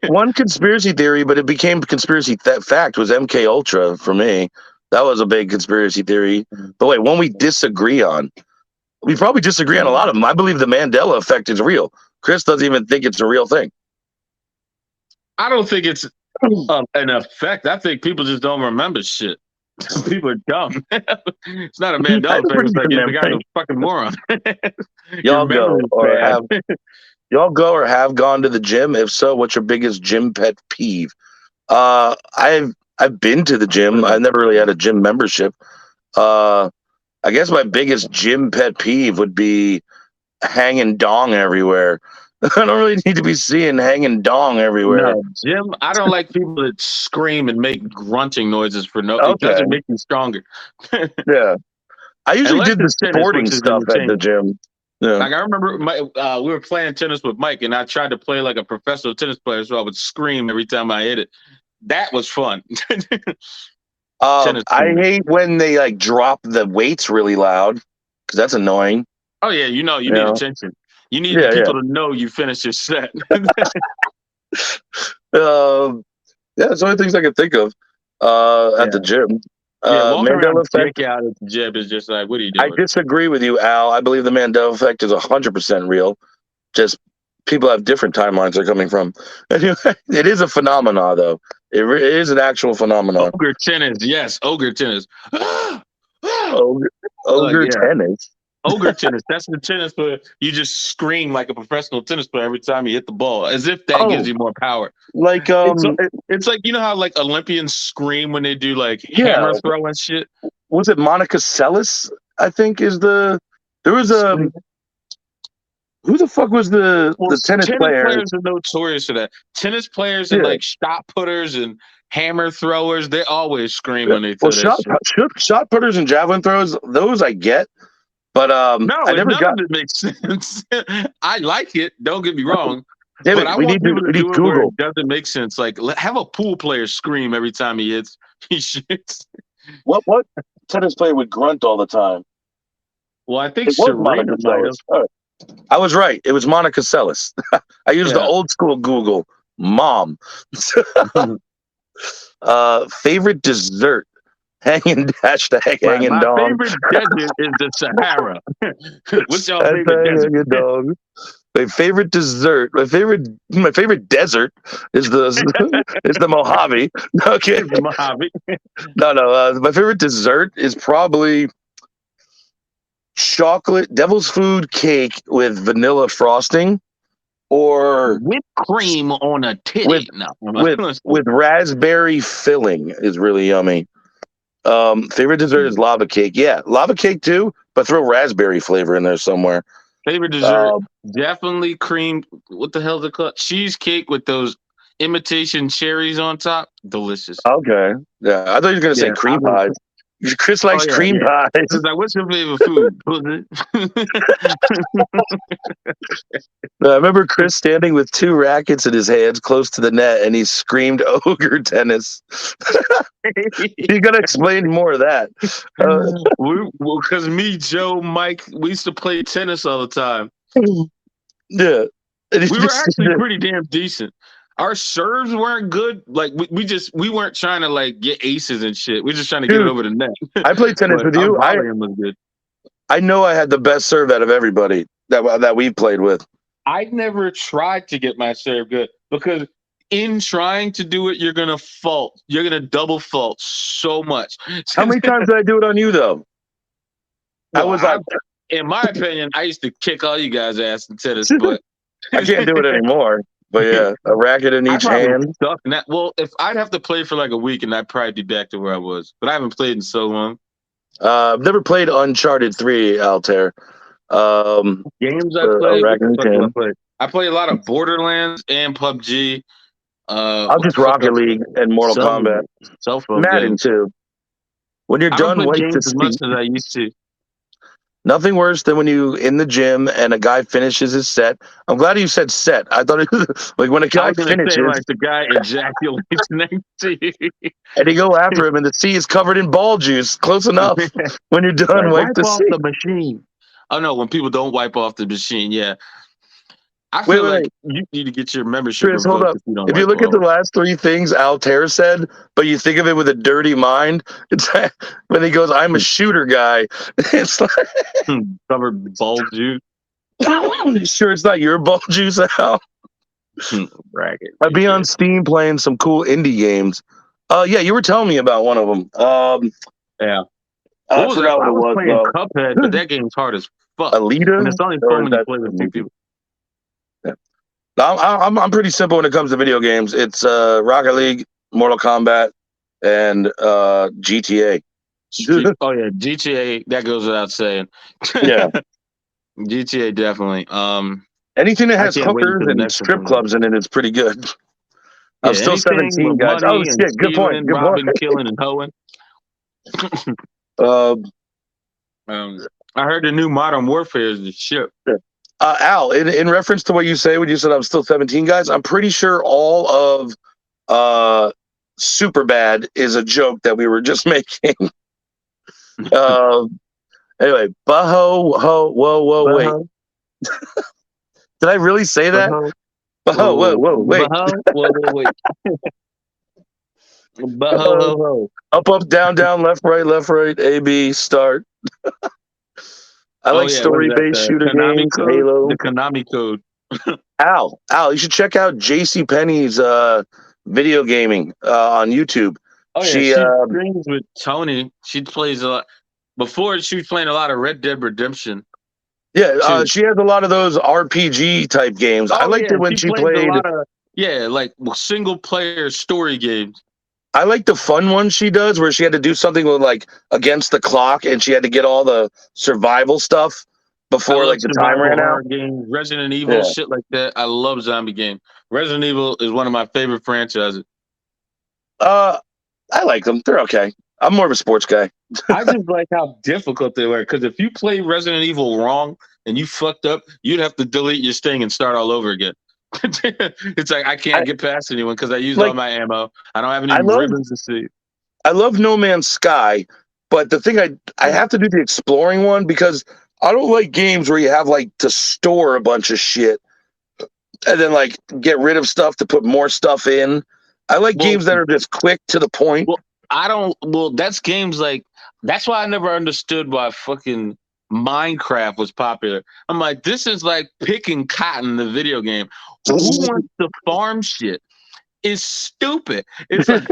Speaker 2: one conspiracy theory, but it became conspiracy fact was MK Ultra for me. That was a big conspiracy theory. But wait, one we disagree on. We probably disagree on a lot of them. I believe the Mandela effect is real. Chris doesn't even think it's a real thing.
Speaker 1: I don't think it's an effect. I think people just don't remember shit. People are dumb. It's not a
Speaker 2: I
Speaker 1: Mandela
Speaker 2: have a
Speaker 1: effect.
Speaker 2: pretty
Speaker 1: It's like
Speaker 2: good
Speaker 1: the guy's a
Speaker 2: memory.
Speaker 1: fucking moron. Your
Speaker 2: Y'all go
Speaker 1: memory's
Speaker 2: or
Speaker 1: bad.
Speaker 2: have y'all go or have gone to the gym? If so, what's your biggest gym pet peeve? I've been to the gym. I've never really had a gym membership. I guess my biggest gym pet peeve would be hanging dong everywhere. I don't really need to be seeing hanging dong everywhere.
Speaker 1: No, Jim, I don't like people that scream and make grunting noises for no. It
Speaker 2: Okay,
Speaker 1: doesn't make you stronger.
Speaker 2: yeah. I usually
Speaker 1: Unless
Speaker 2: did the
Speaker 1: it's tennis,
Speaker 2: sporting
Speaker 1: which is
Speaker 2: stuff at the
Speaker 1: entertaining.
Speaker 2: gym. Yeah.
Speaker 1: Like I remember, we were playing tennis with Mike, and I tried to play like a professional tennis player, so I would scream every time I hit it. That was fun. Tennis
Speaker 2: I
Speaker 1: screaming.
Speaker 2: hate when they like drop the weights really loud because that's annoying.
Speaker 1: Oh yeah, you
Speaker 2: You
Speaker 1: need
Speaker 2: know?
Speaker 1: attention. You need
Speaker 2: Yeah,
Speaker 1: people to know you finished your set.
Speaker 2: yeah. Yeah, it's the only things I can think of at the
Speaker 1: Yeah.
Speaker 2: gym.
Speaker 1: Yeah, walking
Speaker 2: Mandela
Speaker 1: around
Speaker 2: effect.
Speaker 1: dick out at the gym is just like, what are you
Speaker 2: I
Speaker 1: doing?
Speaker 2: disagree with you, Al. I believe the Mandela effect is 100% real. Just people have different timelines they're coming from. Anyway, it is a phenomenon, though. It is an actual phenomenon.
Speaker 1: Ogre tennis, yes, ogre tennis.
Speaker 2: Ogre,
Speaker 1: Like,
Speaker 2: ogre
Speaker 1: yeah,
Speaker 2: tennis.
Speaker 1: ogre tennis. That's the tennis player. You just scream like a professional tennis player every time you hit the ball, as if that gives
Speaker 2: Oh,
Speaker 1: you more power.
Speaker 2: like
Speaker 1: It's like, you know how like Olympians scream when they do like
Speaker 2: yeah.
Speaker 1: hammer throw and shit.
Speaker 2: Was it Monica Seles? I think is the there was a who the fuck was
Speaker 1: Well,
Speaker 2: the tennis
Speaker 1: tennis
Speaker 2: player?
Speaker 1: players are notorious for that. Tennis players and
Speaker 2: Yeah,
Speaker 1: like shot putters and hammer throwers, they always scream
Speaker 2: yeah.
Speaker 1: when they
Speaker 2: Well,
Speaker 1: throw that shit.
Speaker 2: shot putters and javelin throws, those I get, but
Speaker 1: No,
Speaker 2: I never
Speaker 1: none of
Speaker 2: got.
Speaker 1: it makes sense. I like it. Don't get me wrong,
Speaker 2: Damn
Speaker 1: but
Speaker 2: it,
Speaker 1: I want people
Speaker 2: we
Speaker 1: to
Speaker 2: need
Speaker 1: do it where
Speaker 2: Google.
Speaker 1: it doesn't make sense. Like have a pool player scream every time he hits. He shoots.
Speaker 2: What tennis player would grunt all the time?
Speaker 1: Well, I think
Speaker 2: It was Monica
Speaker 1: Serena might have.
Speaker 2: Seles. All right. I was right. It was Monica Seles. I used the
Speaker 1: Yeah.
Speaker 2: old school Google. Mom. Favorite dessert. Hanging hashtag
Speaker 1: Right.
Speaker 2: hanging
Speaker 1: My
Speaker 2: dong.
Speaker 1: favorite desert is the Sahara. What's your favorite
Speaker 2: Hashtag
Speaker 1: desert?
Speaker 2: hanging dong. My favorite dessert. My favorite desert is the is the Mojave. Okay.
Speaker 1: It's the Mojave.
Speaker 2: No. My favorite dessert is probably chocolate devil's food cake with vanilla frosting, or
Speaker 1: Whipped cream on a
Speaker 2: with
Speaker 1: titty. No.
Speaker 2: with raspberry filling is really yummy. Favorite dessert is lava cake. Yeah, lava cake too, but throw raspberry flavor in there somewhere.
Speaker 1: Favorite dessert,
Speaker 2: Um,
Speaker 1: definitely cream. What the hell is it called? Cheesecake with those imitation cherries on top. Delicious.
Speaker 2: Okay. Yeah, I thought you were gonna say
Speaker 1: Yeah,
Speaker 2: cream pies. Chris
Speaker 1: oh
Speaker 2: likes
Speaker 1: yeah,
Speaker 2: cream
Speaker 1: yeah.
Speaker 2: pies.
Speaker 1: It's like, what's your favorite food? Pussy?
Speaker 2: I remember Chris standing with 2 rackets in his hands close to the net, and he screamed "ogre tennis." You gotta explain more of that.
Speaker 1: Because me, Joe, Mike, we used to play tennis all the time.
Speaker 2: Yeah, and he
Speaker 1: We were
Speaker 2: just
Speaker 1: actually pretty damn decent. Our serves weren't good. Like we weren't trying to like get aces and shit. We're just trying to get it
Speaker 2: dude.
Speaker 1: over the net.
Speaker 2: I played tennis
Speaker 1: But
Speaker 2: with
Speaker 1: our
Speaker 2: you.
Speaker 1: volleying was good.
Speaker 2: I know I had the best serve out of everybody that we played with.
Speaker 1: I never tried to get my serve good because in trying to do it, you're gonna fault. You're gonna double fault so much.
Speaker 2: How many times did I do it on you though? I
Speaker 1: Well,
Speaker 2: was like,
Speaker 1: in my opinion, I used to kick all you guys' ass in tennis, but
Speaker 2: I can't do it anymore. But yeah, a racket in
Speaker 1: I
Speaker 2: each
Speaker 1: probably
Speaker 2: hand.
Speaker 1: stuck in that. Well, if I'd have to play for like a week, and I'd probably be back to where I was, but I haven't played in so long.
Speaker 2: I've never played Uncharted 3, Altair.
Speaker 1: Games I
Speaker 2: A
Speaker 1: play, what
Speaker 2: racket
Speaker 1: the
Speaker 2: in each
Speaker 1: fuck do I
Speaker 2: hand.
Speaker 1: play? I play a lot of Borderlands and PUBG.
Speaker 2: I'll
Speaker 1: What the
Speaker 2: just
Speaker 1: fuck
Speaker 2: Rocket
Speaker 1: else?
Speaker 2: League and Mortal Kombat.
Speaker 1: Cell phone
Speaker 2: Madden
Speaker 1: games.
Speaker 2: too. When you're
Speaker 1: I don't
Speaker 2: done,
Speaker 1: play
Speaker 2: wipe the
Speaker 1: games as much
Speaker 2: seat.
Speaker 1: as I used to.
Speaker 2: Nothing worse than when you in the gym and a guy finishes his set. I'm glad you said set. I thought it was like when a
Speaker 1: I
Speaker 2: guy
Speaker 1: was gonna say
Speaker 2: finishes
Speaker 1: like the guy ejaculates next to you.
Speaker 2: and you go after him and the sea is covered in ball juice. Close enough. When you're done,
Speaker 1: Like
Speaker 2: wipe
Speaker 1: wipe
Speaker 2: the
Speaker 1: off
Speaker 2: seat.
Speaker 1: the machine. Oh no, when people don't wipe off the machine, yeah. I
Speaker 2: Wait,
Speaker 1: feel
Speaker 2: wait,
Speaker 1: like
Speaker 2: wait.
Speaker 1: you need to get your membership
Speaker 2: Chris, hold
Speaker 1: revoked
Speaker 2: up.
Speaker 1: if you don't
Speaker 2: If you
Speaker 1: wipe
Speaker 2: look at
Speaker 1: off.
Speaker 2: the last 3 things Altair said, but you think of it with a dirty mind, it's when he goes, I'm a shooter guy. It's like,
Speaker 1: Covered ball juice.
Speaker 2: sure it's not your ball juice, Al?
Speaker 1: Bracket.
Speaker 2: I'd be on
Speaker 1: Yeah.
Speaker 2: Steam playing some cool indie games. Yeah, you were telling me about one of them.
Speaker 1: Yeah.
Speaker 2: I
Speaker 1: What was that?
Speaker 2: forgot what
Speaker 1: I
Speaker 2: it
Speaker 1: was
Speaker 2: was
Speaker 1: playing
Speaker 2: though.
Speaker 1: Cuphead, but that game's hard as fuck. And it's
Speaker 2: Alita,
Speaker 1: only
Speaker 2: or
Speaker 1: fun
Speaker 2: is
Speaker 1: when you
Speaker 2: that
Speaker 1: play
Speaker 2: the
Speaker 1: with two
Speaker 2: movie?
Speaker 1: people.
Speaker 2: Yeah. I'm pretty simple when it comes to video games. It's Rocket League, Mortal Kombat, and GTA.
Speaker 1: Oh yeah, GTA. That goes without saying.
Speaker 2: Yeah.
Speaker 1: GTA definitely.
Speaker 2: Anything that
Speaker 1: I
Speaker 2: has
Speaker 1: can't wait
Speaker 2: hookers
Speaker 1: until the
Speaker 2: and
Speaker 1: next one
Speaker 2: strip
Speaker 1: comes out.
Speaker 2: clubs in it is pretty good. I'm
Speaker 1: Yeah,
Speaker 2: still
Speaker 1: anything
Speaker 2: 17,
Speaker 1: with
Speaker 2: guys. Oh
Speaker 1: money and
Speaker 2: shit! Good point.
Speaker 1: stealing,
Speaker 2: Good point.
Speaker 1: robbing, killing, and hoeing.
Speaker 2: Uh,
Speaker 1: I heard the new Modern Warfare is the shit.
Speaker 2: Al, in reference to what you say when you said I'm still 17, guys, I'm pretty sure all of Super Bad is a joke that we were just making. Anyway, Baho, ho, whoa, whoa, wait.
Speaker 1: Baho,
Speaker 2: Did I really say that?
Speaker 1: baho,
Speaker 2: Baho, whoa, whoa, wait.
Speaker 1: baho, whoa, wait. Baho,
Speaker 2: Uh,
Speaker 1: ho, ho.
Speaker 2: up, down, left, right, A, B, start. I
Speaker 1: Oh
Speaker 2: like
Speaker 1: yeah, what is that?
Speaker 2: story-based
Speaker 1: The
Speaker 2: shooter
Speaker 1: Konami
Speaker 2: games,
Speaker 1: code?
Speaker 2: Halo.
Speaker 1: The Konami code.
Speaker 2: Al, you should check out Jacey Penny's video gaming on YouTube.
Speaker 1: Oh yeah,
Speaker 2: She
Speaker 1: she streams with Tony. She plays a lot. Before she was playing a lot of Red Dead Redemption too.
Speaker 2: she has a lot of those RPG type games. I
Speaker 1: Oh
Speaker 2: liked
Speaker 1: yeah,
Speaker 2: it when
Speaker 1: she
Speaker 2: she
Speaker 1: plays a
Speaker 2: played.
Speaker 1: lot of like single player story games.
Speaker 2: I like the fun ones she does where she had to do something with like against the clock and she had to get all the survival stuff
Speaker 1: I
Speaker 2: before
Speaker 1: love
Speaker 2: like the time
Speaker 1: survival
Speaker 2: ran out.
Speaker 1: horror games, Resident Evil,
Speaker 2: Yeah.
Speaker 1: shit like that. I love zombie games. Resident Evil is one of my favorite franchises.
Speaker 2: Uh, I like them. They're okay. I'm more of a sports guy.
Speaker 1: I just like how difficult they were. Because if you play Resident Evil wrong and you fucked up, you'd have to delete your thing and start all over again. It's like I can't get past anyone because I used all
Speaker 2: Like
Speaker 1: my ammo. I don't have any
Speaker 2: I love
Speaker 1: ribbons to see.
Speaker 2: I love No Man's Sky, but the thing I have to do the exploring one because I don't like games where you have like to store a bunch of shit and then like get rid of stuff to put more stuff in. I like
Speaker 1: Well,
Speaker 2: games that are just quick to the point.
Speaker 1: well, I don't. Well, that's games like that's why I never understood why fucking Minecraft was popular. I'm like, this is like picking cotton, the video game. Who wants to farm shit? It's stupid. It's like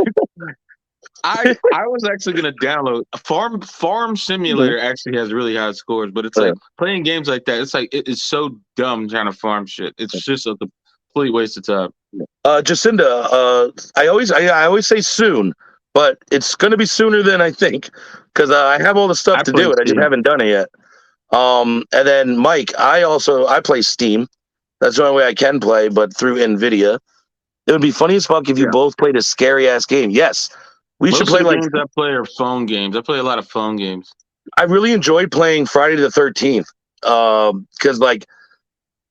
Speaker 1: I was actually gonna download a Farm Simulator. Actually has really high scores, but it's like playing games like that. It's like it is so dumb trying to farm shit. It's just a complete waste of time.
Speaker 2: Jacinda, I always say soon, but it's going to be sooner than I think because I have all the stuff
Speaker 1: I
Speaker 2: to
Speaker 1: play
Speaker 2: do it. I just
Speaker 1: Steam.
Speaker 2: haven't done it yet. And then Mike, I play Steam. That's the only way I can play, but through Nvidia. It would be funny as fuck if you
Speaker 1: Yeah.
Speaker 2: both played a scary ass game. Yes, we should
Speaker 1: Most
Speaker 2: play
Speaker 1: of the
Speaker 2: like.
Speaker 1: games I play are phone games. I play a lot of phone games.
Speaker 2: I really enjoyed playing Friday the 13th because like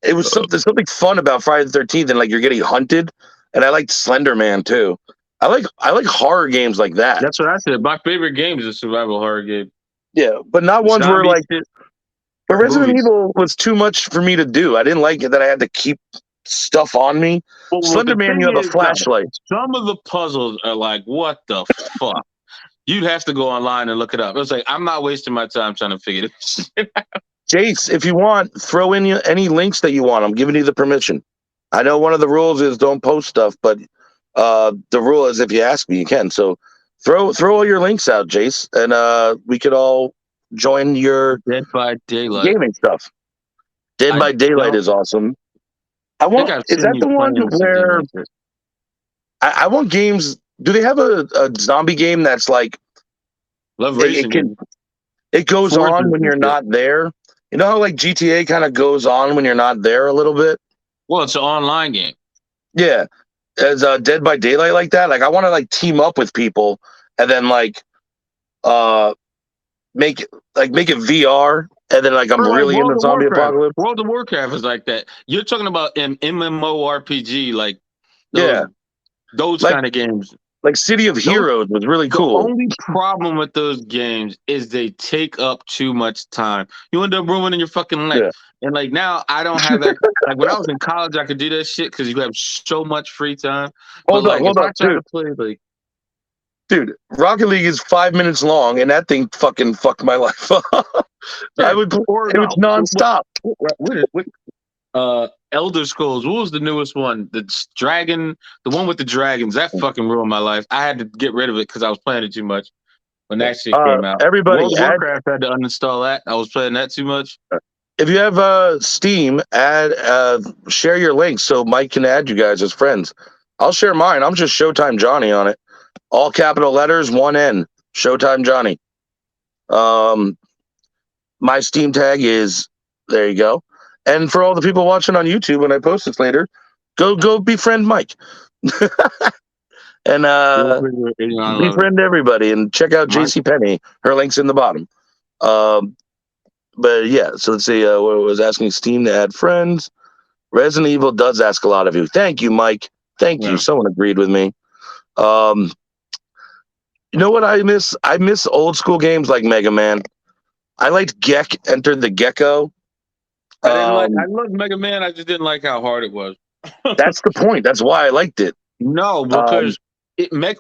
Speaker 2: it was something fun about Friday the 13th, and like you're getting hunted, and I liked Slender Man too. I like horror games like that.
Speaker 1: That's what I said. My favorite game is a survival horror game.
Speaker 2: Yeah, but not ones where
Speaker 1: Zombie
Speaker 2: like.
Speaker 1: shit
Speaker 2: But
Speaker 1: or
Speaker 2: Resident
Speaker 1: movies.
Speaker 2: Evil was too much for me to do. I didn't like it that I had to keep stuff on me.
Speaker 1: Well,
Speaker 2: Slender
Speaker 1: the
Speaker 2: Man,
Speaker 1: thing
Speaker 2: you have a
Speaker 1: is,
Speaker 2: flashlight.
Speaker 1: some of the puzzles are like, what the fuck? You'd have to go online and look it up. It's like, I'm not wasting my time trying to figure this shit out.
Speaker 2: Jace, if you want, throw in any links that you want. I'm giving you the permission. I know one of the rules is don't post stuff, but the rule is if you ask me, you can. So throw all your links out, Jace, and we could all join your
Speaker 1: Dead by Daylight.
Speaker 2: gaming stuff. Dead
Speaker 1: I
Speaker 2: by Daylight
Speaker 1: don't
Speaker 2: is awesome.
Speaker 1: think I've
Speaker 2: Is
Speaker 1: seen
Speaker 2: that
Speaker 1: you
Speaker 2: the one
Speaker 1: playing something
Speaker 2: where
Speaker 1: like this.
Speaker 2: I want games? Do they have a zombie game that's like
Speaker 1: Love
Speaker 2: it
Speaker 1: racing
Speaker 2: can
Speaker 1: games.
Speaker 2: it goes on
Speaker 1: Forces
Speaker 2: when
Speaker 1: and
Speaker 2: you're
Speaker 1: shit.
Speaker 2: not there? You know how like GTA kind of goes on when you're not there a little bit?
Speaker 1: Well, it's an online game.
Speaker 2: Yeah, as Dead by Daylight like that. Like I want to like team up with people and then like uh make it VR and then like I'm
Speaker 1: Or like
Speaker 2: really in
Speaker 1: World
Speaker 2: the
Speaker 1: of
Speaker 2: zombie
Speaker 1: Warcraft.
Speaker 2: apocalypse.
Speaker 1: World of Warcraft is like that. You're talking about an MMORPG, like
Speaker 2: Yeah,
Speaker 1: those
Speaker 2: like
Speaker 1: kind of games.
Speaker 2: City of
Speaker 1: Those
Speaker 2: Heroes was really
Speaker 1: The
Speaker 2: cool.
Speaker 1: only problem with those games is they take up too much time. You end up ruining your fucking life.
Speaker 2: Yeah.
Speaker 1: And like now, I don't have that. Like when I was in college, I could do that shit because you have so much free time. But like if
Speaker 2: Hold
Speaker 1: I
Speaker 2: up,
Speaker 1: try to
Speaker 2: dude.
Speaker 1: play, like
Speaker 2: Dude, Rocket League is 5 minutes long, and that thing fucking fucked my life up. I
Speaker 1: yeah,
Speaker 2: would.
Speaker 1: or
Speaker 2: It was
Speaker 1: no,
Speaker 2: nonstop.
Speaker 1: Elder Scrolls. What was the newest one? The one with the dragons. That fucking ruined my life. I had to get rid of it because I was playing it too much when that shit came out.
Speaker 2: Everybody,
Speaker 1: World of Warcraft had to uninstall that. I was playing that too much.
Speaker 2: if you have Steam, share your links so Mike can add you guys as friends. I'll share mine. I'm just Showtimejohny on it. All capital letters, one N. Showtimejohny. My Steam tag is there. You go. And for all the people watching on YouTube, when I post this later, go befriend Mike. And befriend everybody and check out Jacey Penne. Her link's in the bottom. But yeah, so let's see. What was asking Steam to add friends. Resident Evil does ask a lot of you. Thank you, Mike. Thank you. Someone agreed with me. You know what I miss? I miss old school games like Mega Man. I liked Enter the Gecko.
Speaker 1: I didn't like. I loved Mega Man. I just didn't like how hard it was.
Speaker 2: That's the point. That's why I liked it.
Speaker 1: No, because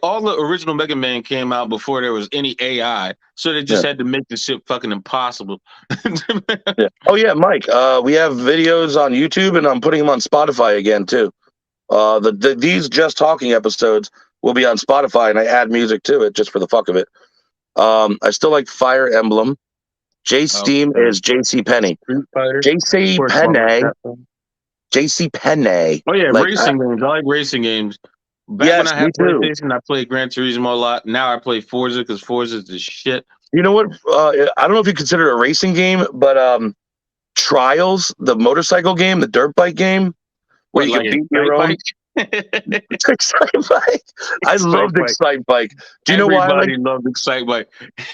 Speaker 1: all the original Mega Man came out before there was any AI, so they just had to make the shit fucking impossible.
Speaker 2: Yeah. Oh yeah, Mike. We have videos on YouTube, and I'm putting them on Spotify again too. These Just Talking episodes will be on Spotify, and I add music to it just for the fuck of it. I still like Fire Emblem. Steam is JC Penne. JC Penne. JC Penne.
Speaker 1: Oh yeah, racing games. I like racing games. Back when I had PlayStation, I played Gran Turismo a lot. Now I play Forza because Forza is the shit.
Speaker 2: You know what? I don't know if you consider it a racing game, but Trials, the motorcycle game, the dirt bike game, where you can beat your own. Excite Bike. I loved Excite Bike. Do you know why?
Speaker 1: Everybody loved Excite Bike.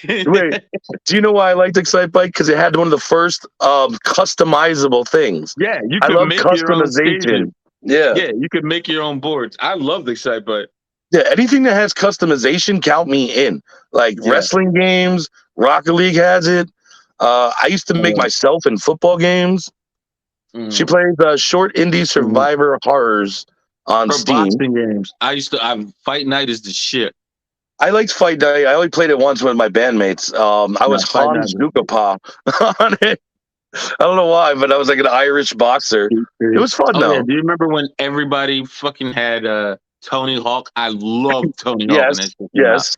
Speaker 2: Wait, do you know why I liked Excite Bike? Because it had one of the first customizable things.
Speaker 1: Yeah, you could make your own stages.
Speaker 2: Yeah,
Speaker 1: you could make your own boards. I love the Excite Bike.
Speaker 2: Yeah, anything that has customization, count me in. Like wrestling games, Rocket League has it. I used to make myself in football games. She plays short indie survivor horrors on Steam.
Speaker 1: Boxing games. Fight Night is the shit.
Speaker 2: I liked Fight Night. I only played it once with my bandmates. I was Hans Dukapa on it. I don't know why, but I was like an Irish boxer. It was fun though.
Speaker 1: Yeah. Do you remember when everybody fucking had Tony Hawk? I loved Tony Hawk.
Speaker 2: Yes.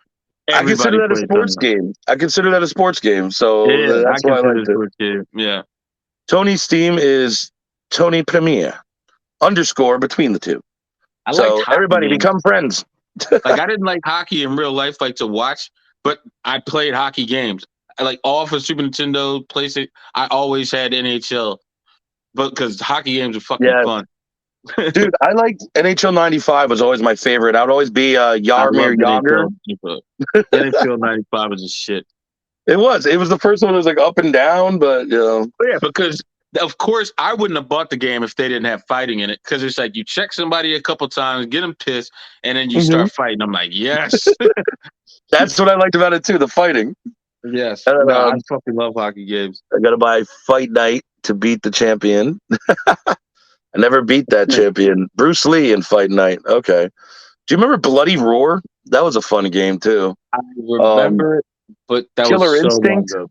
Speaker 2: I consider that a sports game. So that's why I liked it.
Speaker 1: Yeah.
Speaker 2: Tony's Steam is Tony Premier _ between the two. So everybody become friends.
Speaker 1: Like I didn't like hockey in real life, like to watch, but I played hockey games. I like all for Super Nintendo, PlayStation. I always had NHL, but because hockey games are fucking fun.
Speaker 2: Dude, I liked NHL '95 was always my favorite. I would always be
Speaker 1: I
Speaker 2: Yarmir
Speaker 1: loved
Speaker 2: Yager.
Speaker 1: NHL '95 was a shit.
Speaker 2: It was the first one that was like up and down, but you know.
Speaker 1: Yeah, because of course I wouldn't have bought the game if they didn't have fighting in it. Because it's like you check somebody a couple times, get them pissed, and then you start fighting. I'm like, yes,
Speaker 2: That's what I liked about it too, the fighting.
Speaker 1: yes.
Speaker 2: And
Speaker 1: No, I fucking love hockey games.
Speaker 2: I gotta buy Fight Night to beat the champion. I never beat that champion. Bruce Lee in Fight Night. Okay. Do you remember Bloody Roar? That was a fun game too.
Speaker 1: I remember it, but that
Speaker 2: Killer
Speaker 1: was so
Speaker 2: Instinct?
Speaker 1: long ago.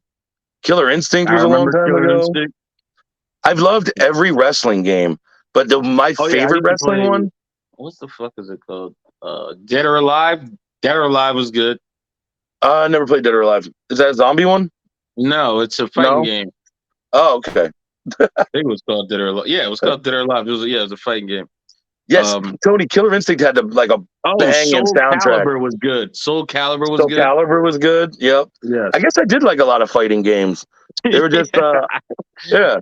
Speaker 2: Killer Instinct
Speaker 1: I
Speaker 2: was a long
Speaker 1: remember
Speaker 2: time
Speaker 1: Killer
Speaker 2: ago.
Speaker 1: Instinct.
Speaker 2: I've loved every wrestling game, but my
Speaker 1: Oh, yeah, I
Speaker 2: favorite
Speaker 1: used to
Speaker 2: wrestling
Speaker 1: play-
Speaker 2: one?
Speaker 1: What the fuck is it called? Dead or Alive? Dead or Alive was good.
Speaker 2: I never played Dead or Alive. Is that a zombie one?
Speaker 1: No, it's a fighting
Speaker 2: No?
Speaker 1: game.
Speaker 2: Oh, okay.
Speaker 1: I think it was called Dead or Alive. Yeah, it was called Dead or Alive. It was a fighting game.
Speaker 2: Yes, Tony, Killer Instinct had like a banging
Speaker 1: Soul
Speaker 2: soundtrack.
Speaker 1: Calibur was good. Soul Calibur was good.
Speaker 2: Soul Calibur was good. Yep.
Speaker 1: Yeah.
Speaker 2: I guess I did like a lot of fighting games. They were just yeah.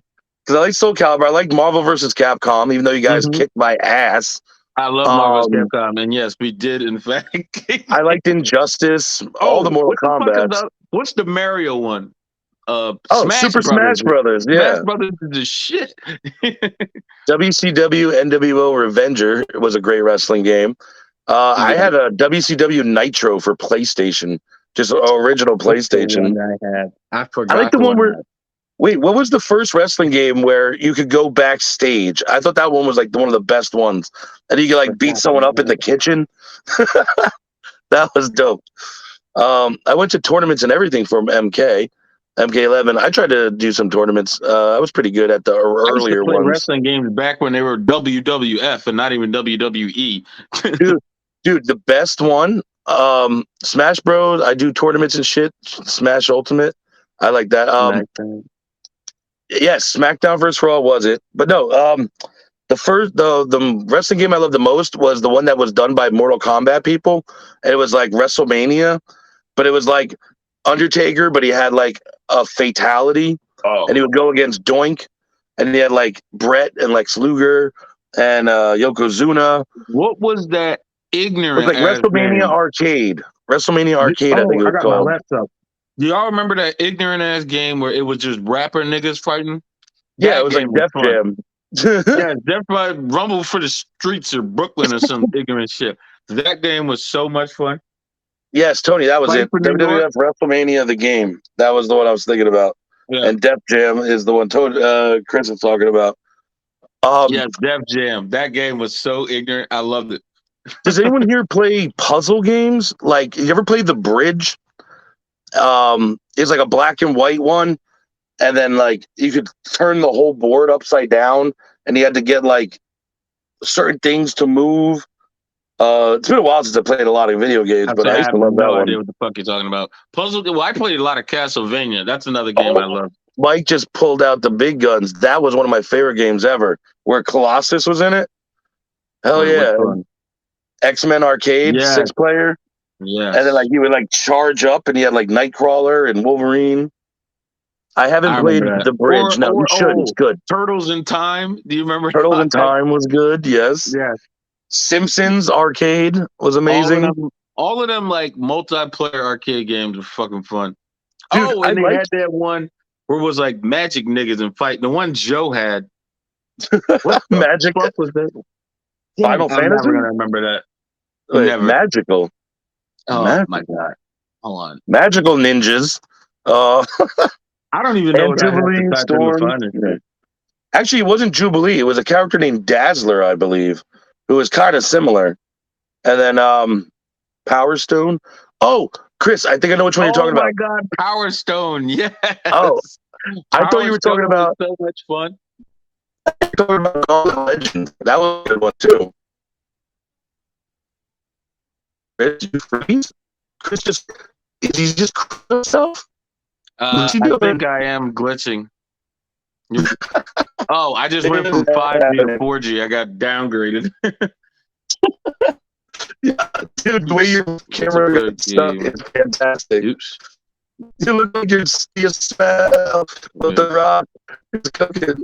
Speaker 2: Because I like Soul Calibur. I like Marvel vs. Capcom, even though you guys kicked my ass.
Speaker 1: I love Marvel vs. Capcom, and yes, we did in fact.
Speaker 2: I liked Injustice, all the Mortal Kombat.
Speaker 1: What's the Mario one?
Speaker 2: Super Smash Brothers. Yeah.
Speaker 1: Smash Brothers is the shit.
Speaker 2: WCW NWO Revenger was a great wrestling game. I had a WCW Nitro for PlayStation, just original PlayStation.
Speaker 1: I forgot.
Speaker 2: I like the one where. Wait, what was the first wrestling game where you could go backstage? I thought that one was like one of the best ones, and you could like beat someone up in the kitchen. That was dope. I went to tournaments and everything from MK11. I tried to do some tournaments. I was pretty good at the earlier ones.
Speaker 1: Wrestling games back when they were WWF and not even WWE.
Speaker 2: dude, the best one, Smash Bros. I do tournaments and shit. Smash Ultimate, I like that. Yes, SmackDown vs. Raw was it, but no. The wrestling game I loved the most was the one that was done by Mortal Kombat people, and it was like WrestleMania, but it was like Undertaker, but he had like a fatality, and he would go against Doink, and he had like Brett and Lex Luger and Yokozuna.
Speaker 1: What was that ignorant?
Speaker 2: It was like WrestleMania Arcade. WrestleMania Arcade, I think it was called.
Speaker 1: My laptop. Do y'all remember that ignorant ass game where it was just rapper niggas fighting?
Speaker 2: Yeah, it was like Def Jam.
Speaker 1: Yeah, Def Jam Rumble for the Streets of Brooklyn or some ignorant shit. That game was so much fun.
Speaker 2: Yes, Tony, that was it. WWF WrestleMania, the game. That was the one I was thinking about. Yeah. And Def Jam is the one Chris is talking about.
Speaker 1: Yes, Def Jam. That game was so ignorant. I loved it.
Speaker 2: Does anyone here play puzzle games? Like, you ever played The Bridge? It's like a black and white one, and then like you could turn the whole board upside down, and you had to get like certain things to move. It's been a while since I played a lot of video games, but I used to love that one. I have no idea
Speaker 1: what the fuck you're talking about. Puzzle. Well, I played a lot of Castlevania. That's another game I love.
Speaker 2: Mike just pulled out the big guns. That was one of my favorite games ever, where Colossus was in it. Hell yeah! X-Men Arcade, 6-player. Yeah, and then like you would like charge up, and you had like Nightcrawler and Wolverine. I haven't played The Bridge. No, you should. It's good.
Speaker 1: Turtles in Time. Do you remember?
Speaker 2: Turtles in Time was good. Yes.
Speaker 1: Yeah.
Speaker 2: Simpsons Arcade was amazing.
Speaker 1: All of them like multiplayer arcade games were fucking fun.
Speaker 2: Dude,
Speaker 1: and they had that one where it was like magic niggas and fight. The one Joe had.
Speaker 2: What magic?
Speaker 1: What was that?
Speaker 2: Final Fantasy.
Speaker 1: I'm never gonna remember that.
Speaker 2: Never. Magical.
Speaker 1: Oh my god! Hold on.
Speaker 2: Magical ninjas.
Speaker 1: I don't even know what
Speaker 2: Jubilee Storm. Actually, it wasn't Jubilee. It was a character named Dazzler, I believe, who was kind of similar. And then Power Stone. Oh, Chris, I think I know which one you're talking about.
Speaker 1: Oh my god, Power Stone! Yes.
Speaker 2: Oh, I thought you were talking about
Speaker 1: so much fun.
Speaker 2: You're talking about Gauntlet Legends. That was a good one too. Did you freeze? Chris is he just himself?
Speaker 1: I think I am glitching. Oh, I just went from 5G to 4G. I got downgraded.
Speaker 2: Yeah, dude, the way your camera got stuck is fantastic.
Speaker 1: Oops.
Speaker 2: You look like you're smell with the rock. It's cooking.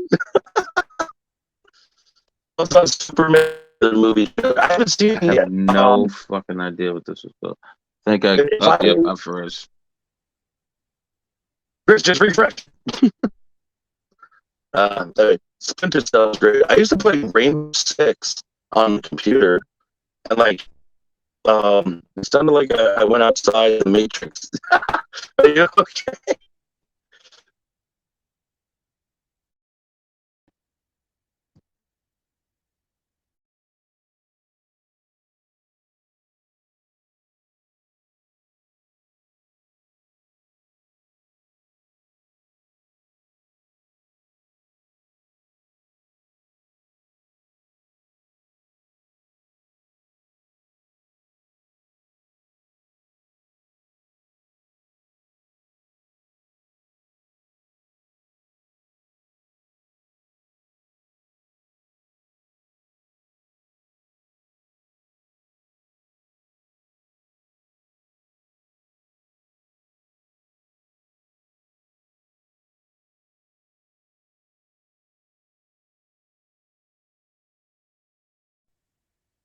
Speaker 2: it's on Superman movie. I haven't seen it
Speaker 1: I have
Speaker 2: yet.
Speaker 1: no fucking idea what this is about. I think I. Oh, yep, I'm first.
Speaker 2: Chris, just refresh. Splinter Cell is great. I used to play Rainbow Six on the computer, and like, it sounded like I went outside the Matrix. Are you okay?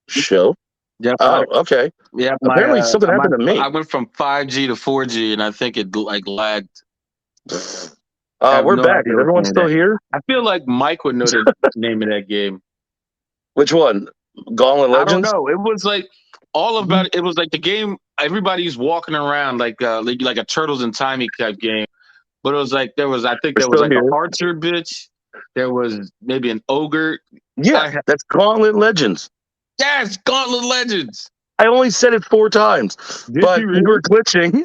Speaker 2: Show.
Speaker 1: Yep.
Speaker 2: Oh, okay.
Speaker 1: Yeah,
Speaker 2: Apparently something happened to me.
Speaker 1: I went from 5G to 4G, and I think it like lagged. I have
Speaker 2: We're
Speaker 1: no
Speaker 2: back.
Speaker 1: idea
Speaker 2: Is
Speaker 1: what's
Speaker 2: everyone
Speaker 1: the name of
Speaker 2: still
Speaker 1: that.
Speaker 2: here?
Speaker 1: I feel like Mike would know the name of that game.
Speaker 2: Which one? Gauntlet
Speaker 1: I don't
Speaker 2: Legends?
Speaker 1: know. It was like all about it. It was like the game. Everybody's walking around like a Turtles in Timey type game. But it was like I think
Speaker 2: We're
Speaker 1: there was
Speaker 2: still
Speaker 1: like an
Speaker 2: here.
Speaker 1: archer bitch. There was maybe an ogre.
Speaker 2: Yeah, that's Gauntlet Legends.
Speaker 1: Yes, Gauntlet Legends.
Speaker 2: I only said it 4 times, but
Speaker 1: you really?
Speaker 2: you were glitching.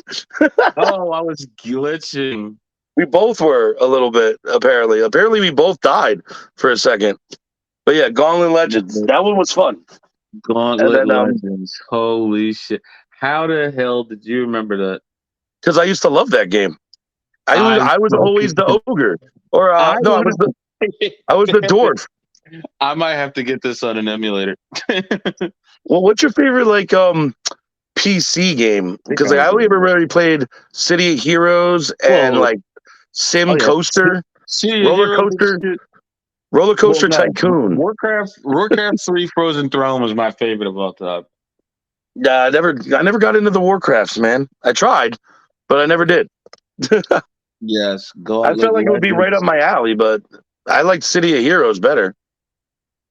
Speaker 1: Oh, I was glitching.
Speaker 2: We both were a little bit, apparently. Apparently, we both died for a second. But yeah, Gauntlet Legends. That one was fun.
Speaker 1: Gauntlet Legends. Holy shit. How the hell did you remember that?
Speaker 2: Because I used to love that game. I was always the ogre. Or no, I was the dwarf.
Speaker 1: I might have to get this on an emulator.
Speaker 2: Well, what's your favorite PC game? Because I only ever really played City of Heroes and Sim Coaster, Roller Coaster Tycoon.
Speaker 1: Warcraft 3 Frozen Throne was my favorite of all time.
Speaker 2: Yeah, I never got into the Warcrafts, man. I tried, but I never did.
Speaker 1: Yes,
Speaker 2: I felt like it would be right up my alley, but I liked City of Heroes better.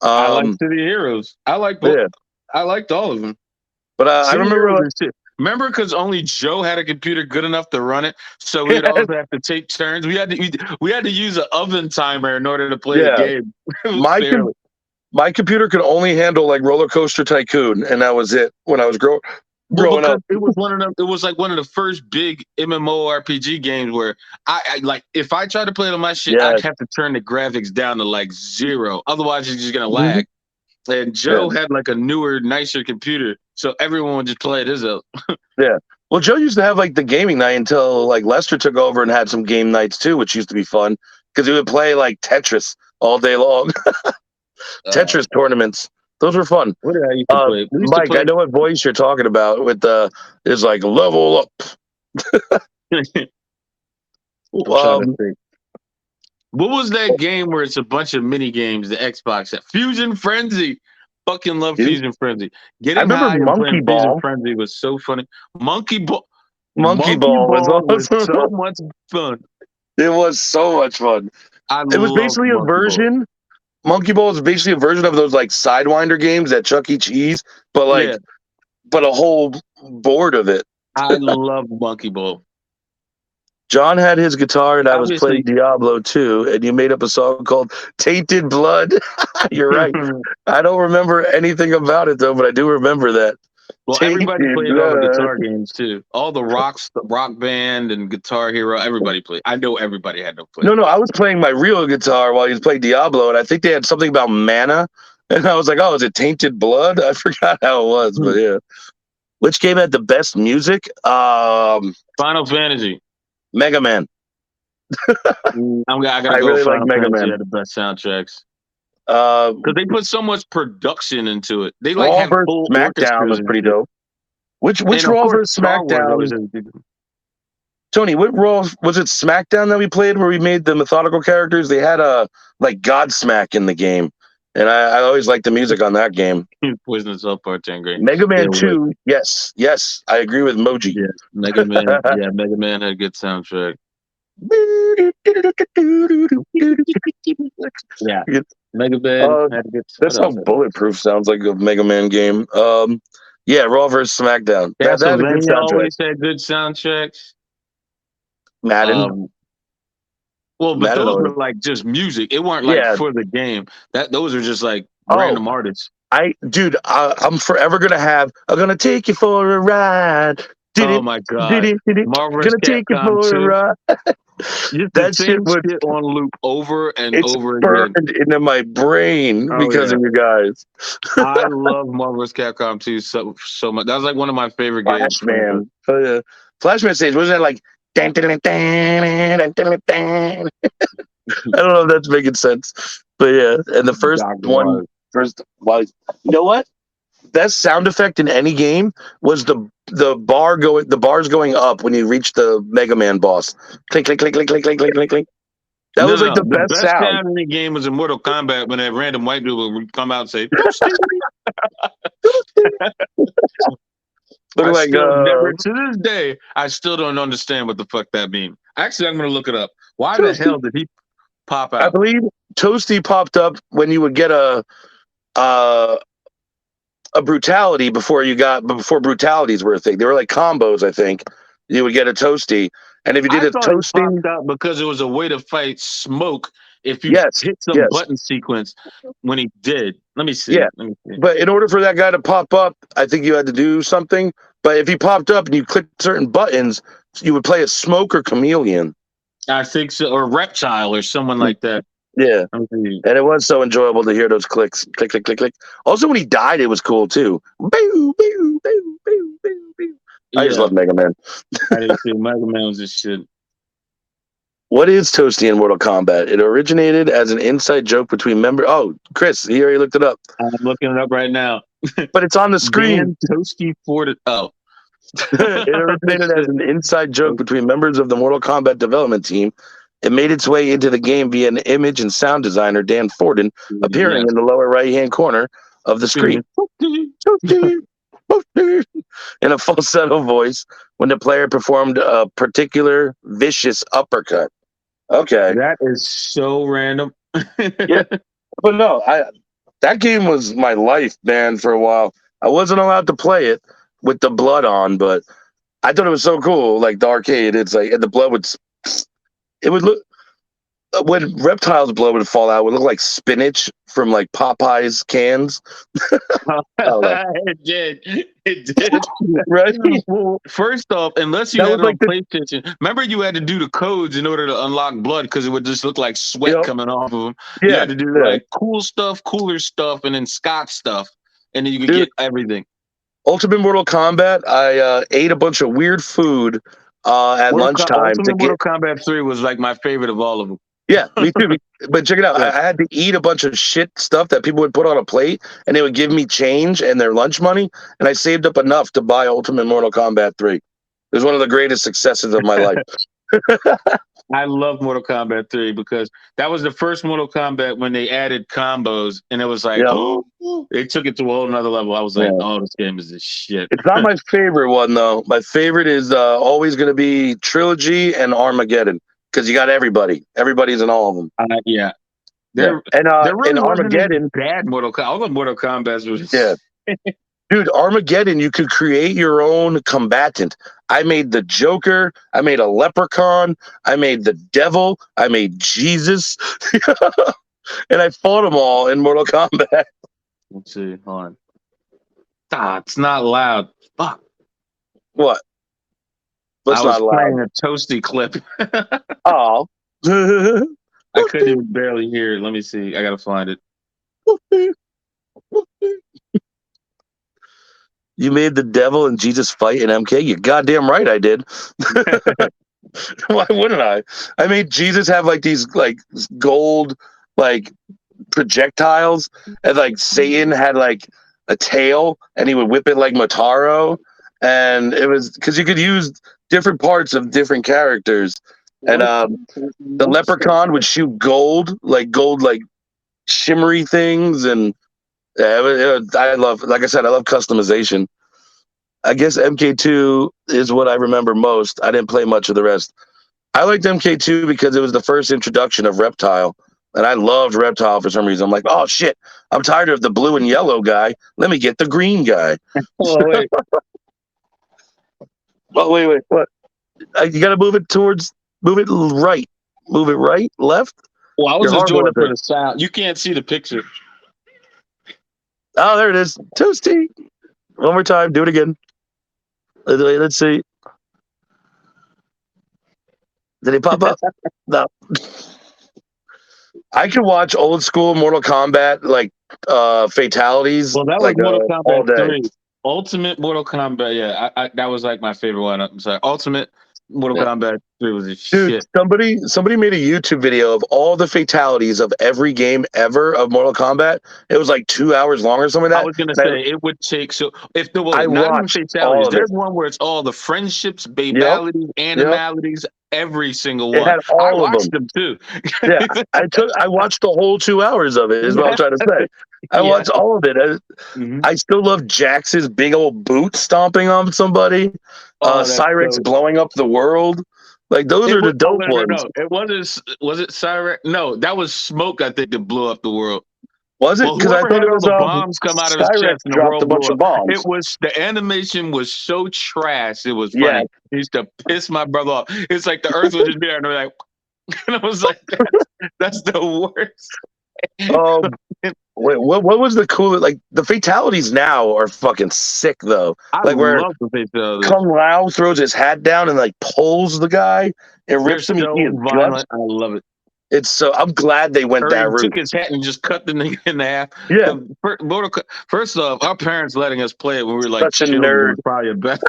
Speaker 1: I like City of Heroes. I like both. Yeah. I liked all of them.
Speaker 2: But I remember.
Speaker 1: Remember, because only Joe had a computer good enough to run it, so we'd always have to take turns. We had to use an oven timer in order to play the game.
Speaker 2: My computer could only handle like Roller Coaster Tycoon, and that was it when I was growing up.
Speaker 1: It was it was like one of the first big MMORPG games where I like if I tried to play it on my shit, I'd have to turn the graphics down to like 0. Otherwise, it's just gonna lag. And Joe had like a newer, nicer computer, so everyone would just play it his out.
Speaker 2: Yeah. Well, Joe used to have like the gaming night until like Lester took over and had some game nights too, which used to be fun because he would play like Tetris all day long. Tetris tournaments. Those were fun.
Speaker 1: What did I used to play?
Speaker 2: Mike, I know what voice you're talking about with is like level up.
Speaker 1: What was that game where it's a bunch of mini games? The Xbox, Fusion Frenzy. Fucking love Fusion Frenzy.
Speaker 2: Getting high and playing
Speaker 1: Fusion Frenzy was so funny. Monkey Ball
Speaker 2: was
Speaker 1: so much fun.
Speaker 2: It was so much fun. It was basically a version. Monkey Ball is basically a version of those like Sidewinder games at Chuck E. Cheese, but but a whole board of it.
Speaker 1: I love Monkey Ball.
Speaker 2: John had his guitar and I was playing Diablo 2, and you made up a song called Tainted Blood. You're right. I don't remember anything about it, though, but I do remember that.
Speaker 1: Well, everybody played all the guitar games, too. All the Rock Band and Guitar Hero, everybody played. I know everybody had to play.
Speaker 2: No, I was playing my real guitar while he was playing Diablo, and I think they had something about mana, and I was like, oh, is it Tainted Blood? I forgot how it was, but yeah. Which game had the best music?
Speaker 1: Final Fantasy.
Speaker 2: Mega Man.
Speaker 1: I really like Mega Man. Had the best soundtracks because they put so much production into it. They like have full
Speaker 2: SmackDown was pretty dope. Which Raw versus SmackDown? Tony, what Raw was it? SmackDown that we played where we made the methodical characters. They had a like Godsmack in the game, And I always liked the music on that game.
Speaker 1: Poison South Park 10 great.
Speaker 2: Mega Man
Speaker 1: Yeah,
Speaker 2: 2, yes, I agree with Moji.
Speaker 1: yeah, Mega Man. Yeah, Mega Man had a good soundtrack. Yeah, Mega Man had a good.
Speaker 2: That's how Bulletproof sounds like a Mega Man game. Yeah, Raw vs. SmackDown. That had a good
Speaker 1: Castlevania
Speaker 2: soundtrack.
Speaker 1: always had good soundtracks.
Speaker 2: Madden.
Speaker 1: Well, but
Speaker 2: Madden
Speaker 1: those
Speaker 2: always.
Speaker 1: were like just music. It weren't like
Speaker 2: Yeah.
Speaker 1: for the game. Those are just like random artists.
Speaker 2: Dude, I'm forever gonna have. I'm gonna take you for a ride.
Speaker 1: Oh my god, Marvel vs.
Speaker 2: Gonna take you
Speaker 1: Capcom
Speaker 2: for a
Speaker 1: 2.
Speaker 2: ride.
Speaker 1: Just the
Speaker 2: That
Speaker 1: same
Speaker 2: shit was.
Speaker 1: shit on loop over and
Speaker 2: It's
Speaker 1: over
Speaker 2: burned
Speaker 1: again.
Speaker 2: into my brain
Speaker 1: Oh
Speaker 2: because
Speaker 1: yeah,
Speaker 2: of you guys.
Speaker 1: I love Marvel vs. Capcom 2 so much. That was like one of my favorite games.
Speaker 2: Flashman. Flashman stage wasn't it like? I don't know if that's making sense, but yeah. And the first one, well, you know what? Best sound effect in any game was the bars going up when you reach the Mega Man boss. Click click click click click click click click click. That was like the
Speaker 1: The
Speaker 2: best
Speaker 1: best
Speaker 2: sound.
Speaker 1: sound in the game was in Mortal Kombat when that random white dude would come out and say,
Speaker 2: Look like
Speaker 1: never to this day, I still don't understand what the fuck that means. Actually, I'm gonna look it up. Why the hell did he pop out?
Speaker 2: I believe Toasty popped up when you would get a brutality before brutalities were a thing. They were like combos, I think. You would get a Toasty, and if you did
Speaker 1: I
Speaker 2: a
Speaker 1: thought he
Speaker 2: Toasty,
Speaker 1: popped out because it was a way to fight smoke if you hit some
Speaker 2: yes.
Speaker 1: button sequence when he did. Let me see.
Speaker 2: Yeah. But in order for that guy to pop up, I think you had to do something. But if he popped up and you clicked certain buttons, you would play a smoke or chameleon.
Speaker 1: I think so, or reptile or someone like that.
Speaker 2: Yeah. And it was so enjoyable to hear those clicks. Click, click, click, click. Also, when he died, it was cool too. Boo, boo, boo, boo, boo, boo. I just love Mega Man.
Speaker 1: I didn't see Mega Man was just shit.
Speaker 2: What is Toasty in Mortal Kombat? It originated as an inside joke between members. Oh, Chris, he already looked it up.
Speaker 1: I'm looking it up right now.
Speaker 2: But it's on the screen.
Speaker 1: Toasty for the
Speaker 2: It originated as an inside joke between members of the Mortal Kombat development team. It made its way into the game via an image and sound designer, Dan Forden, appearing in the lower right-hand corner of the screen. In a falsetto voice when the player performed a particular vicious uppercut. Okay.
Speaker 1: That is so random.
Speaker 2: Yeah. But no, that game was my life, man, for a while. I wasn't allowed to play it with the blood on, but I thought it was so cool. Like the arcade, it's like, and the blood would look, when Reptile's blood would fall out, it would look like spinach from like Popeye's cans.
Speaker 1: It did.
Speaker 2: Right?
Speaker 1: Well, first off, unless you had it on PlayStation, remember you had to do the codes in order to unlock blood because it would just look like sweat coming off of them. Yeah, you had to do like cool stuff, cooler stuff, and then Scott stuff, and then you could get everything.
Speaker 2: Ultimate Mortal Kombat, I ate a bunch of weird food at lunchtime.
Speaker 1: Ultimate Mortal Kombat 3 was like my favorite of all of them.
Speaker 2: Yeah, me too. But check it out. I had to eat a bunch of shit stuff that people would put on a plate, and they would give me change and their lunch money, and I saved up enough to buy Ultimate Mortal Kombat 3. It was one of the greatest successes of my life.
Speaker 1: I love Mortal Kombat 3 because that was the first Mortal Kombat when they added combos, and it was like, they took it to a whole nother level. I was like, oh, this game is this shit.
Speaker 2: It's not my favorite one, though. My favorite is always going to be Trilogy and Armageddon, because you got everybody. Everybody's in all of them.
Speaker 1: Yeah.
Speaker 2: There really in Armageddon,
Speaker 1: bad Mortal Kombat. All the Mortal Kombats was
Speaker 2: Dude, Armageddon, you could create your own combatant. I made the Joker. I made a leprechaun. I made the devil. I made Jesus. And I fought them all in Mortal Kombat.
Speaker 1: Let's see. Hold on. It's not loud. Fuck.
Speaker 2: What? What's not loud?
Speaker 1: I was playing a Toasty clip.
Speaker 2: Oh.
Speaker 1: I couldn't even barely hear it. Let me see. I got to find it.
Speaker 2: You made the devil and Jesus fight in MK? You're goddamn right I did. Why wouldn't I? I made Jesus have like these like gold like projectiles, and like Satan had like a tail and he would whip it like Motaro, and it was because you could use different parts of different characters. And the leprechaun would shoot gold like shimmery things, and I love, like I said, I love customization. I guess MK2 is what I remember most. I didn't play much of the rest. I liked MK2 because it was the first introduction of Reptile, and I loved Reptile for some reason. I'm like, oh shit, I'm tired of the blue and yellow guy. Let me get the green guy.
Speaker 1: Oh wait.
Speaker 2: Oh wait, what? You got to move it right, move it right, left.
Speaker 1: Well, I was
Speaker 2: You're
Speaker 1: just
Speaker 2: horrible
Speaker 1: doing
Speaker 2: at
Speaker 1: it for
Speaker 2: this.
Speaker 1: the sound. You can't see the picture.
Speaker 2: Oh, there it is. Toasty. One more time. Do it again. Let's see. Did it pop up? No. I could watch old school Mortal Kombat like fatalities
Speaker 1: Well, that was
Speaker 2: like
Speaker 1: Mortal
Speaker 2: all
Speaker 1: Kombat
Speaker 2: day.
Speaker 1: 3. Ultimate Mortal Kombat. Yeah, that was like my favorite one. I'm sorry. Ultimate Mortal
Speaker 2: Yeah.
Speaker 1: Kombat 3 was a
Speaker 2: Dude,
Speaker 1: shit.
Speaker 2: somebody made a YouTube video of all the fatalities of every game ever of Mortal Kombat. It was like 2 hours long or something
Speaker 1: I
Speaker 2: like
Speaker 1: was gonna
Speaker 2: that.
Speaker 1: say it would take so if there
Speaker 2: I
Speaker 1: was not even
Speaker 2: watched all
Speaker 1: fatalities.
Speaker 2: of it.
Speaker 1: There's one where it's all the friendships,
Speaker 2: Yep.
Speaker 1: babalities,
Speaker 2: Yep.
Speaker 1: animalities, every single
Speaker 2: It
Speaker 1: one.
Speaker 2: had
Speaker 1: I
Speaker 2: all of
Speaker 1: watched
Speaker 2: them.
Speaker 1: them too.
Speaker 2: Yeah. I watched the whole 2 hours of it, is what I'm trying to say. I
Speaker 1: Yeah.
Speaker 2: watched all of it.
Speaker 1: Mhm.
Speaker 2: I still love Jax's big old boot stomping on somebody.
Speaker 1: Oh, that's
Speaker 2: Cyrex
Speaker 1: so.
Speaker 2: blowing up the world. Like those
Speaker 1: It
Speaker 2: are the
Speaker 1: was. Oh
Speaker 2: dope
Speaker 1: no, no,
Speaker 2: ones.
Speaker 1: no! It wasn't. Was it Cyrex? No, that was Smoke. I think that blew up the world.
Speaker 2: Was it?
Speaker 1: Well,
Speaker 2: Because I
Speaker 1: whoever
Speaker 2: thought
Speaker 1: had
Speaker 2: it
Speaker 1: all
Speaker 2: was
Speaker 1: the bombs come out of his
Speaker 2: Cyrex
Speaker 1: chest and the
Speaker 2: dropped a
Speaker 1: world
Speaker 2: bunch
Speaker 1: blew
Speaker 2: of
Speaker 1: up. It
Speaker 2: bombs.
Speaker 1: was the animation was so trash. It was
Speaker 2: Yeah.
Speaker 1: funny. It used to piss my brother off. It's like the Earth would just be there, and they're like, and I was like, that's the worst.
Speaker 2: Um. Wait, what was the coolest? Like the fatalities now are fucking sick though.
Speaker 1: I
Speaker 2: Like where
Speaker 1: love the fatalities.
Speaker 2: Kung Lao throws his hat down and like pulls the guy and
Speaker 1: They're
Speaker 2: rips him. You see
Speaker 1: so
Speaker 2: his guts.
Speaker 1: violent. I love it.
Speaker 2: It's so. I'm glad they went
Speaker 1: Or he
Speaker 2: that route.
Speaker 1: took his hat and just cut the nigga in half.
Speaker 2: Yeah.
Speaker 1: First off, our parents letting us play it when we were like
Speaker 2: Such a
Speaker 1: children
Speaker 2: nerd.
Speaker 1: was probably a better.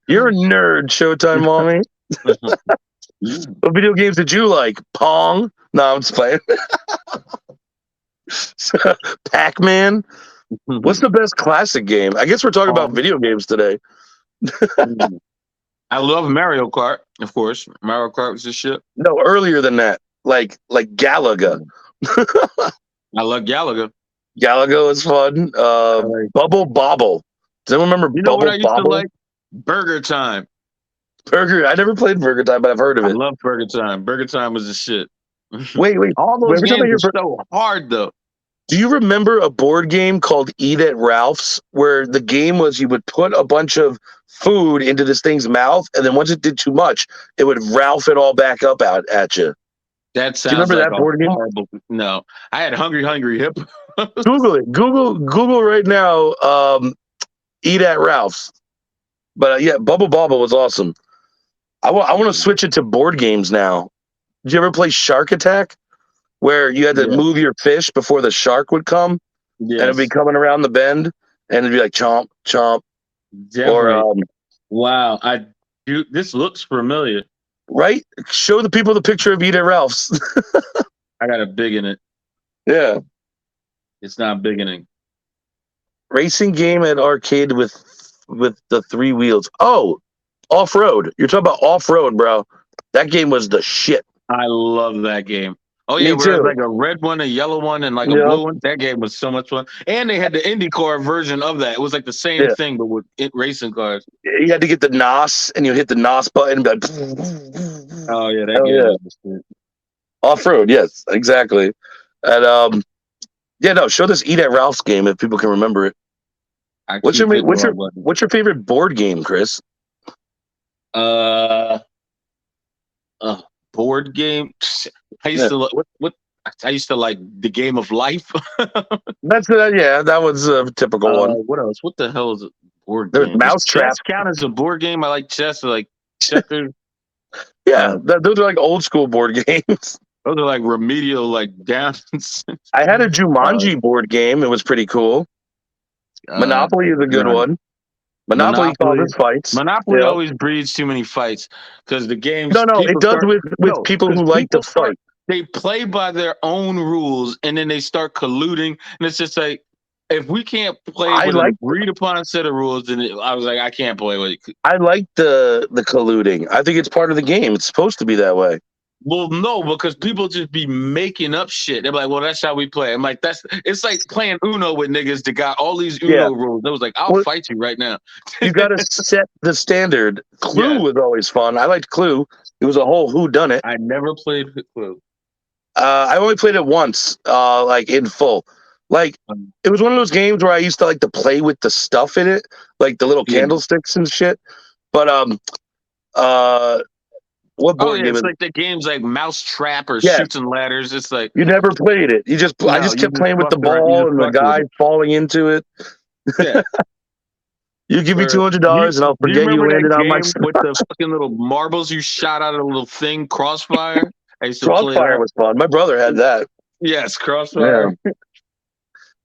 Speaker 2: You're a nerd, Showtime mommy. What video games did you like? Pong? No, I'm just playing. Pac-Man? What's the best classic game? I guess we're talking about video games today.
Speaker 1: I love Mario Kart, of course. Mario Kart was the shit.
Speaker 2: No, earlier than that. Like Galaga.
Speaker 1: I love Galaga.
Speaker 2: Galaga is fun. Bubble Bobble. Does anyone remember
Speaker 1: You know what
Speaker 2: Bubble
Speaker 1: I used to
Speaker 2: Bobble?
Speaker 1: like? Burger Time.
Speaker 2: Burger. I never played Burger Time, but I've heard of
Speaker 1: I
Speaker 2: it.
Speaker 1: love Burger Time. Burger Time was the shit.
Speaker 2: Wait.
Speaker 1: All those
Speaker 2: Every time I
Speaker 1: games
Speaker 2: hear
Speaker 1: are so hard though.
Speaker 2: Do you remember a board game called Eat at Ralph's, where the game was you would put a bunch of food into this thing's mouth, and then once it did too much, it would Ralph it all back up out at you?
Speaker 1: That
Speaker 2: Do you
Speaker 1: sounds
Speaker 2: remember
Speaker 1: like
Speaker 2: that
Speaker 1: a
Speaker 2: board game?
Speaker 1: horrible. No, I had Hungry Hippo.
Speaker 2: Google it. Google right now. Eat at Ralph's. But yeah, Bubble Bobble was awesome. I want to switch it to board games now. Did you ever play Shark Attack, where you had to
Speaker 1: Yeah.
Speaker 2: move your fish before the shark would come, and it'd be
Speaker 1: Yes,
Speaker 2: coming around the bend, and it'd be like chomp chomp,
Speaker 1: definitely.
Speaker 2: or
Speaker 1: Wow, this looks familiar.
Speaker 2: right? Show the people the picture of Eat at Ralph's.
Speaker 1: I got a big in it.
Speaker 2: Yeah,
Speaker 1: It's not big in it.
Speaker 2: racing game at arcade with the three wheels. Oh, off road. You're talking about off road, bro. That game was the shit.
Speaker 1: I love that game. Oh
Speaker 2: Me
Speaker 1: yeah, where
Speaker 2: too.
Speaker 1: there's like a red one, a yellow one, and like a
Speaker 2: Yeah,
Speaker 1: blue one. That game was so much fun. And they had the IndyCar version of that. It was like the same
Speaker 2: yeah.
Speaker 1: thing, but with racing cars.
Speaker 2: You had to get the NOS, and you hit the NOS button. And be
Speaker 1: Oh yeah, that
Speaker 2: oh
Speaker 1: game
Speaker 2: yeah,
Speaker 1: was the shit.
Speaker 2: off road. Yes, exactly. And yeah, no. Show this Eat at Ralph's game if people can remember it.
Speaker 1: I keep hitting the wrong button.
Speaker 2: What's your favorite board game, Chris?
Speaker 1: Uh, board game. I used to what I used to like the Game of Life.
Speaker 2: That's yeah, that was a typical one.
Speaker 1: What else? What the hell is a board
Speaker 2: There's
Speaker 1: game? Does
Speaker 2: Mousetrap.
Speaker 1: chess count as a board game? I like chess, or like checkers.
Speaker 2: Yeah, those are like old school board games.
Speaker 1: Those are like remedial, like downs.
Speaker 2: I had a Jumanji board game. It was pretty cool. Monopoly is a good one. Monopoly causes fights.
Speaker 1: Monopoly always breeds too many fights because the games.
Speaker 2: No, it does with people who like to fight.
Speaker 1: They play by their own rules, and then they start colluding, and it's just like if we can't play with an agreed upon set of rules, then I was like, I can't play with it.
Speaker 2: I like the colluding. I think it's part of the game. It's supposed to be that way.
Speaker 1: Well, no, because people just be making up shit. They're like, "Well, that's how we play." I'm like, it's like playing Uno with niggas that got all these
Speaker 2: Yeah.
Speaker 1: Uno rules. It was like, "I'll
Speaker 2: Well,
Speaker 1: fight you right now."
Speaker 2: you got to set the standard. Clue
Speaker 1: Yeah.
Speaker 2: was always fun. I liked Clue. It was a whole who done it.
Speaker 1: I never played Clue.
Speaker 2: I only played it once, like in full. Like it was one of those games where I used to like to play with the stuff in it, like the little
Speaker 1: Yeah.
Speaker 2: candlesticks and shit. But uh, what
Speaker 1: Oh
Speaker 2: board
Speaker 1: yeah,
Speaker 2: game
Speaker 1: it's
Speaker 2: is?
Speaker 1: like the games like Mousetrap or
Speaker 2: Yeah,
Speaker 1: Shoots and Ladders. It's like
Speaker 2: you never played it. I
Speaker 1: no,
Speaker 2: just
Speaker 1: you
Speaker 2: kept
Speaker 1: just
Speaker 2: playing with the
Speaker 1: fucked around. You
Speaker 2: ball
Speaker 1: just
Speaker 2: and the
Speaker 1: fucked with
Speaker 2: guy
Speaker 1: it.
Speaker 2: falling into it.
Speaker 1: Yeah.
Speaker 2: You give me
Speaker 1: Or
Speaker 2: $200 and I'll
Speaker 1: do you
Speaker 2: forget you
Speaker 1: remember that
Speaker 2: landed on my
Speaker 1: game with the fucking little marbles you shot out of a little thing, Crossfire? I used to play
Speaker 2: Crossfire
Speaker 1: that.
Speaker 2: was fun. My brother had that.
Speaker 1: Yes,
Speaker 2: Yeah.
Speaker 1: Crossfire.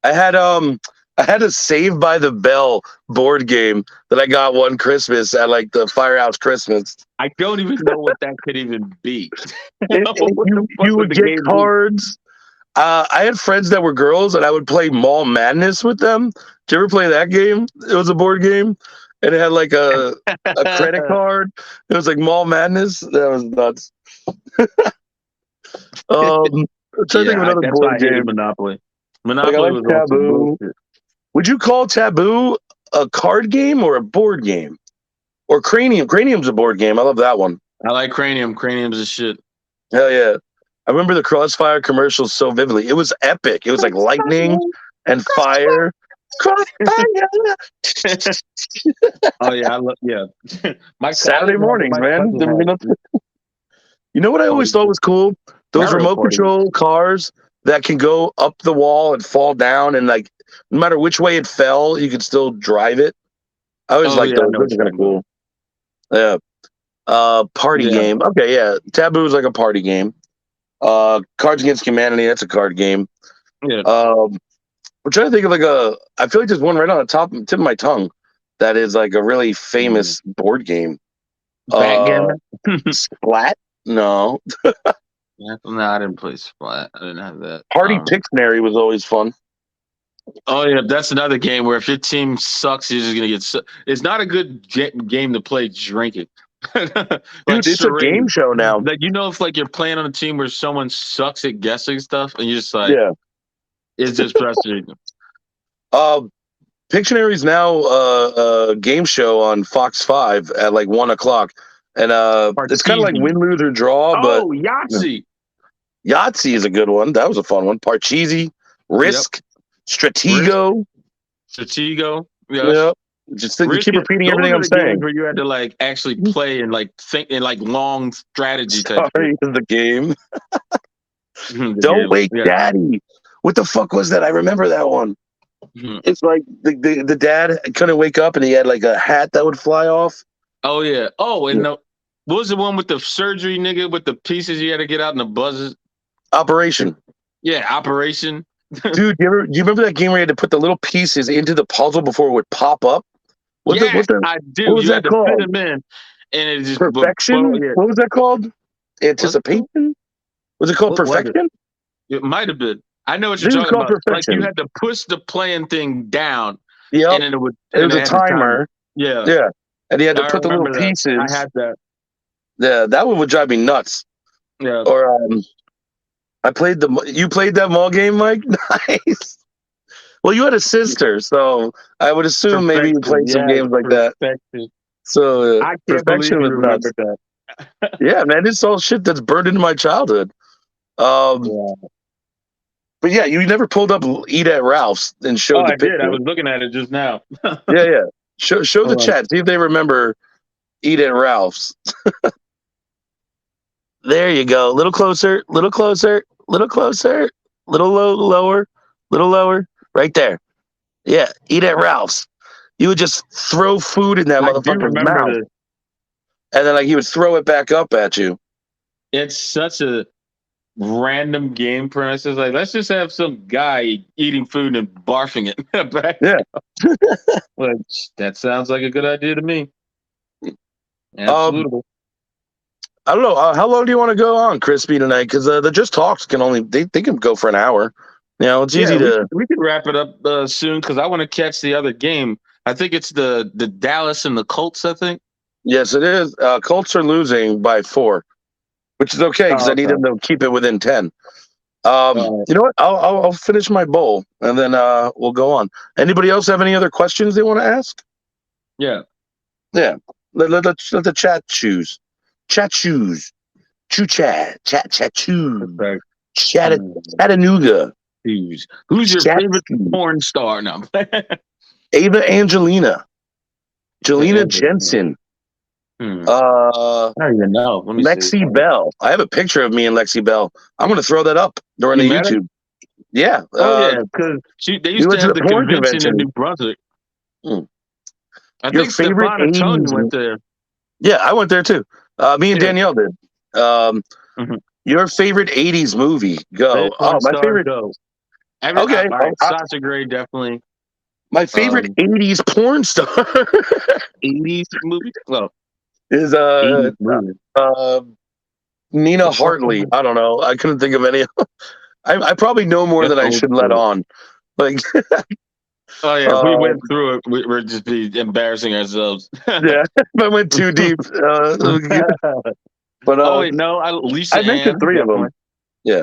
Speaker 2: I had a Save by the Bell board game that I got one Christmas at like the Firehouse Christmas.
Speaker 1: I don't even know what that could even be. What the
Speaker 2: You
Speaker 1: fuck would
Speaker 2: would
Speaker 1: the
Speaker 2: get
Speaker 1: game be?
Speaker 2: cards. I had friends that were girls, and I would play Mall Madness with them. Did you ever play that game? It was a board game, and it had like a credit card. It was like Mall Madness. That was nuts. I'm trying to think of another
Speaker 1: That's why
Speaker 2: board
Speaker 1: I hated
Speaker 2: game.
Speaker 1: Monopoly.
Speaker 2: Like I
Speaker 1: Monopoly
Speaker 2: like
Speaker 1: was on some
Speaker 2: Taboo.
Speaker 1: bullshit.
Speaker 2: Would you call Taboo a card game or a board game? Or Cranium? Cranium's a board game. I love that one.
Speaker 1: I like Cranium. Cranium's a shit.
Speaker 2: Hell yeah. I remember the Crossfire commercials so vividly. It was epic. It was like lightning and fire. Crossfire.
Speaker 1: Oh yeah, My
Speaker 2: Saturday mornings,
Speaker 1: my
Speaker 2: man.
Speaker 1: cousin had
Speaker 2: You know what I always thought was cool? Those
Speaker 1: Mario
Speaker 2: remote
Speaker 1: Party.
Speaker 2: control cars that can go up the wall and fall down, and like no matter which way it fell, you could still drive it. I always
Speaker 1: Oh
Speaker 2: liked
Speaker 1: yeah, I
Speaker 2: those.
Speaker 1: know
Speaker 2: Those
Speaker 1: what
Speaker 2: are
Speaker 1: you're
Speaker 2: kind of
Speaker 1: talking
Speaker 2: cool. Yeah. Party
Speaker 1: about.
Speaker 2: game. Okay, yeah. Taboo is like a party game. Cards Against Humanity, that's a card game.
Speaker 1: Yeah.
Speaker 2: I'm trying to think of I feel like there's one right on the tip of my tongue that is like a really famous board game.
Speaker 1: Backgammon?
Speaker 2: Splat? No.
Speaker 1: Yeah, no, I didn't play Splat. I didn't have that.
Speaker 2: Party Pictionary was always fun.
Speaker 1: Oh yeah, that's another game where if your team sucks, you're just gonna get. It's not a good game to play drinking. Like
Speaker 2: Dude, it's a game show now.
Speaker 1: Like if like you're playing on a team where someone sucks at guessing stuff, and you're just like,
Speaker 2: Yeah.
Speaker 1: it's just frustrating.
Speaker 2: Pictionary's now a game show on Fox 5 at like 1:00. And it's kind of like win, lose, or draw, but
Speaker 1: Yahtzee.
Speaker 2: Yahtzee is a good one. That was a fun one. Parcheesi, Risk, Stratego.
Speaker 1: Stratego.
Speaker 2: Yeah. Just you keep repeating everything I'm saying.
Speaker 1: Where you had to like actually play and like think in like long strategy type.
Speaker 2: Sorry, the game. Don't Wake Daddy. What the fuck was that? I remember that one. It's like the dad couldn't wake up and he had like a hat that would fly off.
Speaker 1: Oh yeah. Oh, and what was the one with the surgery nigga with the pieces you had to get out and the buzzes?
Speaker 2: Operation.
Speaker 1: Yeah, Operation.
Speaker 2: Dude, do you remember that game where you had to put the little pieces into the puzzle before it would pop up?
Speaker 1: I do.
Speaker 2: What was that called?
Speaker 1: Fit them in, and it just
Speaker 2: Perfection. What was that called? Anticipation. Was it called Perfection?
Speaker 1: It might have been. I know what you're talking about.
Speaker 2: Perfection.
Speaker 1: Like you had to push the playing thing down.
Speaker 2: Yeah.
Speaker 1: And then it was
Speaker 2: a timer.
Speaker 1: Yeah.
Speaker 2: Yeah. And you had to put the little pieces.
Speaker 1: I had that.
Speaker 2: Yeah, that one would drive me nuts.
Speaker 1: Yeah.
Speaker 2: Or you played that mall game, Mike? Nice. Well, you had a sister, so I would assume maybe you played some games like that. So
Speaker 1: I can't believe you remembered that.
Speaker 2: Yeah, man, it's all shit that's burned into my childhood. But yeah, you never pulled up Eat at Ralph's and showed the picture.
Speaker 1: I did. I was looking at it just now.
Speaker 2: Yeah. Show the chat. See if they remember Eat at Ralph's. There you go. Little closer. Little closer. Little closer. Little lower. Little lower. Right there. Yeah. Eat at Ralph's. You would just throw food in that motherfucker's mouth. And then like he would throw it back up at you.
Speaker 1: It's such a random game premise. It's like, let's just have some guy eating food and barfing it back.
Speaker 2: Yeah.
Speaker 1: Like, that sounds like a good idea to me. Absolutely.
Speaker 2: I don't know. How long do you want to go on, Chrispy, tonight? Because the Just Talks can only they can go for an hour. You know, it's easy to.
Speaker 1: We can wrap it up soon because I want to catch the other game. I think it's the Dallas and the Colts. I think.
Speaker 2: Yes, it is. Colts are losing by 4. which is okay because I need
Speaker 1: okay.
Speaker 2: them to keep it within 10.
Speaker 1: Right.
Speaker 2: You know what? I'll finish my bowl and then we'll go on. Anybody else have any other questions they want to ask?
Speaker 1: Yeah.
Speaker 2: Yeah. Let the chat choose. Chat choose. Choo chat. Chat choose.
Speaker 1: Okay.
Speaker 2: Chattanooga.
Speaker 1: Who's your
Speaker 2: Chat
Speaker 1: favorite
Speaker 2: choose.
Speaker 1: porn star? No.
Speaker 2: Ava Angelina. Jelena
Speaker 1: Angelina.
Speaker 2: Jensen.
Speaker 1: I don't even know. Let me see.
Speaker 2: Lexi Bell. I have a picture of me and Lexi Bell. I'm going to throw that up during
Speaker 1: You
Speaker 2: the
Speaker 1: met her?
Speaker 2: YouTube. Yeah.
Speaker 1: Oh yeah, because they
Speaker 2: We
Speaker 1: used to
Speaker 2: went to
Speaker 1: have
Speaker 2: the
Speaker 1: the
Speaker 2: porn
Speaker 1: convention in
Speaker 2: convention.
Speaker 1: New Brunswick.
Speaker 2: Hmm.
Speaker 1: I
Speaker 2: Your
Speaker 1: think
Speaker 2: favorite
Speaker 1: Stefan and Tony
Speaker 2: 80s?
Speaker 1: went there.
Speaker 2: Yeah, I went there too. Me and
Speaker 1: Yeah.
Speaker 2: Danielle did. Um,
Speaker 1: Mhm.
Speaker 2: your favorite 80s movie?
Speaker 1: Favorite
Speaker 2: Go.
Speaker 1: porn
Speaker 2: Oh, my
Speaker 1: star,
Speaker 2: favorite.
Speaker 1: go.
Speaker 2: Okay.
Speaker 1: All right, Sasha Grey definitely.
Speaker 2: My favorite 80s porn star
Speaker 1: 80s movie. Well,
Speaker 2: is
Speaker 1: 80s movie.
Speaker 2: uh, Nina
Speaker 1: The fuck
Speaker 2: Hartley.
Speaker 1: am
Speaker 2: I don't know. I couldn't think of any. I probably know more
Speaker 1: That's
Speaker 2: than I
Speaker 1: old
Speaker 2: should let
Speaker 1: school.
Speaker 2: on. Like,
Speaker 1: Oh yeah, if we
Speaker 2: uh,
Speaker 1: went through it, we're just be embarrassing ourselves.
Speaker 2: yeah, if I went too deep. But
Speaker 1: Oh wait, no, Lisa
Speaker 2: I mentioned
Speaker 1: Ann
Speaker 2: three of
Speaker 1: definitely.
Speaker 2: them. Yeah,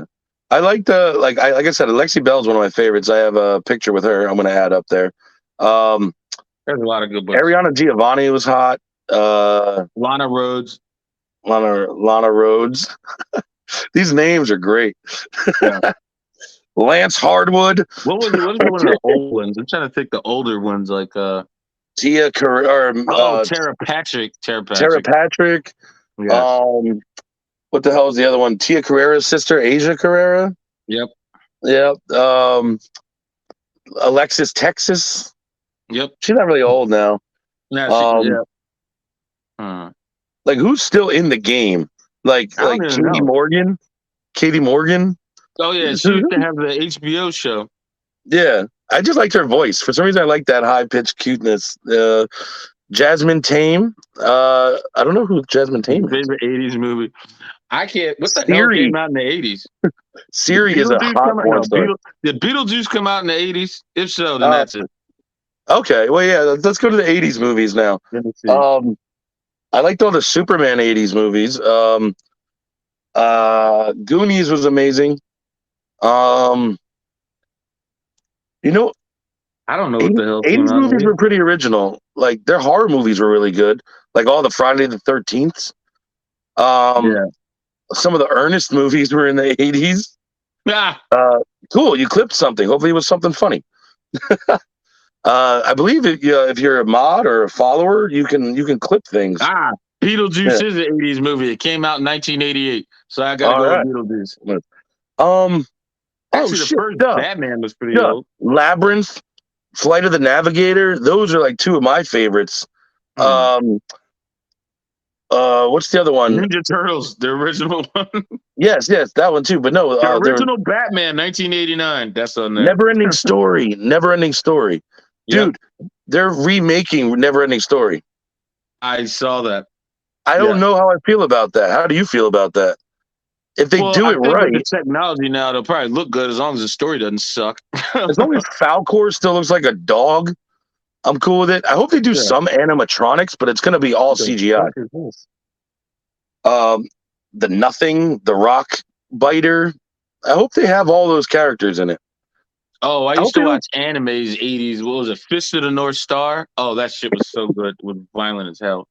Speaker 2: I like the like I said, Alexi Bell's one of my favorites. I have a picture with her. I'm going to add up there. Um,
Speaker 1: There's a lot of good ones.
Speaker 2: Ariana Giovanni was hot.
Speaker 1: Lana Rhodes.
Speaker 2: Lana Rhodes. These names are great.
Speaker 1: Yeah.
Speaker 2: Lance Hardwood.
Speaker 1: What was one of the old ones? I'm trying to think the older ones like
Speaker 2: Tia
Speaker 1: Tara Patrick.
Speaker 2: Tara Patrick.
Speaker 1: Yes.
Speaker 2: What the hell is the other one? Tia Carrera's sister, Asia Carrera.
Speaker 1: Yep.
Speaker 2: Yep. Alexis Texas.
Speaker 1: Yep.
Speaker 2: She's not really old now.
Speaker 1: Yeah,
Speaker 2: Um, like who's still in the game? Like
Speaker 1: I don't even
Speaker 2: Katie
Speaker 1: know.
Speaker 2: Morgan. Katie Morgan.
Speaker 1: Oh yeah, she used to have the HBO show.
Speaker 2: Yeah, I just liked her voice. For some reason, I like that high pitched cuteness. Jasmine Tame. I don't know who Jasmine Tame is.
Speaker 1: Favorite 80s movie. I can't. What the hell
Speaker 2: Siri.
Speaker 1: came out in the 80s?
Speaker 2: Siri is a hot porn star.
Speaker 1: Did Beetlejuice come out in the 80s? If so, then that's it.
Speaker 2: Okay, well, yeah, let's go to the 80s movies now.
Speaker 1: Let me see.
Speaker 2: I liked all the Superman 80s movies. Goonies was amazing. You know,
Speaker 1: I don't know what the hell came
Speaker 2: 80s
Speaker 1: out in the
Speaker 2: movies
Speaker 1: 80s.
Speaker 2: were pretty original. Like their horror movies were really good. Like all the Friday the 13th.
Speaker 1: Yeah.
Speaker 2: Some of the Ernest movies were in the 80s.
Speaker 1: Ah,
Speaker 2: Cool, you clipped something. Hopefully it was something funny. I believe if you're a mod or a follower, you can clip things.
Speaker 1: Beetlejuice is an 80s movie. It came out in 1988. So I gotta
Speaker 2: All
Speaker 1: go
Speaker 2: right.
Speaker 1: with Beetlejuice.
Speaker 2: Actually,
Speaker 1: the first Batman was pretty old.
Speaker 2: Labyrinth, Flight of the Navigator, those are like two of my favorites. What's the other one?
Speaker 1: Ninja Turtles, the original one.
Speaker 2: Yes, that one too. But no,
Speaker 1: the original Batman, 1989. That's on there.
Speaker 2: Never Ending Story. Dude, they're remaking Never Ending Story.
Speaker 1: I saw that.
Speaker 2: I don't know how I feel about that. How do you feel about that? If they do it right,
Speaker 1: with the technology now, they'll probably look good as long as the story doesn't suck.
Speaker 2: as long as Falcor still looks like a dog, I'm cool with it. I hope they do some animatronics, but it's going to be all CGI. The Nothing, the Rock Biter. I hope they have all those characters in it.
Speaker 1: Oh, I used to watch animes 80s. What was it? Fist of the North Star? Oh, that shit was so good. It was violent as hell.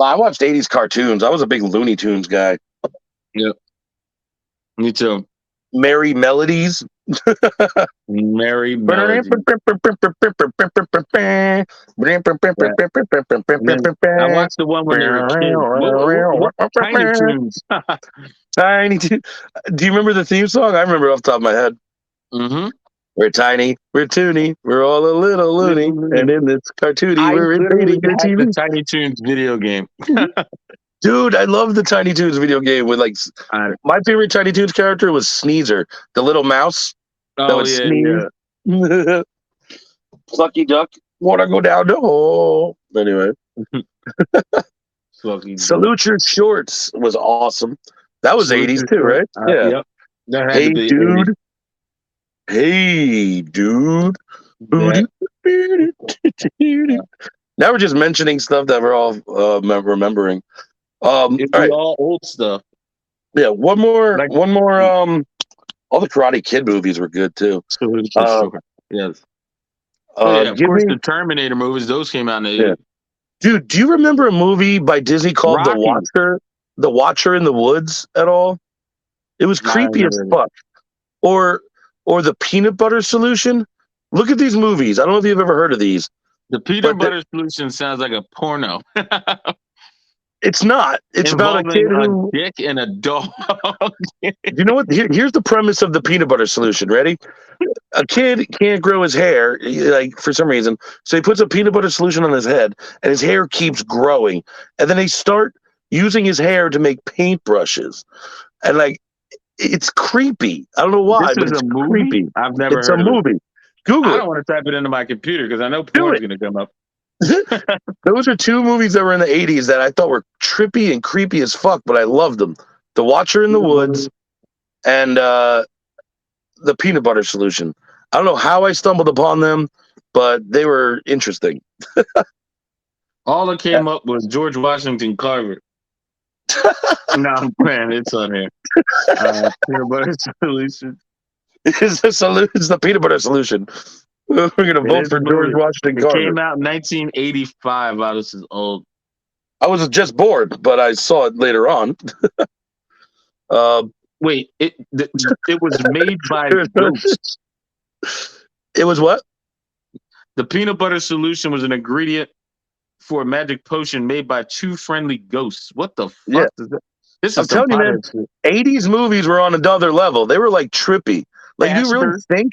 Speaker 2: I watched 80s cartoons. I was a big Looney Tunes guy.
Speaker 1: Yep. Me too.
Speaker 2: Merry Melodies.
Speaker 1: Merry Melodies. I watched the one when they were kids. Tiny Toons.
Speaker 2: Tiny Toons. Do you remember the theme song? I remember off the top of my head.
Speaker 1: Mm-hmm.
Speaker 2: We're tiny, we're toony, we're all a little loony, and in this cartoonie, we're invading your TV.
Speaker 1: The Tiny Toons video game.
Speaker 2: Dude, I love the Tiny Toons video game. With like, my favorite Tiny Toons character was Sneezer, the little mouse that would sneeze. Yeah. Plucky Duck, wanna go down the hole? Anyway, Salute Your Shorts was awesome. That was 80s too, right?
Speaker 1: Yeah.
Speaker 2: Yep. Hey, dude. 80s. Hey, dude. Yeah. Now we're just mentioning stuff that we're all remembering.
Speaker 1: All old stuff.
Speaker 2: Yeah, one more.
Speaker 1: Like
Speaker 2: One more. All the Karate Kid movies were good too.
Speaker 1: Salute for sure. Yes. Oh yeah, of
Speaker 2: Give
Speaker 1: course
Speaker 2: me.
Speaker 1: the Terminator movies, those came out in the
Speaker 2: Yeah,
Speaker 1: 80s.
Speaker 2: dude. Do you remember a movie by Disney called The
Speaker 1: Rocky.
Speaker 2: Watcher? The Watcher in the Woods at all? It was
Speaker 1: I
Speaker 2: creepy as
Speaker 1: remember it.
Speaker 2: fuck. Or the Peanut Butter Solution. Look at these movies. I don't know if you've ever heard of these,
Speaker 1: The peanut
Speaker 2: but
Speaker 1: butter solution sounds like a porno.
Speaker 2: it's not. It's about a
Speaker 1: Involving
Speaker 2: kid
Speaker 1: a
Speaker 2: who.
Speaker 1: dick and a dog.
Speaker 2: You know what? Here's the premise of the Peanut Butter Solution. Ready? A kid can't grow his hair, like for some reason, so he puts a peanut butter solution on his head, and his hair keeps growing. And then they start using his hair to make paintbrushes, and like it's creepy. I don't know
Speaker 1: This
Speaker 2: why, but
Speaker 1: is
Speaker 2: it's
Speaker 1: a movie?
Speaker 2: creepy.
Speaker 1: I've never
Speaker 2: It's a
Speaker 1: heard of it.
Speaker 2: movie. Google
Speaker 1: I
Speaker 2: it.
Speaker 1: don't want to type it into my computer because I know
Speaker 2: Do
Speaker 1: porn's
Speaker 2: it.
Speaker 1: going to come up.
Speaker 2: Those are two movies that were in the 80s that I thought were trippy and creepy as fuck, but I loved them. The Watcher in the Woods and the Peanut Butter Solution. I don't know how I stumbled upon them, but they were interesting.
Speaker 1: All that came up was George Washington Carver. No, I'm playing. It's on here. Peanut butter solution.
Speaker 2: It's the Peanut Butter Solution. We're gonna vote for George Washington
Speaker 1: It
Speaker 2: Carver.
Speaker 1: came out in 1985. Wow, this is old.
Speaker 2: I was just bored, but I saw it later on.
Speaker 1: Wait, it was made by ghosts.
Speaker 2: It was what?
Speaker 1: The peanut butter solution was an ingredient for a magic potion made by two friendly ghosts. What the fuck is that? This is
Speaker 2: I'm telling you, man. 80s movies were on another level. They were like trippy. Like, you really think?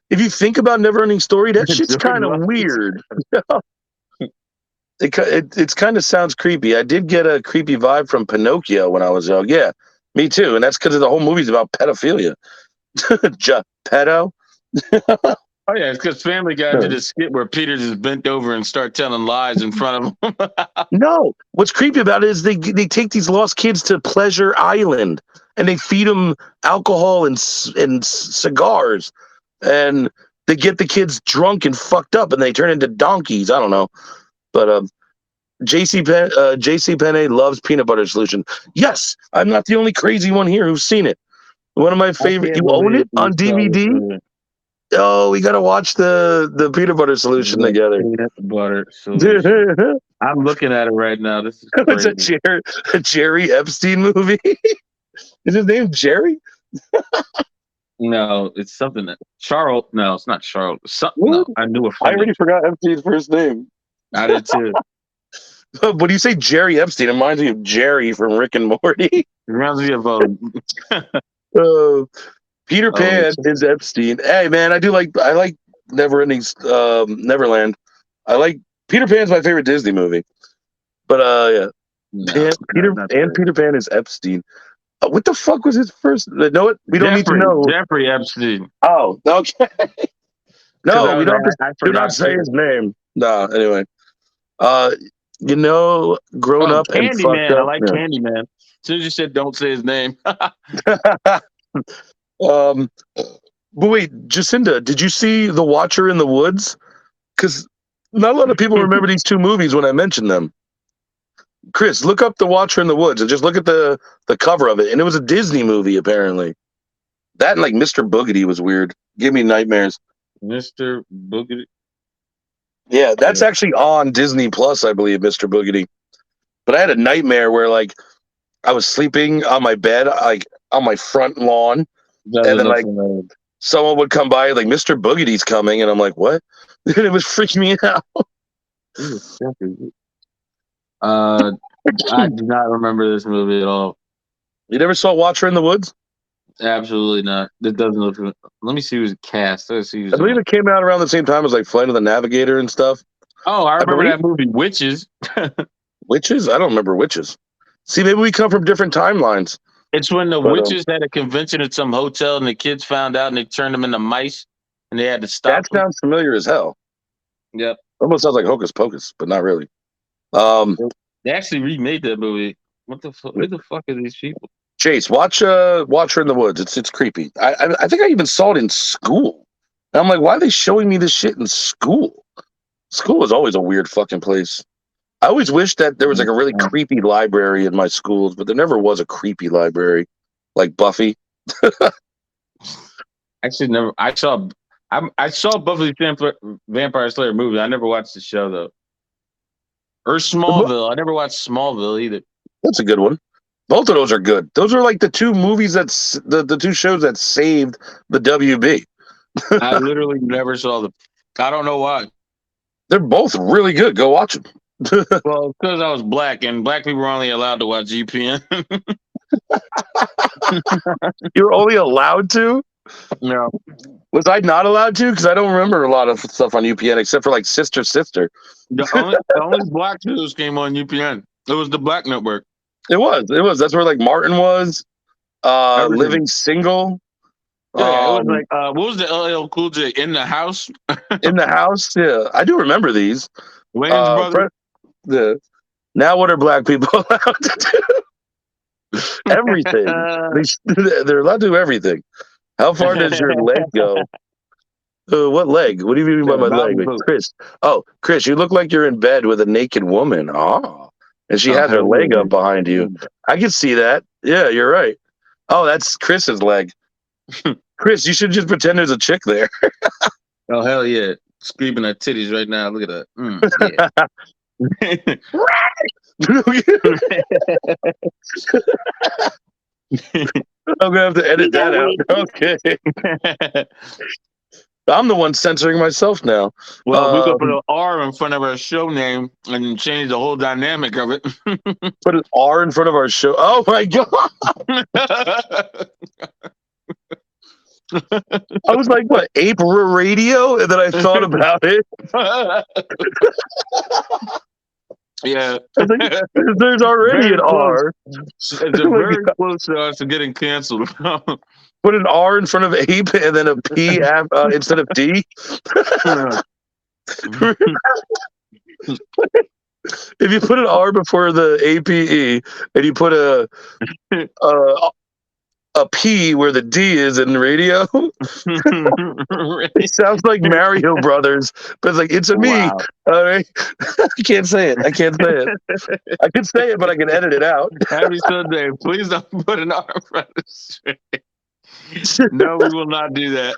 Speaker 2: If you think about Neverending Story, that shit's kind of weird. It's kind of sounds creepy. I did get a creepy vibe from Pinocchio when I was young. Yeah, me too. And that's because the whole movie's about pedophilia. Pedo.
Speaker 1: Oh yeah, it's because Family Guy did a skit where Peter just bent over and start telling lies in front of him.
Speaker 2: No, what's creepy about it is they take these lost kids to Pleasure Island and they feed them alcohol and cigars, and they get the kids drunk and fucked up and they turn into donkeys. I don't know, but Jacey Penne loves Peanut Butter Solution. Yes, I'm not the only crazy one here who's seen it. One of my favorite. You own it on DVD? Oh, we gotta watch the Peanut Butter Solution together.
Speaker 1: Peanut Butter Solution. I'm looking at it right now. This is crazy.
Speaker 2: It's a Jerry Epstein movie. Is his name Jerry?
Speaker 1: No, it's something that Charles. No, it's not Charles. No, I knew it.
Speaker 2: I already forgot Epstein's first name.
Speaker 1: I did too.
Speaker 2: When you say Jerry Epstein, it reminds me of Jerry from Rick and Morty.
Speaker 1: It reminds me of
Speaker 2: Peter Pan is Epstein. Hey man, I like Neverland. I like Peter Pan's my favorite Disney movie. But yeah. Peter Pan is Epstein. What the fuck was his first? Know it? We don't need to know.
Speaker 1: Jeffrey Epstein.
Speaker 2: Oh, okay. No, we don't. Do not say his name. No, anyway. Grown up and fucked up.
Speaker 1: I like Candyman. As soon as you said don't say his name.
Speaker 2: But wait, Jacinda, did you see The Watcher in the Woods? Because not a lot of people remember these two movies when I mentioned them. Chris, look up The Watcher in the Woods and just look at the cover of it. And it was a Disney movie, apparently. That and like Mr. Boogedy was weird. Give me nightmares.
Speaker 1: Mr. Boogedy?
Speaker 2: Yeah, that's actually on Disney Plus, I believe, Mr. Boogedy. But I had a nightmare where like I was sleeping on my bed, like on my front lawn. And then like someone would come by like Mr. Boogedy's coming and I'm like, what? And it was freaking me out.
Speaker 1: I do not remember this movie at all.
Speaker 2: You never saw Watcher in the Woods?
Speaker 1: Absolutely not. It doesn't look. Let me see who's cast. I
Speaker 2: believe it came out around the same time as like Flight of the Navigator and stuff.
Speaker 1: Oh, I remember that movie, Witches.
Speaker 2: Witches? I don't remember Witches. See, maybe we come from different timelines.
Speaker 1: It's when the witches had a convention at some hotel and the kids found out and they turned them into mice and they had to stop.
Speaker 2: That sounds familiar as hell.
Speaker 1: Yep.
Speaker 2: Almost sounds like Hocus Pocus, but not really.
Speaker 1: They actually remade that movie. What the fuck? Who the fuck are these people?
Speaker 2: Chase, watch Watcher in the Woods. It's creepy. I think I even saw it in school. And I'm like, why are they showing me this shit in school? School is always a weird fucking place. I always wish that there was like a really creepy library in my schools, but there never was a creepy library. like Buffy.
Speaker 1: Actually, never. I saw Buffy the Vampire Slayer movie. I never watched the show though. Or Smallville. I never watched Smallville either.
Speaker 2: That's a good one. Both of those are good. Those are like the two movies the two shows that saved the WB.
Speaker 1: I literally never saw the. I don't know why.
Speaker 2: They're both really good. Go watch them.
Speaker 1: Well, because I was black, and black people were only allowed to watch UPN.
Speaker 2: You're only allowed to?
Speaker 1: No.
Speaker 2: Was I not allowed to? Because I don't remember a lot of stuff on UPN except for like Sister Sister.
Speaker 1: The only black news came on UPN. It was the Black Network.
Speaker 2: It was. That's where like Martin was.
Speaker 1: Everything.
Speaker 2: Living Single.
Speaker 1: Yeah, it was like what was the LL Cool J in the house?
Speaker 2: In the House. Yeah, I do remember these.
Speaker 1: Wayne's brother.
Speaker 2: Now, what are black people allowed to do? Everything. They're allowed to do everything. How far does your leg go? What leg? What do you mean by my leg? Chris. Oh, Chris, you look like you're in bed with a naked woman. Oh. And she has her leg up behind you. I can see that. Yeah, you're right. Oh, that's Chris's leg. Chris, you should just pretend there's a chick there.
Speaker 1: Oh, hell yeah. Screaming at titties right now. Look at that.
Speaker 2: I'm going to have to edit that out. Okay. I'm the one censoring myself now.
Speaker 1: Well, we could put an R in front of our show name and change the whole dynamic of it.
Speaker 2: Put an R in front of our show. Oh, my God. I was like, what, A.P.E.R. Radio? And then I thought about it.
Speaker 1: Yeah.
Speaker 2: Like, there's already
Speaker 1: very
Speaker 2: an
Speaker 1: close.
Speaker 2: R.
Speaker 1: It's very close to us to getting canceled.
Speaker 2: Put an R in front of ape and then a P instead of D. If you put an R before the APE and you put a P where the D is in radio, it sounds like Mario Brothers, but it's a me.
Speaker 1: Wow.
Speaker 2: All right, I can't say it. I can say it, but I can edit it out.
Speaker 1: Happy Sunday. Please don't put an R in front of it. No, we will not do that.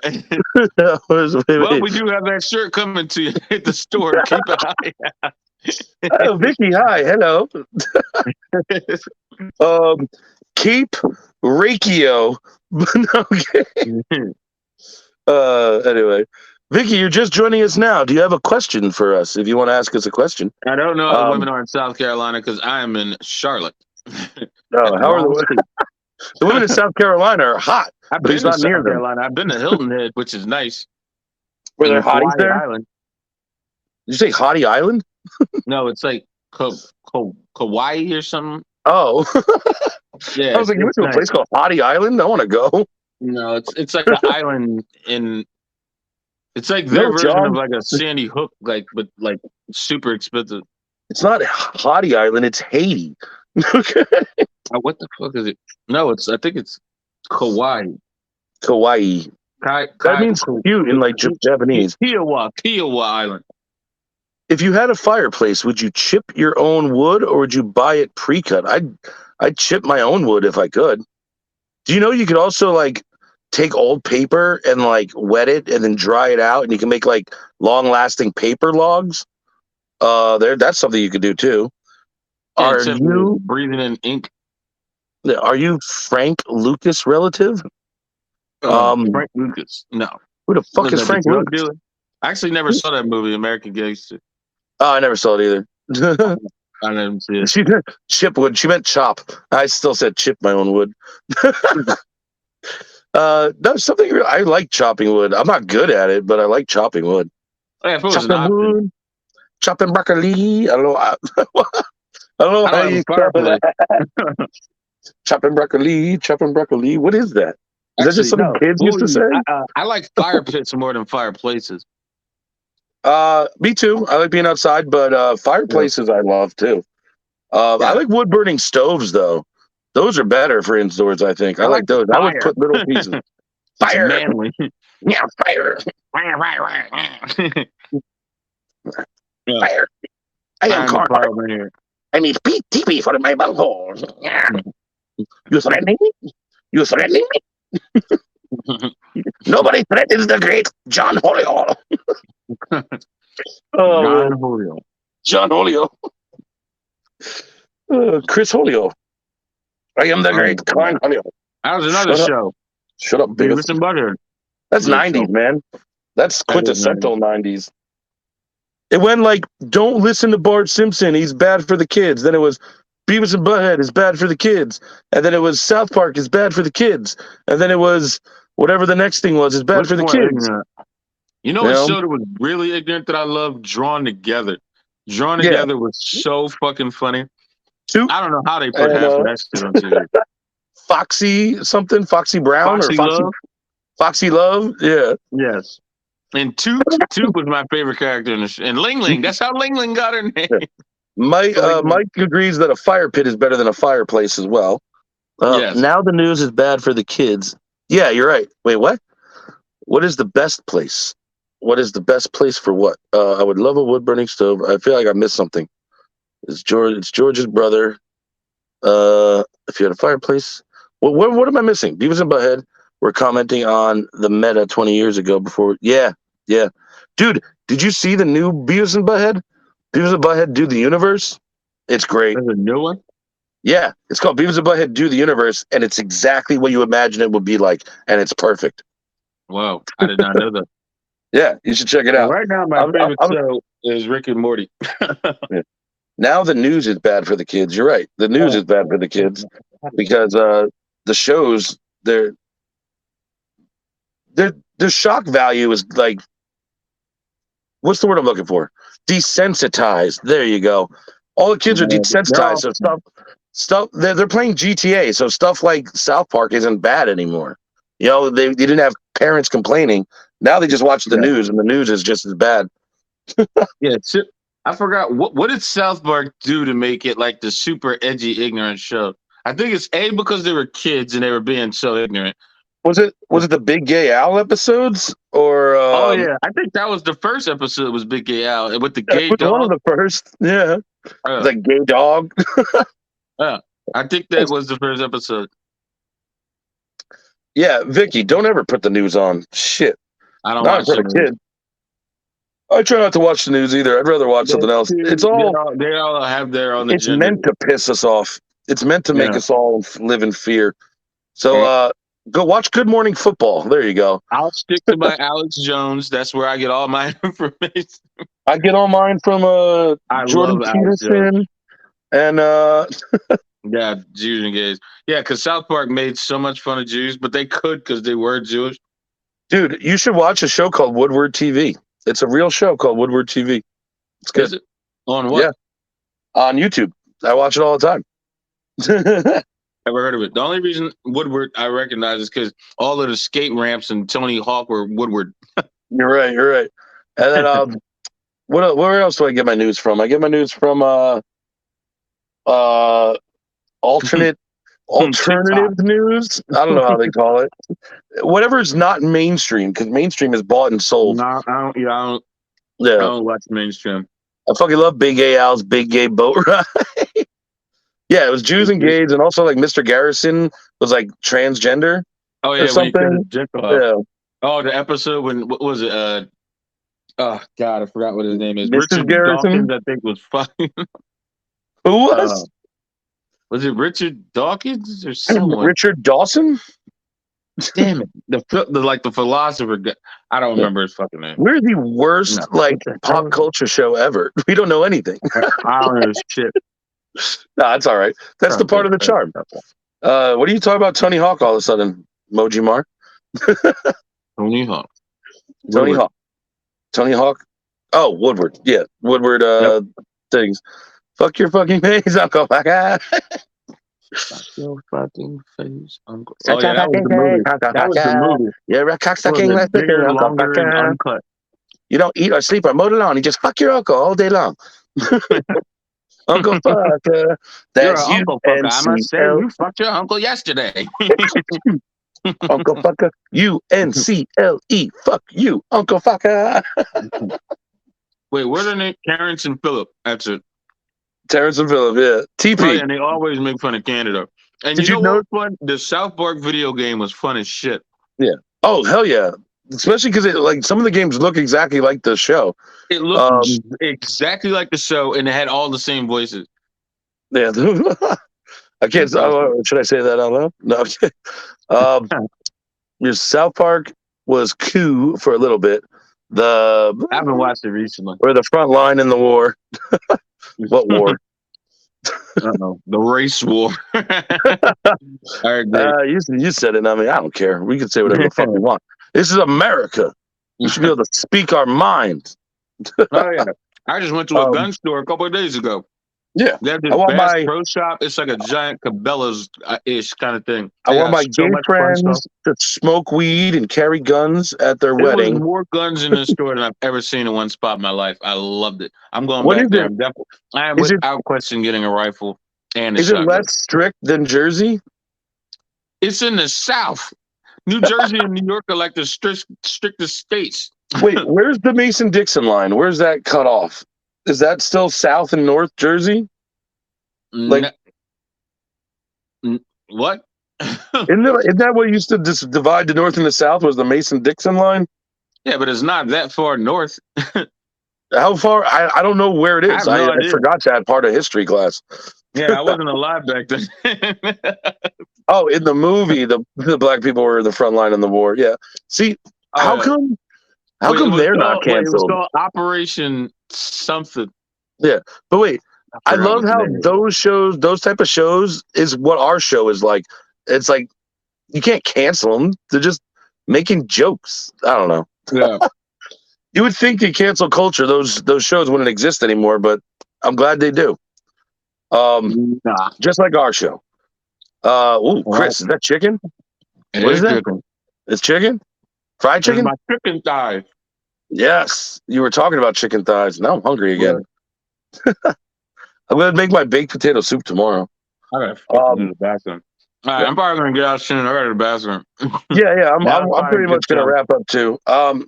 Speaker 1: Well, we do have that shirt coming to you at the store. Keep an eye out.
Speaker 2: Oh, Vicky, hi, hello. Keep Rakio. Okay. Anyway, Vicky, you're just joining us now. Do you have a question for us? If you want to ask us a question,
Speaker 1: I don't know how the women are in South Carolina because I am in Charlotte.
Speaker 2: No, how are the women? The women in South Carolina are hot.
Speaker 1: I've been to South Carolina. I've been to Hilton Head, which is nice.
Speaker 2: Were there hotties there?
Speaker 1: Island.
Speaker 2: Did you say Hottie Island?
Speaker 1: No, it's like Kauai or something.
Speaker 2: Oh,
Speaker 1: yeah.
Speaker 2: I was like, you went to a place called Hottie Island? I want to go.
Speaker 1: No, it's like an island in. It's like their version of like a Sandy Hook, but super expensive.
Speaker 2: It's not Hottie Island. It's Haiti. Okay.
Speaker 1: What the fuck is it? No, I think it's Kauai.
Speaker 2: Kauai. That means cute in Japanese.
Speaker 1: Kiowa Island.
Speaker 2: If you had a fireplace, would you chip your own wood or would you buy it pre-cut? I'd chip my own wood if I could. Do you know you could also take old paper and wet it and then dry it out and you can make long-lasting paper logs? That's something you could do too.
Speaker 1: Yeah, are you breathing in ink?
Speaker 2: Are you Frank Lucas relative?
Speaker 1: Frank Lucas. No.
Speaker 2: Who the fuck is Frank Lucas?
Speaker 1: I actually never saw that movie, American Gangster.
Speaker 2: Oh, I never saw it either.
Speaker 1: I didn't see it.
Speaker 2: She chip wood. She meant chop. I still said chip my own wood. No, something real. I like chopping wood. I'm not good at it, but I like chopping wood.
Speaker 1: Yeah, if it was chopping wood,
Speaker 2: chopping broccoli. I don't know. I don't know how you chop that. Chopping broccoli. What is that? Is that just something kids used to say?
Speaker 1: I like fire pits more than fireplaces.
Speaker 2: Me too. I like being outside, but fireplaces I love too. I like wood burning stoves though. Those are better for indoors, I think. I like those. Fire. I would put little pieces. Fire.
Speaker 1: Manly.
Speaker 2: Yeah, fire.
Speaker 1: Fire.
Speaker 2: Fire. I am car over here. I need TP for my bunghole. Yeah. You threatening me? You threatening me? Nobody threatens the great John Holio. Oh,
Speaker 1: John
Speaker 2: man.
Speaker 1: Julio.
Speaker 2: John Holio. Chris Holio. I am the great John Holio.
Speaker 1: That was another show.
Speaker 2: Shut up, Beavis.
Speaker 1: Beavis and Butthead.
Speaker 2: That's 90s, man. That's quintessential 90s. It went like, don't listen to Bart Simpson. He's bad for the kids. Then it was Beavis and Butthead is bad for the kids. And then it was South Park is bad for the kids. And then it was whatever the next thing was is bad for the kids.
Speaker 1: Ignorant? You know what show that was really ignorant that I love? Drawn Together. Drawn Together was so fucking funny. I don't know how they put half of that shit on TV.
Speaker 2: Foxy something? Foxy Brown
Speaker 1: Foxy
Speaker 2: or
Speaker 1: Love?
Speaker 2: Foxy Love? Yeah.
Speaker 1: Yes. And Toot was my favorite character in the show. And Ling Ling. That's how Ling Ling got her name.
Speaker 2: Yeah. Mike agrees that a fire pit is better than a fireplace as well.
Speaker 1: Yes.
Speaker 2: Now the news is bad for the kids. Yeah, you're right. Wait, what? What is the best place? What is the best place for what? I would love a wood burning stove. I feel like I missed something. It's George's brother. If you had a fireplace. What am I missing? Beavis and Butthead were commenting on the meta 20 years ago before. Yeah. Dude, did you see the new Beavis and Butthead? Beavis and Butthead Do the Universe? It's great.
Speaker 1: There's a new one?
Speaker 2: Yeah. It's called Beavis and Butthead Do the Universe, and it's exactly what you imagine it would be like, and it's perfect.
Speaker 1: Wow. I did not know that.
Speaker 2: Yeah, you should check it out.
Speaker 1: Right now, my favorite show is Rick and Morty.
Speaker 2: Yeah. Now the news is bad for the kids. You're right. The news is bad for the kids because the shows, their shock value is like, what's the word I'm looking for? Desensitized. There you go. All the kids are desensitized. So stuff. They're playing GTA. So stuff like South Park isn't bad anymore. You know, they didn't have parents complaining. Now they just watch the news, and the news is just as bad.
Speaker 1: Yeah, I forgot what did South Park do to make it like the super edgy, ignorant show? I think it's because they were kids and they were being so ignorant.
Speaker 2: Was it the Big Gay Al episodes or?
Speaker 1: I think that was the first episode. Was Big Gay Al with the gay dog?
Speaker 2: One of the first, yeah, the gay dog.
Speaker 1: Yeah, I think that was the first episode.
Speaker 2: Yeah, Vicky, don't ever put the news on. Shit,
Speaker 1: I don't watch the
Speaker 2: kid. I try not to watch the news either. I'd rather watch something else. It's all
Speaker 1: they all have their own agenda.
Speaker 2: It's meant to piss us off. It's meant to make us all live in fear. So go watch Good Morning Football. There you go.
Speaker 1: I'll stick to my Alex Jones. That's where I get all my information.
Speaker 2: I get all mine from Jordan Peterson and
Speaker 1: yeah, Jews and gays. Yeah, because South Park made so much fun of Jews, but they could because they were Jewish.
Speaker 2: Dude, you should watch a show called Woodward TV. It's a real show called Woodward TV. It's good.
Speaker 1: Is it? On what?
Speaker 2: Yeah, on YouTube. I watch it all the time.
Speaker 1: Never heard of it. The only reason Woodward I recognize is because all of the skate ramps and Tony Hawk were Woodward.
Speaker 2: You're right. And then where else do I get my news from? I get my news from alternative news. I don't know how they call it. Whatever is not mainstream, because mainstream is bought and sold.
Speaker 1: No, I don't watch mainstream.
Speaker 2: I fucking love Big Gay Al's Big Gay Boat Ride. Yeah, it was Jews and gays, and also like Mr. Garrison was like transgender.
Speaker 1: Oh yeah,
Speaker 2: or something.
Speaker 1: Yeah. Oh, the episode when what was it? Oh God, I forgot what his name is.
Speaker 2: Richard Garrison,
Speaker 1: Dawkins, I think was fucking.
Speaker 2: Who was?
Speaker 1: Was it Richard Dawkins or someone?
Speaker 2: Richard Dawson?
Speaker 1: Damn it! The philosopher guy. I don't remember his fucking name.
Speaker 2: We're the worst pop culture show ever. We don't know anything.
Speaker 1: I don't know shit.
Speaker 2: No, that's all right. That's the part of the charm. What are you talking about, Tony Hawk? All of a sudden, Moji Mar.
Speaker 1: Tony Hawk.
Speaker 2: Tony Hawk. Oh, Woodward. Yeah, Woodward. Things. Fuck your fucking face, Uncle. Fuck
Speaker 1: your fucking face, Uncle.
Speaker 2: Oh, yeah, that was the movie. You're a cocksucking Uncle. You don't eat or sleep or mow the lawn. You just fuck your uncle all day long. Uncle Fucker. That's
Speaker 1: you. Uncle Fucker. I must say, you fucked your uncle yesterday.
Speaker 2: Uncle Fucker. UNCLE. Fuck you, Uncle Fucker.
Speaker 1: Wait, what are their names? Terrence and Phillip. That's it.
Speaker 2: Terrence and Phillip, yeah. TP.
Speaker 1: Oh, yeah, and they always make fun of Canada. And
Speaker 2: Did
Speaker 1: you
Speaker 2: you
Speaker 1: know
Speaker 2: know?
Speaker 1: what was fun? The South Park video game was fun as shit.
Speaker 2: Yeah. Oh hell yeah! Especially because like some of the games look exactly like the show.
Speaker 1: It looked exactly like the show, and it had all the same voices.
Speaker 2: Yeah. I can't. Should I say that out loud? No. Your South Park was cool for a little bit.
Speaker 1: I haven't watched it recently.
Speaker 2: Or the front line in the war. What war?
Speaker 1: The race war. I agree.
Speaker 2: You said it. I mean, I don't care. We can say whatever the fuck we want. This is America. We should be able to speak our minds.
Speaker 1: Oh yeah. I just went to a gun store a couple of days ago.
Speaker 2: Yeah.
Speaker 1: They have this Bass Pro Shop. It's like a giant Cabela's ish kind of thing.
Speaker 2: I want my gay friends to smoke weed and carry guns at their wedding.
Speaker 1: There was more guns in this store than I've ever seen in one spot in my life. I loved it. I'm going back there. I am without question getting a rifle and a shotgun.
Speaker 2: Is it less strict than Jersey?
Speaker 1: It's in the South. New Jersey and New York are like the strictest states.
Speaker 2: Wait, where's the Mason-Dixon line? Where's that cut off? Is that still South and North Jersey? Like,
Speaker 1: what?
Speaker 2: Isn't that what used to just divide the North and the South? Was the Mason-Dixon line?
Speaker 1: Yeah, but it's not that far north.
Speaker 2: How far? I don't know where it is. I forgot that part of history class.
Speaker 1: Yeah, I wasn't alive back then.
Speaker 2: Oh, in the movie, the black people were in the front line in the war. Yeah. See, how come they're not canceled?
Speaker 1: It was called Operation something.
Speaker 2: Yeah, but wait, I love how those type of shows is what our show is like. It's like you can't cancel them; they're just making jokes. I don't know.
Speaker 1: Yeah,
Speaker 2: you would think in cancel culture those shows wouldn't exist anymore, but I'm glad they do. Just like our show. Chris, is that chicken? What is that? Chicken. It's chicken? Fried chicken?
Speaker 1: My chicken thighs.
Speaker 2: Yes, you were talking about chicken thighs. Now I'm hungry again. I'm gonna make my baked potato soup tomorrow.
Speaker 1: I gotta fucking in the bathroom. All right, I'm probably gonna get out soon. I gotta go to the bathroom.
Speaker 2: Yeah, I'm pretty much gonna wrap up too.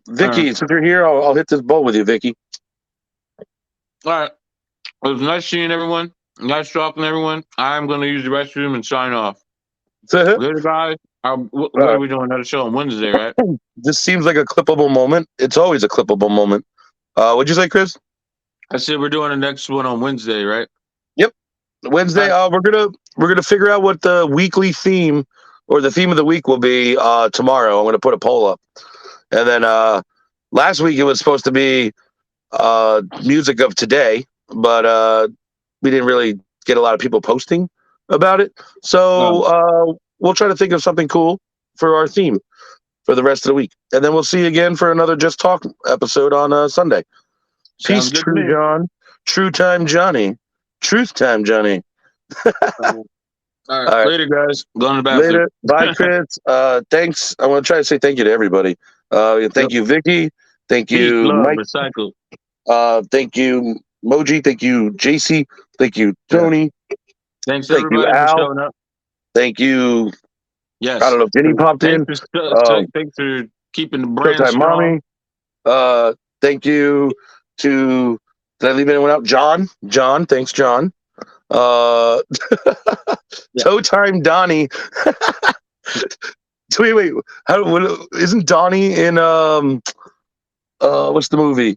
Speaker 2: Vicky, since you're here, I'll hit this bowl with you, Vicky.
Speaker 1: All right, it was nice seeing everyone. Nice talking to everyone. I'm gonna use the restroom and sign off. Later, guys. What are we doing? Another show on Wednesday, right?
Speaker 2: This seems like a clippable moment. It's always a clippable moment. What'd you say, Chris?
Speaker 1: I said we're doing the next one on Wednesday, right?
Speaker 2: Yep, Wednesday. We're gonna figure out what the weekly theme or the theme of the week will be tomorrow. I'm gonna put a poll up, and then last week it was supposed to be music of today, but we didn't really get a lot of people posting about it. So we'll try to think of something cool for our theme for the rest of the week, and then we'll see you again for another Just Talk episode on Sunday. Peace, True John. True Time Johnny. Truth Time Johnny.
Speaker 1: All right. Later, guys. Going to the bathroom.
Speaker 2: Later. Bye, Chris. Thanks. I want to try to say thank you to everybody. Thank you, Vicky. Thank you, Mike.
Speaker 1: Recycle.
Speaker 2: Thank you, Moji. Thank you, Jacey. Thank you, Tony.
Speaker 1: Thanks, everybody, for showing up.
Speaker 2: Thank you.
Speaker 1: Yes.
Speaker 2: I don't know if Denny popped in.
Speaker 1: Thanks for keeping the brand strong.
Speaker 2: Mommy. Thank you to, did I leave anyone out? John, thanks, John. Toe Time Donnie. Wait, isn't Donnie in what's the movie?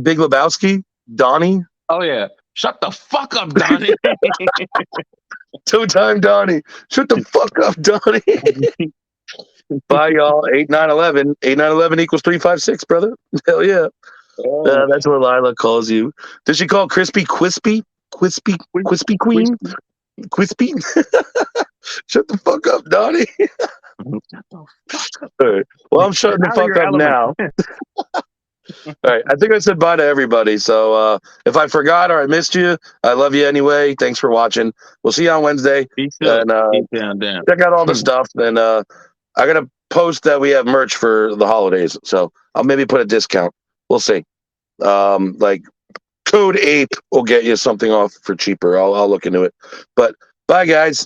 Speaker 2: Big Lebowski? Donnie?
Speaker 1: Oh yeah. Shut the fuck up, Donnie.
Speaker 2: Toe Time Donnie. Shut the fuck up, Donnie. Bye, y'all. 8911. 8911 equals 356, brother. Hell yeah. That's what Lila calls you. Does she call Chrispy Quispy? Quispy Queen? Quispy? Shut the fuck up, Donnie. All right. Well, I'm shutting the fuck up now. All right. I think I said bye to everybody. So if I forgot or I missed you, I love you anyway. Thanks for watching. We'll see you on Wednesday. And check out all the stuff. And I got to post that we have merch for the holidays. So I'll maybe put a discount. We'll see. Like code APE will get you something off for cheaper. I'll look into it. But bye, guys.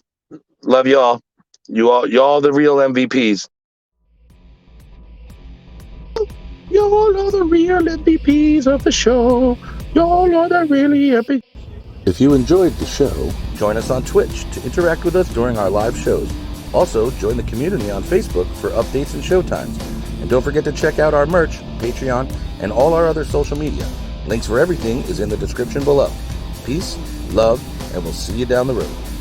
Speaker 2: Love y'all. Y'all the real MVPs. Y'all are the real MVPs of the show. Y'all are the really epic.
Speaker 3: If you enjoyed the show, join us on Twitch to interact with us during our live shows. Also, join the community on Facebook for updates and showtimes. And don't forget to check out our merch, Patreon, and all our other social media. Links for everything is in the description below. Peace, love, and we'll see you down the road.